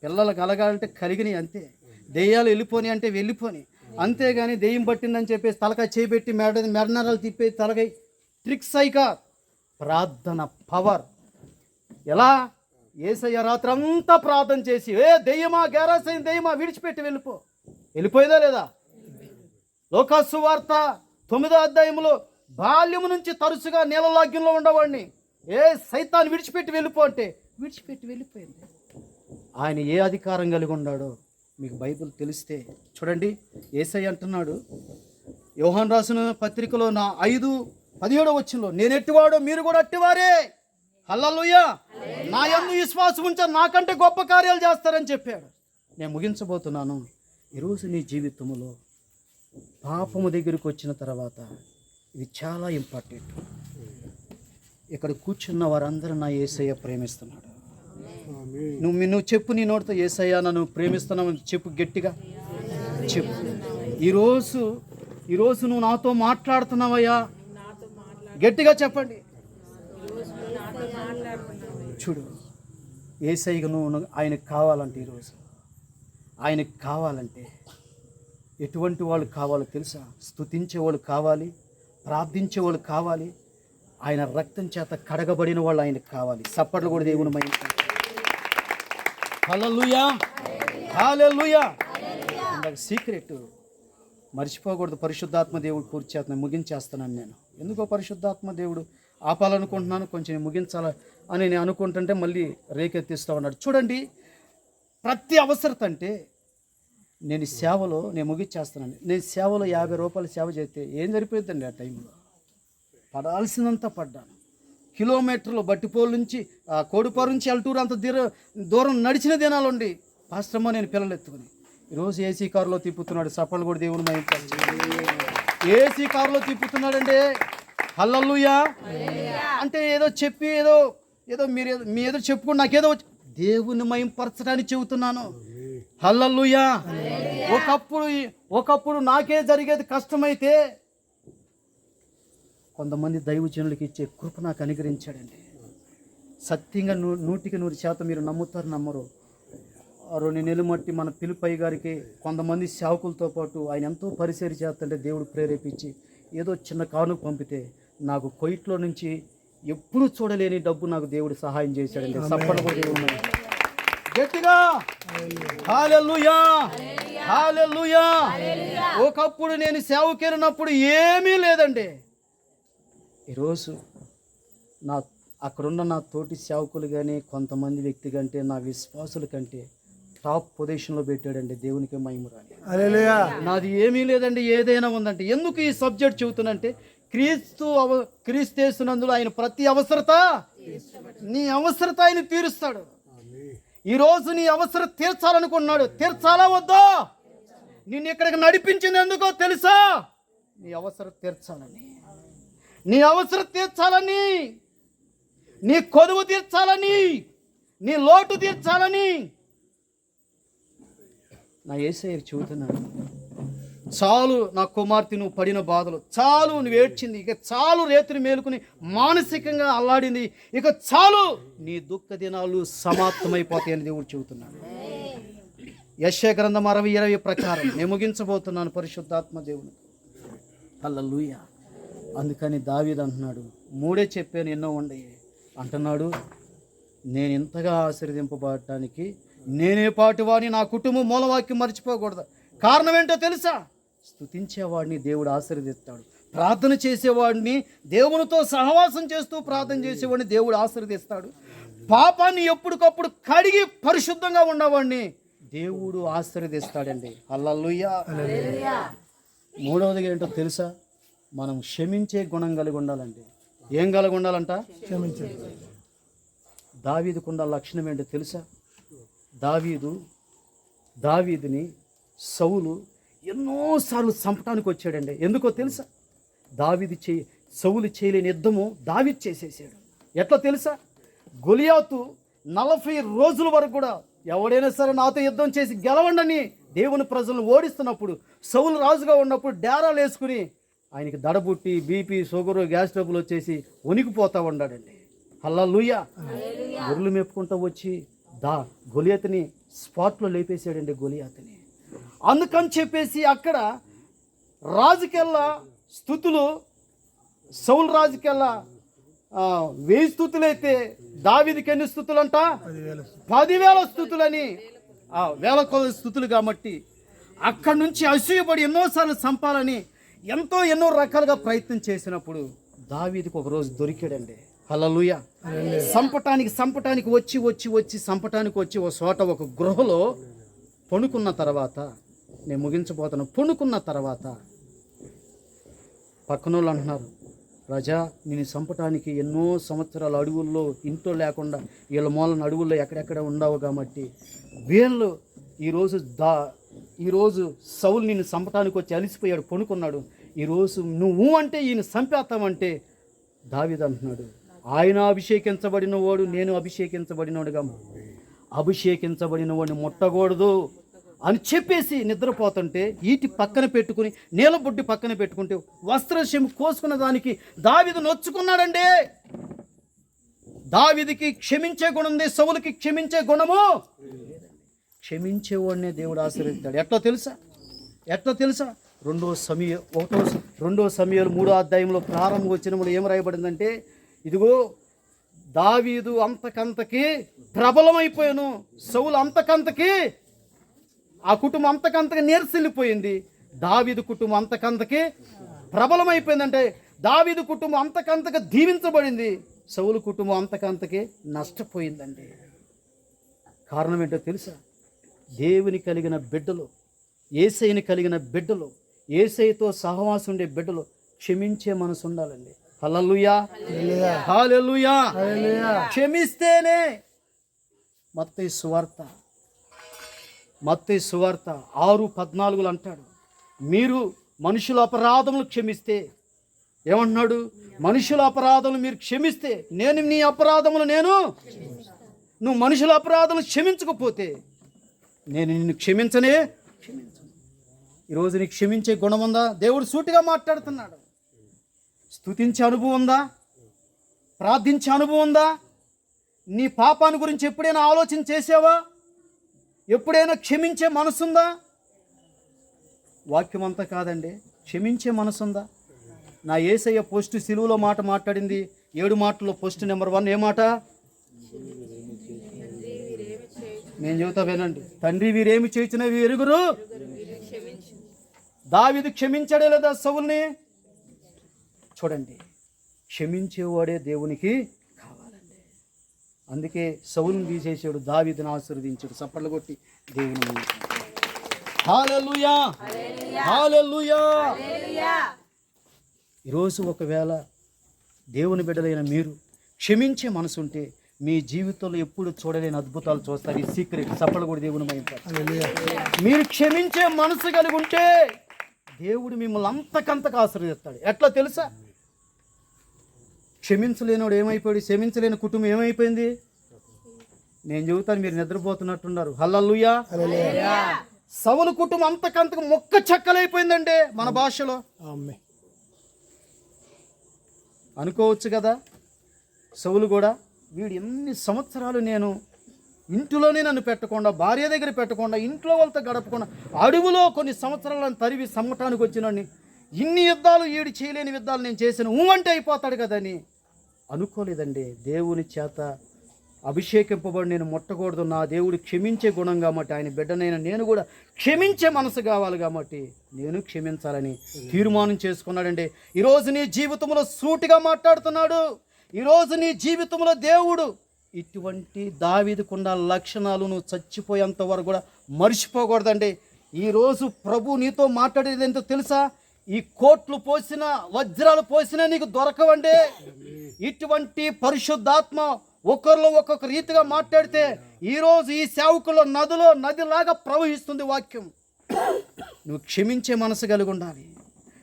పిల్లలు కలగాలంటే కలిగినాయి, అంతే. దెయ్యాలు వెళ్ళిపోని అంటే వెళ్ళిపోని, అంతేగాని దెయ్యం పట్టిందని చెప్పేసి తలకాయ చేపెట్టి మెడనరాలు తిప్పేసి తలకాయ ట్రిక్సైగా ప్రార్థన పవర్. ఎలా? యేసయ్య రాత్రంతా ప్రార్థన చేసి, ఏ దెయ్యమా, గేరాసైన దెయ్యమా, విడిచిపెట్టి వెళ్ళిపోయిందా లేదా? లోకాసు వార్త 9వ అధ్యాయంలో బాల్యము నుంచి తరచుగా నీళ్ళలాగ్యంలో ఉండేవాడిని, ఏ సైతాన్ని విడిచిపెట్టి వెళ్ళిపో అంటే విడిచిపెట్టి వెళ్ళిపోయింది. ఆయన ఏ అధికారం కలిగి ఉన్నాడో మీకు బైబిల్ తెలిస్తే చూడండి. యేసయ్య అంటున్నాడు యోహాను రాసిన పత్రికలో 5:17 వచనంలో, నేను ఎట్టివాడో మీరు కూడా అట్టివారే, హల్లెలూయా, నా యందు విశ్వాసం ఉంచారు, నాకంటే గొప్ప కార్యాలు చేస్తారని చెప్పాడు. నేను ముగించబోతున్నాను. ఈరోజు నీ జీవితంలో పాపము దగ్గరికి వచ్చిన తర్వాత ఇది చాలా ఇంపార్టెంట్. ఇక్కడ కూర్చున్న వారందరూ నా యేసయ్య ప్రేమిస్తున్నాడు. నువ్వు చెప్పు, నీ నోటితో యేసయ్య నన్ను ప్రేమిస్తున్నావు చెప్పు, గట్టిగా చెప్పు. ఈరోజు నువ్వు నాతో మాట్లాడుతున్నావయ్యా, గట్టిగా చెప్పండి. చూడు, యేసయ్యకు నువ్వు ఆయనకు కావాలంటే, ఈరోజు ఆయనకు కావాలంటే ఎటువంటి వాళ్ళు కావాలో తెలుసా? స్తుతించేవాళ్ళు కావాలి, ప్రార్థించేవాళ్ళు కావాలి, ఆయన రక్తం చేత కడగబడిన వాళ్ళు ఆయనకు కావాలి. సప్పట్లు కూడా దేవుని మహిమ. హల్లెలూయా, హల్లెలూయా. ఇందాక సీక్రెట్ మర్చిపోకూడదు. పరిశుద్ధాత్మ దేవుడు పూర్తి చేత ముగించేస్తున్నాను నేను. ఎందుకో పరిశుద్ధాత్మ దేవుడు ఆపాలనుకుంటున్నాను, కొంచెం ముగించాల అని నేను అనుకుంటుంటే మళ్ళీ రేకెత్తిస్తూ ఉన్నాడు. చూడండి, ప్రతి అవసరత అంటే నేను సేవలో నేను ముగించేస్తున్నాను. నేను సేవలో 50 రూపాయలు సేవ చేస్తే ఏం సరిపోతుందండి? ఆ టైంలో పడాల్సినంత పడ్డాను. కిలోమీటర్లు బట్టిపోలు నుంచి కోడిపారు నుంచి ఎల్టూరు అంత దూరం నడిచిన దినాలుండి పాస్టమ్మ నేను పిల్లలు ఎత్తుకుని ఈరోజు ఏసీ కారులో తిప్పుతున్నాడు. సఫలు కూడా దేవుని మహిమ. ఏసీ కారులో తిప్పుతున్నాడండి. హల్లెలూయా. అంటే ఏదో చెప్పి ఏదో మీ ఎదురు చెప్పుకుని నాకేదో దేవుని మహింపరచడానికి చెబుతున్నాను. హల్లెలూయా. ఒకప్పుడు నాకే జరిగేది కష్టమైతే కొంతమంది దైవజనులకి ఇచ్చే కృప నాకు అనుగ్రహించాడండి. సత్యంగా 100% మీరు నమ్ముతారు నమ్మరు. 2 నెలలు మట్టి మన పిలుపయ్య గారికి కొంతమంది సేవకులతో పాటు ఆయన ఎంతో పరిచయం చేస్తుంటే దేవుడు ప్రేరేపించి ఏదో చిన్న కానుక పంపితే నాకు కొయిట్లో నుంచి ఎప్పుడు చూడలేని డబ్బు నాకు దేవుడు సహాయం చేశాడండి. సప్పట్లు కూడా దేవుడు గట్టిగా హల్లెలూయా, హల్లెలూయా. ఒకప్పుడు నేను సేవకెళ్ళినప్పుడు ఏమీ లేదండి. ఈరోజు అక్కడున్న నా తోటి సేవకులు కానీ కొంతమంది వ్యక్తి కంటే నా విశ్వాసుల కంటే టాప్ పొజిషన్లో పెట్టాడండి. దేవునికి మహిమ రాని. హల్లెలూయా. నాది ఏమీ లేదండి, ఏదైనా ఉందంటే. ఎందుకు ఈ సబ్జెక్ట్ చెబుతున్నంటే, క్రీస్తునందులో ఆయన ప్రతి అవసరత, నీ అవసరత ఆయన తీరుస్తాడు. ఈరోజు నీ అవసరం తీర్చాలనుకున్నాడు. తీర్చాలా వద్దా? నిన్ను ఇక్కడికి నడిపించింది ఎందుకో తెలుసా? నీ అవసరం తీర్చాలని, నీ అవసరం తీర్చాలని, నీ కొదువు తీర్చాలని, నీ లోటు తీర్చాలని నా యేసయ్య చెబుతున్నాడు. చాలు నా కుమార్తె నువ్వు పడిన బాధలు, చాలు నువ్వు ఏడ్చింది, ఇక చాలు రేతుని మేలుకుని మానసికంగా అల్లాడింది, ఇక చాలు నీ దుఃఖ దినాలు సమాప్తమైపోతాయని దేవుడు చెబుతున్నాడు. యెషయా గ్రంథం 60:20 ప్రకారం నేను ముగించబోతున్నాను. పరిశుద్ధాత్మ దేవుని. హల్లెలూయా. అందుకని దావీదు అంటున్నాడు, 3 చెప్పాను ఎన్నో ఉండయి అంటున్నాడు, నేను ఇంతగా ఆశీర్వదింపబడటానికి నేనే పాటువాడిని, నా కుటుంబం మూలవాక్యం మర్చిపోకూడదు. కారణం ఏంటో తెలుసా? స్తుతించేవాడిని దేవుడు ఆశీర్వదిస్తాడు. ప్రార్థన చేసేవాడిని, దేవునితో సహవాసం చేస్తూ ప్రార్థన చేసేవాడిని దేవుడు ఆశీర్వదిస్తాడు. పాపాన్ని ఎప్పటికప్పుడు కడిగి పరిశుద్ధంగా ఉన్నవాడిని దేవుడు ఆశీర్వదిస్తాడండి. హల్లెలూయా. 3వదిగా ఏంటో తెలుసా? మనం క్షమించే గుణం కలిగి ఉండాలండి. ఏం కలిగి ఉండాలంట? క్షమించే. దావీదుకున్న లక్షణం ఏంటో తెలుసా? దావీదుని సౌలు ఎన్నోసార్లు చంపడానికి వచ్చాడండి. ఎందుకో తెలుసా? సౌలు చేయలేని యుద్ధము దావీదు చేసేసాడు. ఎట్లా తెలుసా? గొలియాతు 40 రోజుల వరకు కూడా ఎవడైనా సరే నాతో యుద్ధం చేసి గెలవండని దేవుని ప్రజలను ఓడిస్తున్నప్పుడు, సౌలు రాజుగా ఉన్నప్పుడు డేరాలు వేసుకుని ఆయనకి దడబుట్టి బీపీ, షుగరు, గ్యాస్ ట్రబుల్ వచ్చేసి వణికిపోతూ ఉన్నాడండి. హల్లెలూయా. గొర్రెలు మెప్పుకుంటూ వచ్చి గొలియాతుని స్పాట్లో లేపేశాడండి గొలియాతుని. అందుకని చెప్పేసి అక్కడ రాజుకెల్లా స్తుతులు సౌలు రాజుకెల్లా 1000 స్తుతులైతే దావీదుకి ఎన్ని స్తుతులంట? 10,000 స్తుతులని, వేల కొలది స్తుతులు. కాబట్టి అక్కడి నుంచి అసూయపడి ఎన్నోసార్లు చంపాలని ఎన్నో రకాలుగా ప్రయత్నం చేసినప్పుడు దావీదుకు ఒకరోజు దొరికాడండి. హల్లెలూయా. సంపటానికి వచ్చి ఒక చోట ఒక గృహలో పడుకున్న తర్వాత, నేను ముగించబోతాను, పడుకున్న తర్వాత పక్కన వాళ్ళు అంటున్నారు, రాజా నేను చంపటానికి ఎన్నో సంవత్సరాలు అడవుల్లో ఇంట్లో లేకుండా వీళ్ళ మూలన అడవుల్లో ఎక్కడెక్కడ ఉండవు కాబట్టి వీళ్ళు ఈరోజు సౌలు నిన్ను చంపటానికి వచ్చి అలిసిపోయాడు, పడుకున్నాడు. ఈరోజు నువ్వు అంటే ఈయన చంపేస్తామంటే దావీదు అంటున్నాడు, ఆయన అభిషేకించబడిన వాడు, నేను అభిషేకించబడినవాడుగా, అభిషేకించబడిన వాడిని ముట్టకూడదు అని చెప్పేసి నిద్రపోతుంటే ఈటి పక్కన పెట్టుకుని, నీలబుడ్డి పక్కన పెట్టుకుంటే వస్త్రశము కోసుకున్న దానికి దావీదు నొచ్చుకున్నాడండి. దావీదుకి క్షమించే గుణం ఉంది, సౌలుకి క్షమించే గుణము క్షమించేవాడినే దేవుడు ఆశీర్వదిస్తాడు. ఎట్లా తెలుసా? 2 సమూయేలు 3వ అధ్యాయంలో ప్రారంభ వచనంలో ఏం రాయబడిందంటే, ఇదిగో దావీదు అంతకంతకి ప్రబలమైపోయాను, సౌలు అంతకంతకి ఆ కుటుంబం అంతకంతకి నీరసిల్లిపోయింది, దావీదు కుటుంబం అంతకంతకి ప్రబలమైపోయిందంటే దావీదు కుటుంబం అంతకంతకి దీవించబడింది, సౌలు కుటుంబం అంతకంతకి నష్టపోయిందండి. కారణం ఏంటో తెలుసా? దేవుని కలిగిన బిడ్డలు, యేసయ్యని కలిగిన బిడ్డలు, యేసయ్యతో సహవాసం ఉండే బిడ్డలు క్షమించే మనసు ఉండాలండి. హల్లెలూయా, హల్లెలూయా. క్షమిస్తేనే మత్తయి సువార్త 6:14 అంటాడు, మీరు మనుషుల అపరాధములు క్షమిస్తే, ఏమంటున్నాడు? మనుషుల అపరాధములు మీరు క్షమిస్తే నేను నీ అపరాధములు నువ్వు మనుషుల అపరాధములు క్షమించకపోతే నేను నిన్ను క్షమించను. ఈరోజు నీకు క్షమించే గుణం ఉందా? దేవుడు సూటిగా మాట్లాడుతున్నాడు. స్తుతించే అనుభవం ఉందా? ప్రార్థించే అనుభవం ఉందా? నీ పాపాన్ని గురించి ఎప్పుడైనా ఆలోచన చేసావా? ఎప్పుడైనా క్షమించే మనసుందా? వాక్యం అంతా కాదండి, క్షమించే మనసుందా? నా యేసయ్య పోస్ట్ సిలువలో మాట మాట్లాడింది 7 మాటల్లో పోస్ట్ నెంబర్ 1 ఏ మాట? నేను చెబుతా వినండి. తండ్రి వీరేమి చేసినా వీరుగురు. దావీదు క్షమించాడే లేదా సౌలుని? చూడండి, క్షమించేవాడే దేవునికి కావాలండి. అందుకే సౌలుని తీసేసాడు, దావీదుని ఆశీర్వదించాడు. చప్పట్లు కొట్టి దేవుని హల్లెలూయా, హల్లెలూయా. ఈరోజు ఒకవేళ దేవుని బిడ్డలైన మీరు క్షమించే మనసు ఉంటే మీ జీవితంలో ఎప్పుడు చూడలేని అద్భుతాలు చూస్తారు. ఈ సీక్రెట్. చప్పట్లు కూడా దేవుని మహింపారు. మీరు క్షమించే మనసు కలిగి ఉంటే దేవుడు మిమ్మల్ని అంతకంతకు ఆశీర్వదిస్తాడు. ఎట్లా తెలుసా? క్షమించలేనివాడు ఏమైపోయాడు? క్షమించలేని కుటుంబం ఏమైపోయింది? నేను చెబుతాను, మీరు నిద్రపోతున్నట్టున్నారు. హల్లెలూయా. సౌలు కుటుంబం అంతకంతకు మొక్క చెక్కలైపోయిందండి మన భాషలో. అనుకోవచ్చు కదా, సౌలు కూడా వీడు ఎన్ని సంవత్సరాలు నేను ఇంటిలోనే నన్ను పెట్టకుండా, భార్య దగ్గర పెట్టకుండా, ఇంట్లో వాళ్ళతో గడపకుండా, అడవిలో కొన్ని సంవత్సరాలను తరివి సమ్మటానికి వచ్చినాన్ని, ఇన్ని యుద్ధాలు ఈడు చేయలేని యుద్ధాలు నేను చేసిన అంటే అయిపోతాడు కదని అనుకోలేదండి. దేవుని చేత అభిషేకింపబడి నేను ముట్టకూడదు, నా దేవుడు క్షమించే గుణం కాబట్టి ఆయన బిడ్డనైనా నేను కూడా క్షమించే మనసు కావాలి కాబట్టి నేను క్షమించాలని తీర్మానం చేసుకున్నాడండి. ఈరోజు నీ జీవితంలో సూటిగా మాట్లాడుతున్నాడు. ఈరోజు నీ జీవితంలో దేవుడు ఇటువంటి దావీదుకున్న లక్షణాలు నువ్వు చచ్చిపోయేంత వరకు కూడా మర్చిపోకూడదండి. ఈరోజు ప్రభు నీతో మాట్లాడేది ఏంటో తెలుసా? ఈ కోట్లు పోసిన, వజ్రాలు పోసినా నీకు దొరకవండి. ఇటువంటి పరిశుద్ధాత్మ ఒకరిలో ఒక్కొక్క రీతిగా మాట్లాడితే ఈరోజు ఈ సేవకుల్లో నదిలాగా ప్రవహిస్తుంది వాక్యం. నువ్వు క్షమించే మనసు కలిగి ఉండాలి.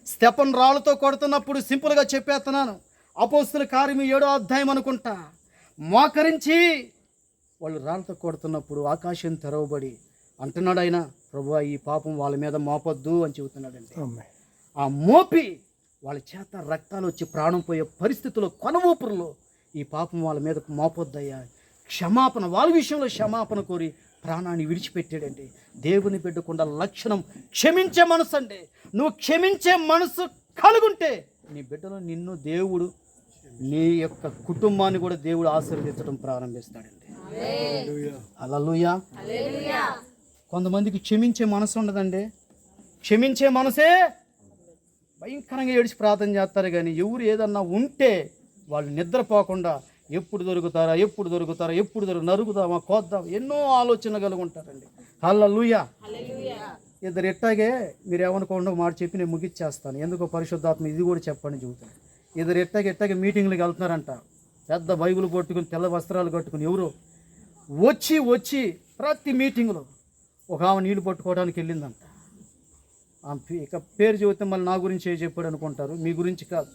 స్టెఫను రాళ్ళతో కొడుతున్నప్పుడు సింపుల్గా చెప్పేస్తున్నాను, అపోస్తుల కార్యం 7వ అధ్యాయం అనుకుంటా, మోకరించి వాళ్ళు రాళ్ళతో కొడుతున్నప్పుడు ఆకాశం తెరవబడి అంటున్నాడు ఆయన, ప్రభువా ఈ పాపం వాళ్ళ మీద మోపొద్దు అని చెబుతున్నాడండి. ఆ మోపి వాళ్ళ చేత రక్తాలు వచ్చి ప్రాణం పోయే పరిస్థితుల్లో కొన ఊపిరిలో ఈ పాపం వాళ్ళ మీద మోపొద్దయ్యా, క్షమాపణ, వాళ్ళ విషయంలో క్షమాపణ కోరి ప్రాణాన్ని విడిచిపెట్టాడండి. దేవుని బిడ్డకుండా లక్షణం క్షమించే మనసు అండి. నువ్వు క్షమించే మనసు కలుగుంటే నీ బిడ్డలో నిన్ను దేవుడు, నీ యొక్క కుటుంబాన్ని కూడా దేవుడు ఆశీర్వదించడం ప్రారంభిస్తాడండి. హల్లెలూయా. కొంతమందికి క్షమించే మనసు ఉండదండి. క్షమించే మనసే భయంకరంగా ఏడిచి ప్రార్థన చేస్తారు. కానీ ఎవరు ఏదన్నా ఉంటే వాళ్ళు నిద్రపోకుండా ఎప్పుడు దొరుకుతారా, నరుగుతామా, కోద్దాం, ఎన్నో ఆలోచనలు కలిగి ఉంటారండి. హల్లెలూయా. ఇద్దరు ఎట్టాగే మీరు ఏమనుకోండి మాట చెప్పి నేను ముగిచ్చేస్తాను. ఎందుకో పరిశుద్ధాత్మ ఇది కూడా చెప్పండి చెబుతాను. ఇద్దరు ఎట్టాగే మీటింగ్లకు వెళ్తున్నారంట. పెద్ద బైబిల్ పట్టుకుని తెల్ల వస్త్రాలు కట్టుకుని ఎవరు వచ్చి ప్రతి మీటింగ్లో ఒక ఆమె నీళ్లు పట్టుకోవడానికి వెళ్ళిందంట. ఇక పేరు చెబితే మళ్ళీ నా గురించి చెప్పాడు అనుకుంటారు. మీ గురించి కాదు,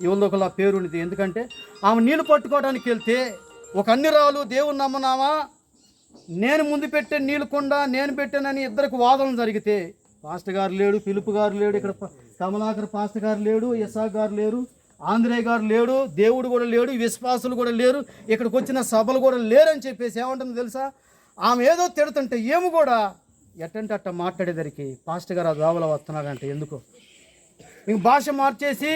ఎవరిలో ఒకలా పేరు ఉంది. ఎందుకంటే ఆమె నీళ్ళు పట్టుకోవడానికి వెళ్తే ఒక అన్ని రాళ్ళు దేవుని నమ్మనామా, నేను ముందు పెట్టే నీళ్ళు కొండ నేను పెట్టానని ఇద్దరికి వాదనలు జరిగితే, పాస్టర్ గారు లేడు, పిలుపు గారు లేడు, ఇక్కడ కమలాకర్ పాస్టర్ గారు లేడు, ఇసాక్ గారు లేరు, ఆంధ్రేయ గారు లేడు, దేవుడు కూడా లేడు, విశ్వాసులు కూడా లేరు, ఇక్కడికి వచ్చిన సభలు కూడా లేరని చెప్పేసి ఏమంటుంది తెలుసా, ఆమె ఏదో తిడుతుంటే ఏమి కూడా ఎట్టంటే అట్ట మాట్లాడేసరికి పాస్టర్ గారు అది రావల వస్తున్నాడంటే ఎందుకు మీకు భాష మార్చేసి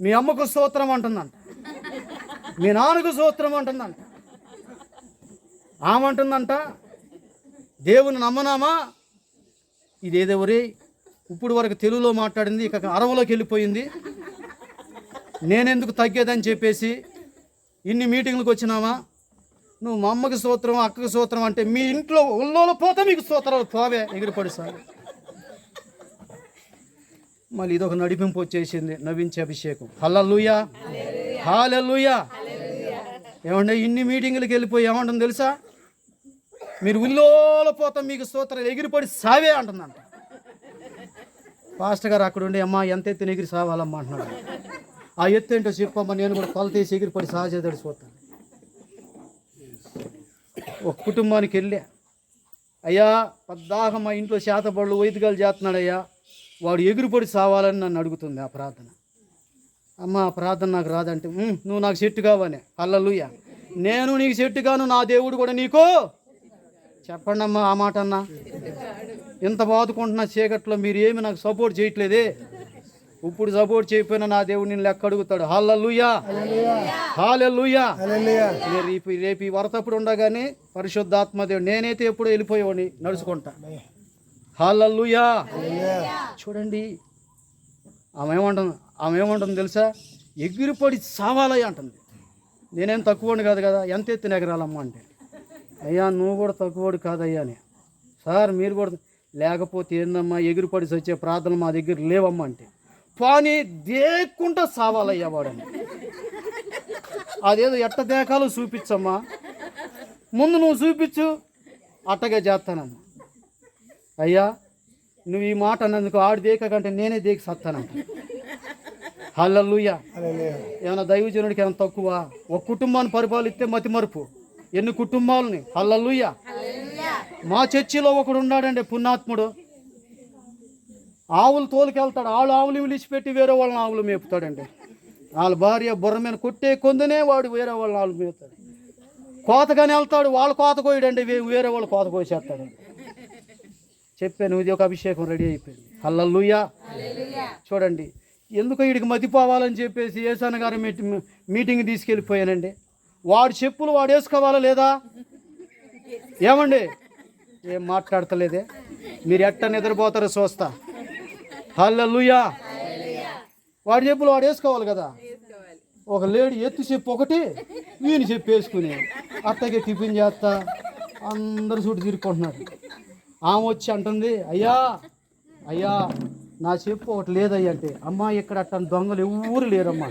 మీ అమ్మకు స్తోత్రం అంటుందంట, మీ నాన్నకు స్తోత్రం అంటుందంట. ఆమంటుందంట దేవుని నమ్మనామా, ఇదేదెవరి ఇప్పుడు వరకు తెలుగులో మాట్లాడింది ఇక అరవలోకి వెళ్ళిపోయింది, నేనెందుకు తగ్గేదని చెప్పేసి ఇన్ని మీటింగ్లకు వచ్చినామా, నువ్వు మా అమ్మకి స్తోత్రం అక్కకి స్తోత్రం అంటే మీ ఇంట్లో ఒళ్ళోలో పోతే మీకు స్తోత్రాలు పోవే ఎగిరిపడి సార్. మళ్ళీ ఇదొక నడిపింపు వచ్చేసింది, నవ్వించే అభిషేకం. హల్లెలూయా, హల్లెలూయా. ఏమంటే ఇన్ని మీటింగులకు వెళ్ళిపోయి ఏమంటుంది తెలుసా, మీరు ఉల్లోలో పోతాం మీకు స్తోత్రాలు ఎగిరిపడి సావే అంటుందంట. పాస్టర్ గారు అక్కడ ఉండి అమ్మా ఎంత ఎత్తున ఎగిరి సావాలమ్మా అంటున్నాడు. ఆ ఎత్తు ఏంటో చెప్పమ్మా, నేను కూడా కొలతేసి ఎగిరిపడి సహజ తడిసిపోతాను. ఒక కుటుంబానికి వెళ్ళా, అయ్యా పద్దాక మా ఇంట్లో శాతపళ్ళు వైద్యాలు చేస్తున్నాడయ్యా, వాడు ఎగిరిపడి సావాలని నన్ను అడుగుతుంది ఆ ప్రార్థన. అమ్మ ఆ ప్రార్థన నాకు రాదంటే, నువ్వు నాకు సెట్టు కావనే. హల్లెలూయా. నేను నీకు సెట్టు కాను, నా దేవుడు కూడా నీకు చెప్పండి అమ్మా ఆ మాట అన్నా. ఇంత బాదుకుంటున్నా చీకట్లో మీరు ఏమి నాకు సపోర్ట్ చేయట్లేదే, ఇప్పుడు సపోర్ట్ చేయకపోయినా నా దేవుడు నేను లెక్క అడుగుతాడు. హల్లెలూయా, హల్లెలూయా. రేపు ఈ వరతప్పుడు ఉండగానే పరిశుద్ధాత్మ దేవుడు, నేనైతే ఎప్పుడో వెళ్ళిపోయేవాడిని నడుచుకుంటా. హల్లెలూయా. చూడండి ఆమె ఏమంటుంది తెలుసా, ఎగిరిపడి సావాలయ్య అంటుంది. నేనేం తక్కువని కాదు కదా, ఎంత ఎత్తున ఎగరాలమ్మా అంటే, అయ్యా నువ్వు కూడా తక్కువడు కాదయ్యా అని. సార్ మీరు కూడా లేకపోతే ఏందమ్మా ఎగిరిపడి వచ్చే ప్రార్థనలు మా దగ్గర లేవమ్మా అంటే, పానీ దేక్కుంటా సావాలయ్యా వాడని. అదేదో ఎట్ట దేకాలో చూపించమ్మా, ముందు నువ్వు చూపించు, అట్టగా చేస్తానమ్మా. అయ్యా నువ్వు ఈ మాట అన్నందుకు ఆడు దేక కంటే నేనే దేకి సత్తానంట. హల్లెలూయా. ఏమైనా దైవజనుడికి ఏమైనా తక్కువ? ఒక కుటుంబాన్ని పరిపాలిస్తే మతి మరుపు, ఎన్ని కుటుంబాలని. హల్లెలూయా. మా చర్చిలో ఒకడు ఉన్నాడండి పుణ్యాత్ముడు, ఆవులు తోలుకెళ్తాడు, ఆవులు విడిచిపెట్టి వేరే వాళ్ళని ఆవులు మేపుతాడండి. వాళ్ళ భార్య బుర్ర మీద కొట్టే కొందనే వాడు వేరే వాళ్ళని ఆవులు మేపుతాడు. కోతగానే వెళ్తాడు, వాళ్ళు కోత కోయడండి, వేరే వాళ్ళు కోత కోసేస్తాడు. చెప్పాను ఇది ఒక అభిషేకం రెడీ అయిపోయింది. హల్లెలూయా. చూడండి ఎందుకు వీడికి మతిపోవాలని చెప్పేసి ఏసాన గారు మీటింగ్ తీసుకెళ్ళిపోయానండి. వాడు చెప్పులు వాడు వేసుకోవాలా లేదా? ఏమండి ఏం మాట్లాడతలేదే, మీరు ఎట్ట నిద్రపోతారో చూస్తా. హల్లెలూయా. వాడి చెప్పులు వాడు వేసుకోవాలి కదా. ఒక లేడీ ఎత్తు చెప్పు ఒకటి, వీని చెప్పు వేసుకుని అట్టగే టిఫిన్ చేస్తా అందరు చుట్టూ తిరుక్కుంటున్నారు. ఆమె వచ్చి అంటుంది, అయ్యా అయ్యా నా చెప్పు ఒకటి లేదయ్యా అంటే, అమ్మా ఇక్కడ అట్టని దొంగలు ఎవరు లేరమ్మా.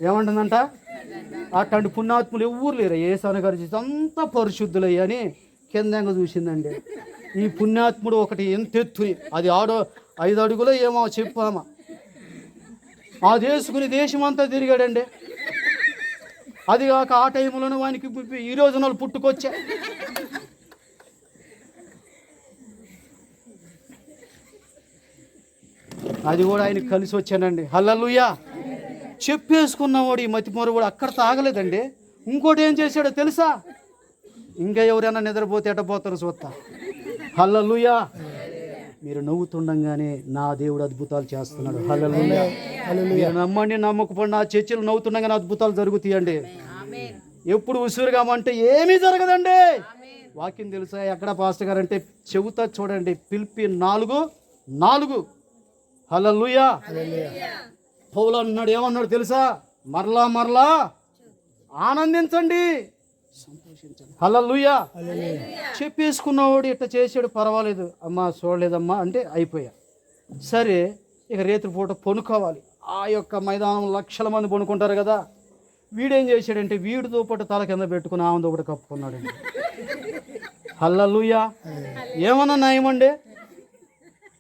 ఏమంటుందంట, అట్టంటి పుణ్యాత్ములు ఎవరు లేరు. ఏసాన గారి అంతా పరిశుద్ధులయ్యా అని కిందంగా చూసిందండి. ఈ పుణ్యాత్ముడు ఒకటి ఎంత ఎత్తుని, అది 5 అడుగులో ఏమో చెప్పామా, ఆ దేశకుని దేశమంతా తిరిగాడండి. అది కాక ఆ టైంలోనే వానికి ఈ రోజున పుట్టుకొచ్చా. అది కూడా ఆయనకి కలిసి వచ్చానండి. హల్లెలూయా. చెప్పేసుకున్నవాడు ఈ మతిమరువాడు అక్కడ తాగలేదండి. ఇంకోటి ఏం చేశాడో తెలుసా, ఇంకా ఎవరైనా నిద్రపోతే ఎట్టపోతారు చూస్తా. హల్లెలూయా. మీరు నవ్వుతుండగానే నా దేవుడు అద్భుతాలు చేస్తున్నాడు. హల్లెలూయా. మీరు నమ్మండి, నమ్మకపోండి, నా చర్చలు నవ్వుతుండగానే అద్భుతాలు జరుగుతాయండి. ఎప్పుడు ఉసురుగామంటే ఏమీ జరగదండి. వాక్యం తెలుసా ఎక్కడ పాస్టర్ గారు అంటే చెబుతా చూడండి. పిలిపి 4:4. హల్లెలూయా. పౌలు అన్నాడు, ఏమన్నాడు తెలుసా? మరలా ఆనందించండి, సంతోషించండి. హల్లెలూయా. చెప్పేసుకున్నవాడు ఇట్లా చేసాడు, పర్వాలేదు అమ్మా, చూడలేదమ్మా అంటే అయిపోయా. సరే, ఇక రేత్రిపూట పనుకోవాలి. ఆ యొక్క మైదానం లక్షల మంది పనుకుంటారు కదా. వీడేం చేశాడంటే వీడితో పాటు తల కింద పెట్టుకుని ఆమె ఒకటి కప్పుకున్నాడండి. హల్లెలూయా. ఏమన్నా నయమండి?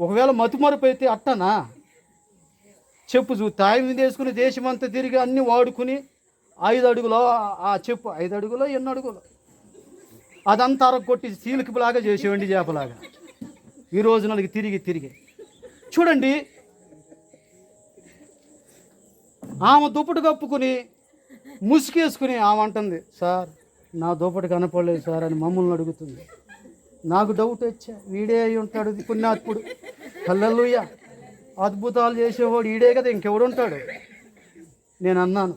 ఒకవేళ మతిమరుపు అయితే అట్టనా? చెప్పు తాయి మీద వేసుకుని దేశమంతా తిరిగి అన్నీ వాడుకుని 5 అడుగులో ఆ చెప్పు 5 అడుగులో ఎన్ని అడుగులో అదంతా అరగొట్టి సీలికిలాగా చేసేవండి, చేపలాగా. ఈ రోజు నాలుగు తిరిగి చూడండి. ఆమె దుప్పటి కప్పుకుని ముసుకేసుకుని ఆమె అంటుంది, సార్ నా దుప్పటి కనపడలేదు సార్ అని మమ్మల్ని అడుగుతుంది. నాకు డౌట్ వచ్చా, వీడే అయి ఉంటాడు పుణ్యాత్ముడు. హల్లెలూయా. అద్భుతాలు చేసేవాడు ఈడే కదా, ఇంకెవడు ఉంటాడు? నేను అన్నాను,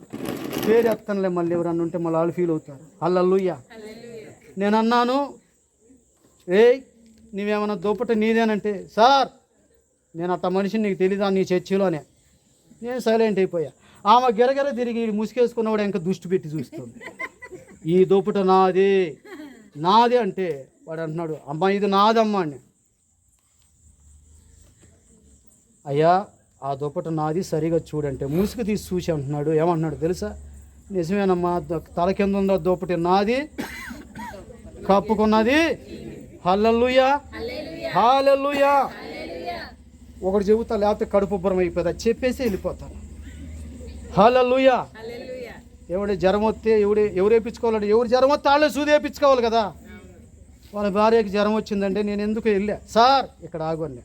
పేరు ఎత్తనులే, మళ్ళీ ఎవరన్నా ఉంటే మళ్ళీ వాళ్ళు ఫీల్ అవుతారు. హల్లెలూయా. నేను అన్నాను, నీవేమన్నా దుప్పటి నీదేనంటే, సార్ నేను అట్ట మనిషిని నీకు తెలీదా నీ చర్చిలోనే. నేను సైలెంట్ అయిపోయా. ఆమె గిరగిర తిరిగి ముసుకేసుకున్నవాడు ఇంకా దృష్టి పెట్టి చూస్తుంది. ఈ దుప్పట నాది అంటే వాడు అంటున్నాడు, అమ్మా ఇది నాదమ్మా అని. అయ్యా ఆ దుప్పట నాది, సరిగా చూడంటే ముసుగు తీసి చూసి అంటున్నాడు. ఏమంటున్నాడు తెలుసా? నిజమేనమ్మా, తల కింద ఉందో దుప్పటి నాది, కప్పుకున్నది. హల్లెలూయా. హల్లెలూయా. ఒకటి చెబుతా, లేకపోతే కడుపుబ్బరం అయిపోతా, చెప్పేసి వెళ్ళిపోతాను. హల్లెలూయా. ఎవడి జ్వరం వస్తే ఎవరు వేయించుకోవాలంటే, ఎవరు జ్వరం వస్తే వాళ్ళే సూది వేయించుకోవాలి కదా. వాళ్ళ భార్యకి జ్వరం వచ్చిందంటే నేను ఎందుకు వెళ్ళా, సార్ ఇక్కడ ఆగండి,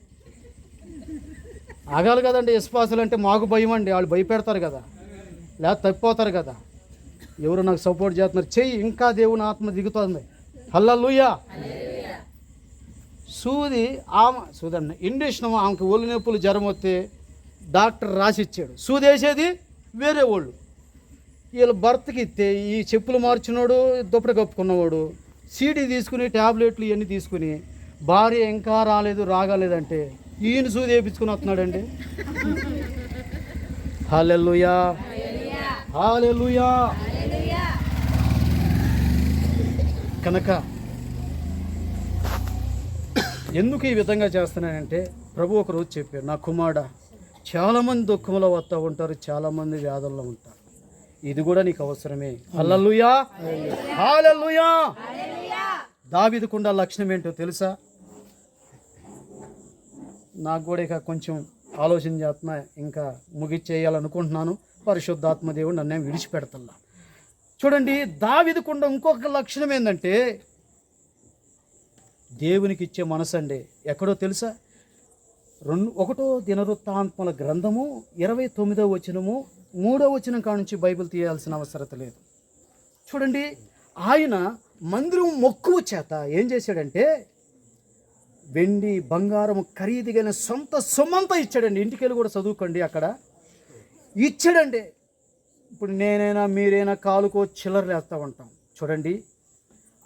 ఆగాలి కదండి. విశ్వాసులు అంటే మాకు భయం అండి, వాళ్ళు భయపెడతారు కదా, లేకపోతే తప్పిపోతారు కదా. ఎవరు నాకు సపోర్ట్ చేస్తున్నారు, చెయ్యి, ఇంకా దేవుని ఆత్మ దిగుతుంది. హల్లెలూయా. సూదండి ఇండక్షన్, ఆమెకు ఒళ్ళు నొప్పులు జ్వరం వస్తే డాక్టర్ రాసిచ్చాడు, సూది వేసేది వేరే వాళ్ళు. వీళ్ళ భర్తకి ఇస్తే ఈ చెప్పులు మార్చినోడు, దుప్పటి కప్పుకున్నవాడు సీడీ తీసుకుని ట్యాబ్లెట్లు ఇవన్నీ తీసుకుని, భార్య ఇంకా రాగలేదంటే ఈయన సూది వేయించుకుని వస్తున్నాడండి. హల్లెలూయా. హల్లెలూయా. కనుక ఎందుకు ఈ విధంగా చేస్తున్నానంటే, ప్రభు ఒకరోజు చెప్పాడు, నా కుమారుడా, చాలామంది దుఃఖంలో వస్తూ ఉంటారు, చాలామంది వ్యాధుల్లో ఉంటారు, ఇది కూడా నీకు అవసరమే. హల్లెలూయా. హల్లెలూయా. దావీదుకున్న లక్షణం ఏంటో తెలుసా? నాకు కూడా ఇక కొంచెం ఆలోచన చేస్తున్నా, ఇంకా ముగిచ్చేయాలనుకుంటున్నాను. పరిశుద్ధాత్మ దేవుడు నన్ను విడిచిపెడతల్లా. చూడండి, దావీదుకున్న ఇంకొక లక్షణం ఏంటంటే దేవునికి ఇచ్చే మనసు అండి. ఎక్కడో తెలుసా? 1 దినవృత్తాంతముల గ్రంథము 29వ వచనము 3వ వచనం కాడ నుంచి బైబిల్ తీయాల్సిన అవసరం లేదు. చూడండి, ఆయన మందిరం మక్కువ చేత ఏం చేశాడంటే వెండి బంగారం ఖరీదుగైన సొంత సొమ్మంతా ఇచ్చాడండి. ఇంటికెళ్ళి కూడా చదువుకోండి, అక్కడ ఇచ్చాడండి. ఇప్పుడు నేనైనా మీరైనా కాలుకో చిల్లరలు వేస్తూ ఉంటాం. చూడండి,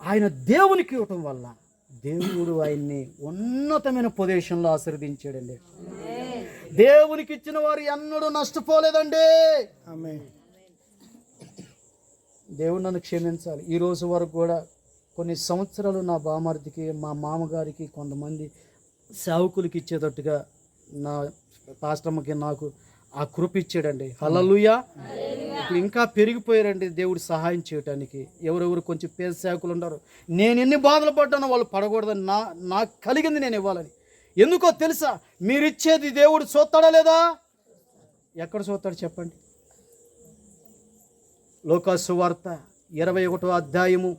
ఆయన దేవునికి ఇవ్వటం వల్ల దేవుడు ఆయన్ని ఉన్నతమైన పొజిషన్లో ఆశీర్వదించాడండి. దేవునికి ఇచ్చిన వారు ఎన్నడూ నష్టపోలేదండి. దేవుడు నన్ను క్షమించాలి. ఈ రోజు వరకు కూడా కొన్ని సంవత్సరాలు నా బామర్దికి, మా మామగారికి, కొంతమంది సేవకులకి ఇచ్చేటట్టుగా నా పాస్టమ్మకి నాకు ఆ కృప ఇచ్చాడండి. హల్లెలూయా. ఇప్పుడు ఇంకా పెరిగిపోయారండి దేవుడు సహాయం చేయటానికి. ఎవరెవరు కొంచెం పేద సేవకులు ఉన్నారు, నేను ఎన్ని బాధలు పడ్డానో వాళ్ళు పడకూడదని నాకు కలిగింది నేను ఇవ్వాలని. ఎందుకో తెలుసా? మీరు ఇచ్చేది దేవుడు చూస్తాడా లేదా? ఎక్కడ చూస్తాడు చెప్పండి? లోకా సువార్త 21వ అధ్యాయము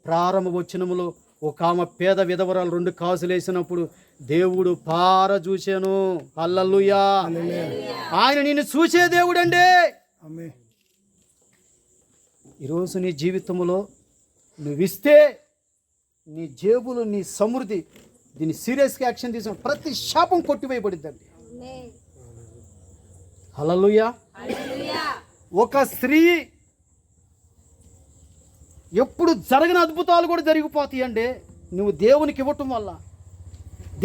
ప్రారంభ వచనములో ఒక ఆమె పేద విధవరాలు 2 కాసులు వేసినప్పుడు దేవుడు పార చూశాను. హల్లెలూయా. ఆయన నిన్ను చూసే దేవుడు అండి. ఈరోజు నీ జీవితంలో నువ్విస్తే నీ జేబులు, నీ సమృద్ధి దీన్ని సీరియస్గా యాక్షన్ తీసుకుని ప్రతి శాపం కొట్టివేయబడిద్దండి. హల్లెలూయా. ఒక స్త్రీ ఎప్పుడు జరగని అద్భుతాలు కూడా జరిగిపోతాయండి నువ్వు దేవునికి ఇవ్వటం వల్ల.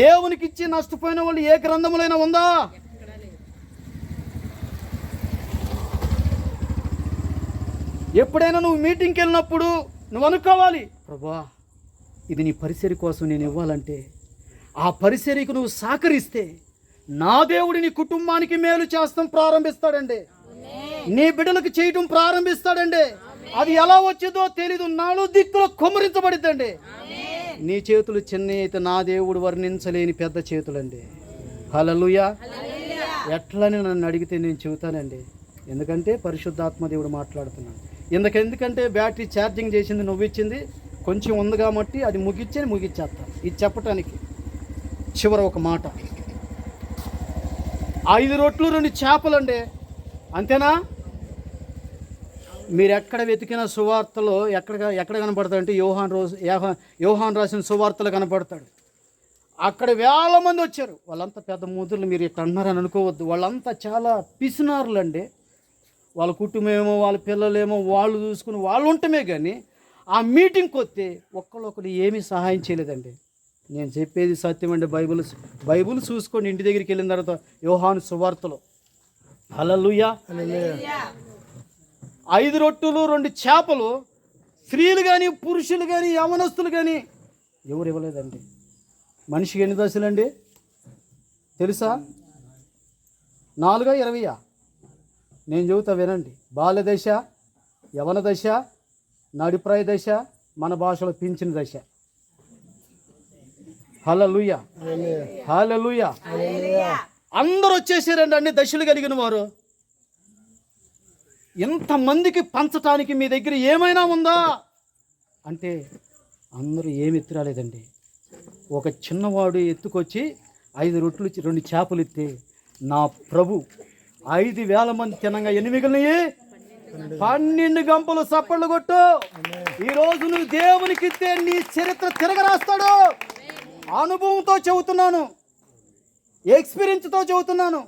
దేవునికి ఇచ్చి నష్టపోయిన వాళ్ళు ఏ గ్రంథములైనా ఉందా? ఎప్పుడైనా నువ్వు మీటింగ్కి వెళ్ళినప్పుడు నువ్వు అనుకోవాలి, ప్రభువా ఇది నీ పరిచర్య కోసం నేను ఇవ్వాలంటే, ఆ పరిచర్యకు నువ్వు సహకరిస్తే నా దేవుడు నీ కుటుంబానికి మేలు చేస్తాం ప్రారంభిస్తాడండి, నీ బిడ్డలకు చేయటం ప్రారంభిస్తాడండి. అది ఎలా వచ్చిందో తెలీదు, నాలుగు దిక్కులో కుమ్మరించబడిద్దండి. నీ చేతులు చిన్న అయితే నా దేవుడు వర్ణించలేని పెద్ద చేతులండి. హల్లెలూయా. ఎట్లని నన్ను అడిగితే నేను చెబుతానండి, ఎందుకంటే పరిశుద్ధాత్మ దేవుడు మాట్లాడుతున్నాడు. ఎందుకంటే బ్యాటరీ ఛార్జింగ్ చేసింది నువ్వు ఇచ్చింది, కొంచెం ఉంది కాబట్టి అది ముగిచ్చేస్తాను. ఇది చెప్పటానికి చివర ఒక మాట, 5 రొట్లు 2 చేపలండి, అంతేనా? మీరు ఎక్కడ వెతికిన సువార్తలో ఎక్కడ కనపడతాడంటే యోహాన్ రాసిన సువార్తలు కనపడతాడు. అక్కడ వేల మంది వచ్చారు, వాళ్ళంతా పెద్ద ముద్రలు, మీరు ఇక్కడ అన్నారని అనుకోవద్దు. వాళ్ళంతా చాలా పిసినారులు అండి. వాళ్ళ కుటుంబమేమో వాళ్ళ పిల్లలేమో వాళ్ళు చూసుకుని వాళ్ళు ఉండటమే కానీ ఆ మీటింగ్కి వస్తే ఒక్కళ్ళొక్కరు ఏమీ సహాయం చేయలేదండి. నేను చెప్పేది సత్యం అండి. బైబుల్ చూసుకోండి ఇంటి దగ్గరికి వెళ్ళిన తర్వాత యోహాను సువార్తలో. హల్లెలూయా. 5 రొట్టెలు 2 చేపలు స్త్రీలు కానీ పురుషులు కానీ యవనస్తులు కానీ ఎవరు ఇవ్వలేదండి. మనిషికి ఎన్ని దశలండి తెలుసా? 4 20? నేను చెబుతా వినండి. బాల్య దశ, యవన దశ, నడిప్రాయ దశ, మన భాషలో పింఛన్ దశ. హల్లెలూయా. హల్లెలూయా. అందరూ వచ్చేసారండి, అన్ని దశలు కలిగిన వారు. ఎంతమందికి పంచటానికి మీ దగ్గర ఏమైనా ఉందా అంటే అందరూ ఏమి ఎత్తురాలేదండి. ఒక చిన్నవాడు ఎత్తుకొచ్చి 5 రొట్టెలు 2 చేపలు ఎత్తే నా ప్రభు 5,000 మంది తినంగా ఎన్ని మిగిలినవి? 12 గంపలు. చప్పళ్ళు కొట్టు. ఈరోజు నువ్వు దేవునికి ఇస్తే నీ చరిత్ర తిరగరాస్తాడు. అనుభవంతో చెబుతున్నాను, ఎక్స్పీరియన్స్తో చెబుతున్నాను.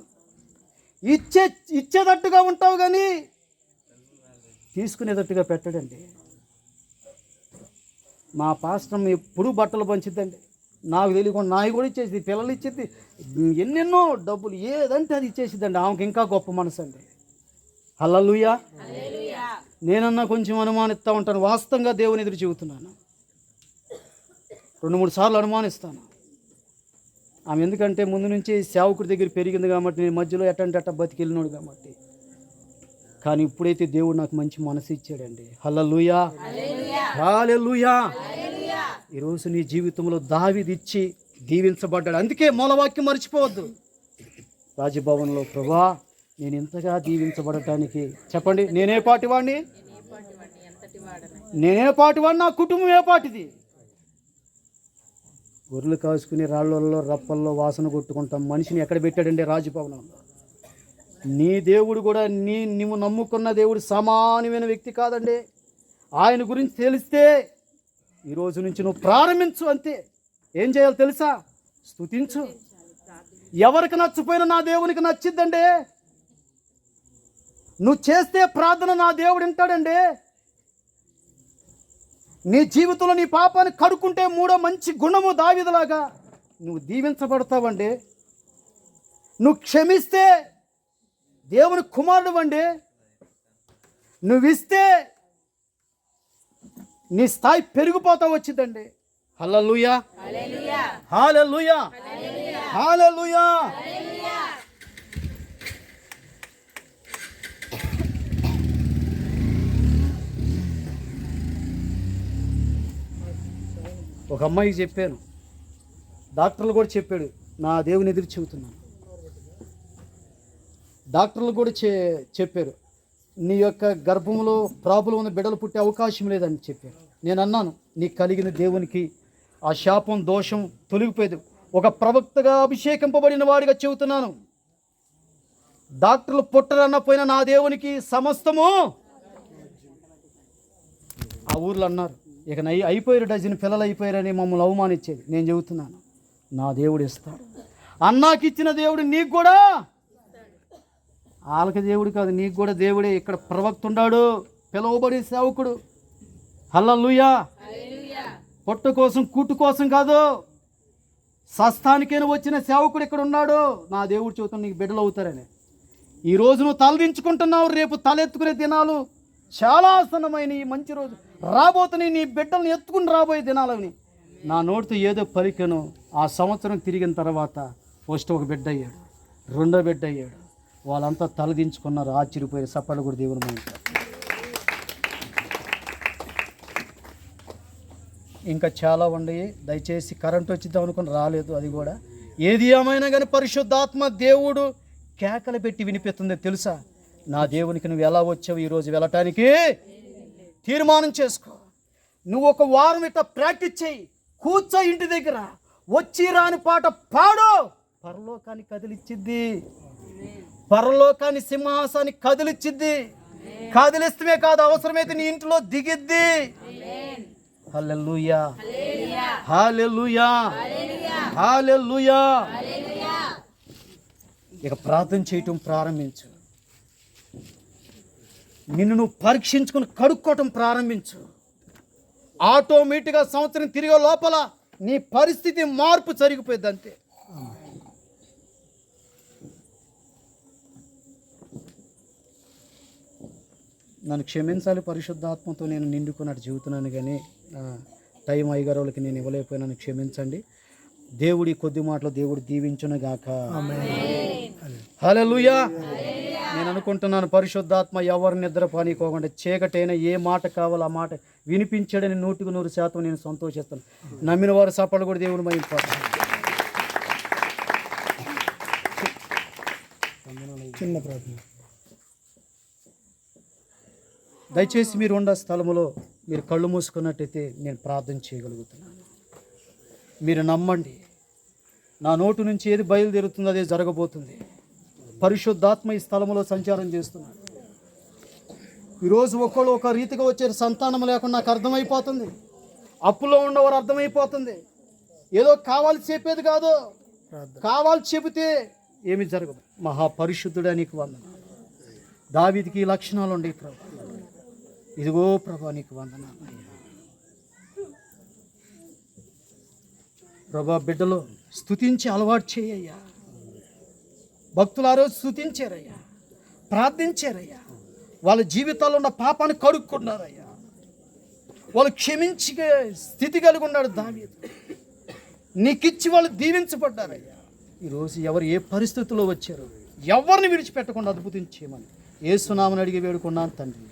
ఇచ్చేటట్టుగా ఉంటావు కానీ తీసుకునేటట్టుగా పెట్టడండి. మా పాస్టర్ ఎప్పుడు బట్టలు పంచిద్దండి, నాకు తెలియకుండా నాయి కూడా ఇచ్చేసి, పిల్లలు ఇచ్చేది, ఎన్నెన్నో డబ్బులు ఏదంటే అది ఇచ్చేసిద్దండి. ఆమెకి ఇంకా గొప్ప మనసు అండి. హల్లెలూయా. నేనన్నా కొంచెం అనుమానిస్తూ ఉంటాను, వాస్తవంగా దేవుని ఎదురు చెబుతున్నాను. 2-3 సార్లు అనుమానిస్తాను ఆమె, ఎందుకంటే ముందు నుంచి సేవకుడి దగ్గర పెరిగింది కాబట్టి, నేను మధ్యలో ఎట్టంటే బతికి వెళ్ళినాడు కాబట్టి. కానీ ఇప్పుడైతే దేవుడు నాకు మంచి మనసు ఇచ్చాడండి. హల్లెలూయా. హల్లెలూయా. ఈరోజు నీ జీవితంలో దావీదు ఇచ్చి దీవించబడ్డాడు. అందుకే మూలవాక్యం మర్చిపోవద్దు. రాజభవన్లో, ప్రభువా నేను ఇంతగా దీవించబడటానికి చెప్పండి, నేనే పాటివాడిని, నా కుటుంబం ఏ పాటిది? గొర్రెలు కాసుకుని రాళ్ళల్లో రప్పల్లో వాసన కొట్టుకుంటాం. మనిషిని ఎక్కడ పెట్టాడండి? రాజభవనంలో. నీ దేవుడు కూడా నువ్వు నమ్ముకున్న దేవుడు సమానమైన వ్యక్తి కాదండి. ఆయన గురించి తెలిస్తే ఈరోజు నుంచి నువ్వు ప్రారంభించు. అంతే. ఏం చేయాలి తెలుసా? స్తుతించు. ఎవరికి నచ్చపోయినా నా దేవునికి నచ్చిద్దండి. నువ్వు చేస్తే ప్రార్థన నా దేవుడు వింటాడండి. నీ జీవితంలో నీ పాపాన్ని కడుక్కుంటే 3వ మంచి గుణము దావీదులాగా నువ్వు దీవించబడతావండి. నువ్వు క్షమిస్తే దేవుని కుమారుడు అండి. నువ్విస్తే నీ స్థాయి పెరిగిపోతా వచ్చిందండి. హల్లెలూయా. హల్లెలూయా. హల్లెలూయా. ఒక అమ్మాయికి చెప్పాను, డాక్టర్లు కూడా చెప్పాడు, నా దేవుని ఎదురు చెబుతున్నాను. డాక్టర్లు కూడా చెప్పారు, నీ యొక్క గర్భంలో ప్రాబ్లం ఉన్న బిడ్డలు పుట్టే అవకాశం లేదని చెప్పారు. నేను అన్నాను, నీకు కలిగిన దేవునికి ఆ శాపం దోషం తొలగిపోయేది. ఒక ప్రవక్తగా అభిషేకింపబడిన వాడిగా చెబుతున్నాను. డాక్టర్లు పుట్టరన్నపోయినా నా దేవునికి సమస్తము. ఆ ఊర్లో అన్నారు, ఇక అయిపోయారు, 12 పిల్లలు అయిపోయారని మమ్మల్ని అవమానించేది. నేను చెబుతున్నాను, నా దేవుడు ఇస్తాడు. అన్నాకి ఇచ్చిన దేవుడు నీకు కూడా, వాళ్ళకి దేవుడు కాదు, నీకు కూడా దేవుడే. ఇక్కడ ప్రవక్త ఉన్నాడు, పిలువబడి సేవకుడు. హల్లెలూయా. పొట్టు కోసం కూటు కోసం కాదు, సస్తానికైనా వచ్చిన సేవకుడు ఇక్కడ ఉన్నాడు. నా దేవుడు చెబుతాను, నీకు బిడ్డలు అవుతారని. ఈరోజు నువ్వు తలదించుకుంటున్నావు, రేపు తలెత్తుకునే దినాలు చాలా ఆసన్నమైన ఈ మంచి రోజు రాబోతున్నాయి. నీ బిడ్డలను ఎత్తుకుని రాబోయే దినాలని నా నోటితో ఏదో పలికెను. ఆ సంవత్సరం తిరిగిన తర్వాత ఫస్ట్ ఒక బిడ్డ అయ్యాడు, రెండో బిడ్డ అయ్యాడు. వాళ్ళంతా తలదించుకున్నారు, ఆశ్చర్యపోయారు. సప్పళ్ళు కూడా దేవుడు మా ఇంట్లో. ఇంకా చాలా ఉన్నాయి. దయచేసి కరెంట్ వచ్చిద్దాం అనుకుని రాలేదు, అది కూడా. ఏది ఏమైనా కానీ పరిశుద్ధాత్మ దేవుడు కేకలు పెట్టి వినిపిస్తుంది. తెలుసా, నా దేవునికి నువ్వు ఎలా వచ్చావు, ఈరోజు వెళ్ళటానికి తీర్మానం చేసుకో. నువ్వు ఒక వారం ఇట్లా ప్రాక్టీస్ చేయి, కూర్చో ఇంటి దగ్గర, వచ్చి రాని పాట పాడు. పరలోకాన్ని కదిలిచ్చిద్ది, పరలోకాన్ని సింహాసాన్ని కదిలిచ్చిద్ది. కదిలిస్తమే కాదు, అవసరమైతే నీ ఇంట్లో దిగిద్ది. హల్లెలూయా, హల్లెలూయా, హల్లెలూయా. ఇక ప్రార్థన చేయటం ప్రారంభించు. నిన్ను నువ్వు పరీక్షించుకుని కడుక్కోవటం ప్రారంభించు. ఆటోమేటిక్గా సంవత్సరం తిరిగే లోపల నీ పరిస్థితి మార్పు జరిగిపోయింది అంతే. నన్ను క్షమించాలి, పరిశుద్ధాత్మతో నేను నిండుకున్నట్టు చెబుతున్నాను, కానీ టైం అయ్యగారు వాళ్ళకి నేను ఇవ్వలేకపోయినాను, క్షమించండి. దేవుడి కొద్ది మాటలు దేవుడు దీవించును గాక. హల్లెలూయా. నేను అనుకుంటున్నాను, పరిశుద్ధాత్మ ఎవరు నిద్ర పనికోకుండా చీకటైనా ఏ మాట కావాలో ఆ మాట వినిపించాడని 100% నేను సంతోషిస్తాను. నమ్మిన వారు సపలు కూడా దేవుడు మహింపాడు. చిన్న ప్రార్థన. దయచేసి మీరు ఉన్న స్థలములో మీరు కళ్ళు మూసుకున్నట్టయితే నేను ప్రార్థన చేయగలుగుతున్నాను. మీరు నమ్మండి, నా నోటు నుంచి ఏది బయలుదేరుతుందో అదే జరగబోతుంది. పరిశుద్ధాత్మ ఈ స్థలములో సంచారం చేస్తున్నాడు. ఈరోజు ఒక్కళ్ళు ఒక రీతిగా వచ్చే సంతానం లేకుండా నాకు అర్థమైపోతుంది. అప్పులో ఉన్నవారు అర్థమైపోతుంది. ఏదో కావాలి చెప్పేది కాదు, కావాలి చెబితే ఏమి జరగదు. మహాపరిశుద్ధుడా నీకు వందనాలు. దావీదుకి ఈ లక్షణాలు ఉండే ప్రభు. ఇదిగో ప్రభా నీకు వందనాలు. ప్రభా బిడ్డలు స్తుతించి అలవాటు చేయయ్యా. భక్తులు ఆ రోజు స్తుతించారయ్యా, ప్రార్థించారయ్యా. వాళ్ళ జీవితాల్లో ఉన్న పాపాన్ని కడుక్కున్నారయ్యా. వాళ్ళు క్షమించే స్థితి కలిగి ఉన్నాడు దావీదు. నీకిచ్చి వాళ్ళు దీవించబడ్డారయ్యా. ఈరోజు ఎవరు ఏ పరిస్థితుల్లో వచ్చారో ఎవరిని విడిచిపెట్టకుండా అద్భుతం చేయమని యేసు నామమున అడిగి వేడుకున్నాను తండ్రి.